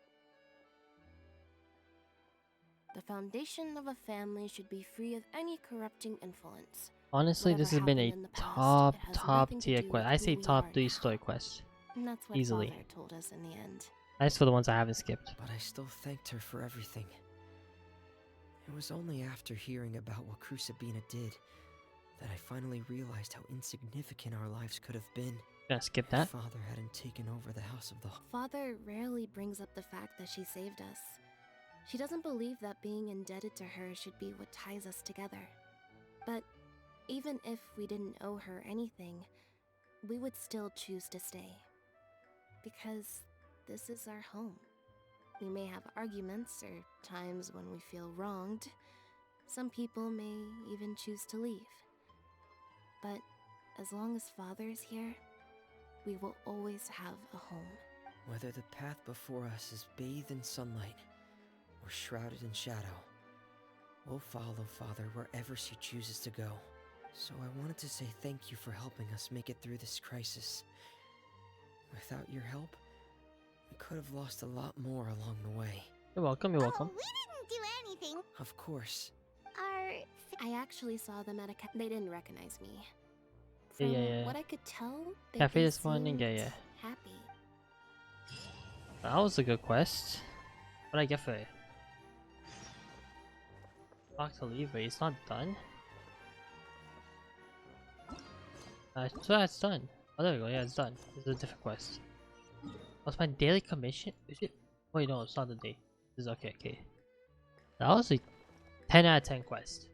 The foundation of a family should be free of any corrupting influence. Honestly, Whatever this has been a happened in the past, it has top nothing to tier do quest. with I say who we top are 3 now. story quest. And that's what Easily. Father told us in the end. That's for the ones I haven't skipped. But I still thanked her for everything. It was only after hearing about what Crucibina did that I finally realized how insignificant our lives could have been. Gonna skip if that. Father hadn't taken over the House of the... Father rarely brings up the fact that she saved us. She doesn't believe that being indebted to her should be what ties us together. But even if we didn't owe her anything, we would still choose to stay. Because this is our home. We may have arguments or times when we feel wronged. Some people may even choose to leave. But as long as Father is here, we will always have a home. Whether the path before us is bathed in sunlight or shrouded in shadow, we'll follow Father wherever she chooses to go. So I wanted to say thank you for helping us make it through this crisis. Without your help, We could have lost a lot more along the way. You're welcome, you're welcome. Oh, we didn't do anything. Of course. I actually saw them at a they didn't recognize me. Yeah, From yeah, yeah. what I could tell, Cafe they this morning, yeah, seemed yeah. happy. That was a good quest. What did I get for it? Talk to Lever, it's not done. So that's done. Oh, there we go, yeah, it's done. This is a different quest. What's my daily commission? Is it? Wait, no, it's not the day. This is okay, okay. That was a 10 out of 10 quest.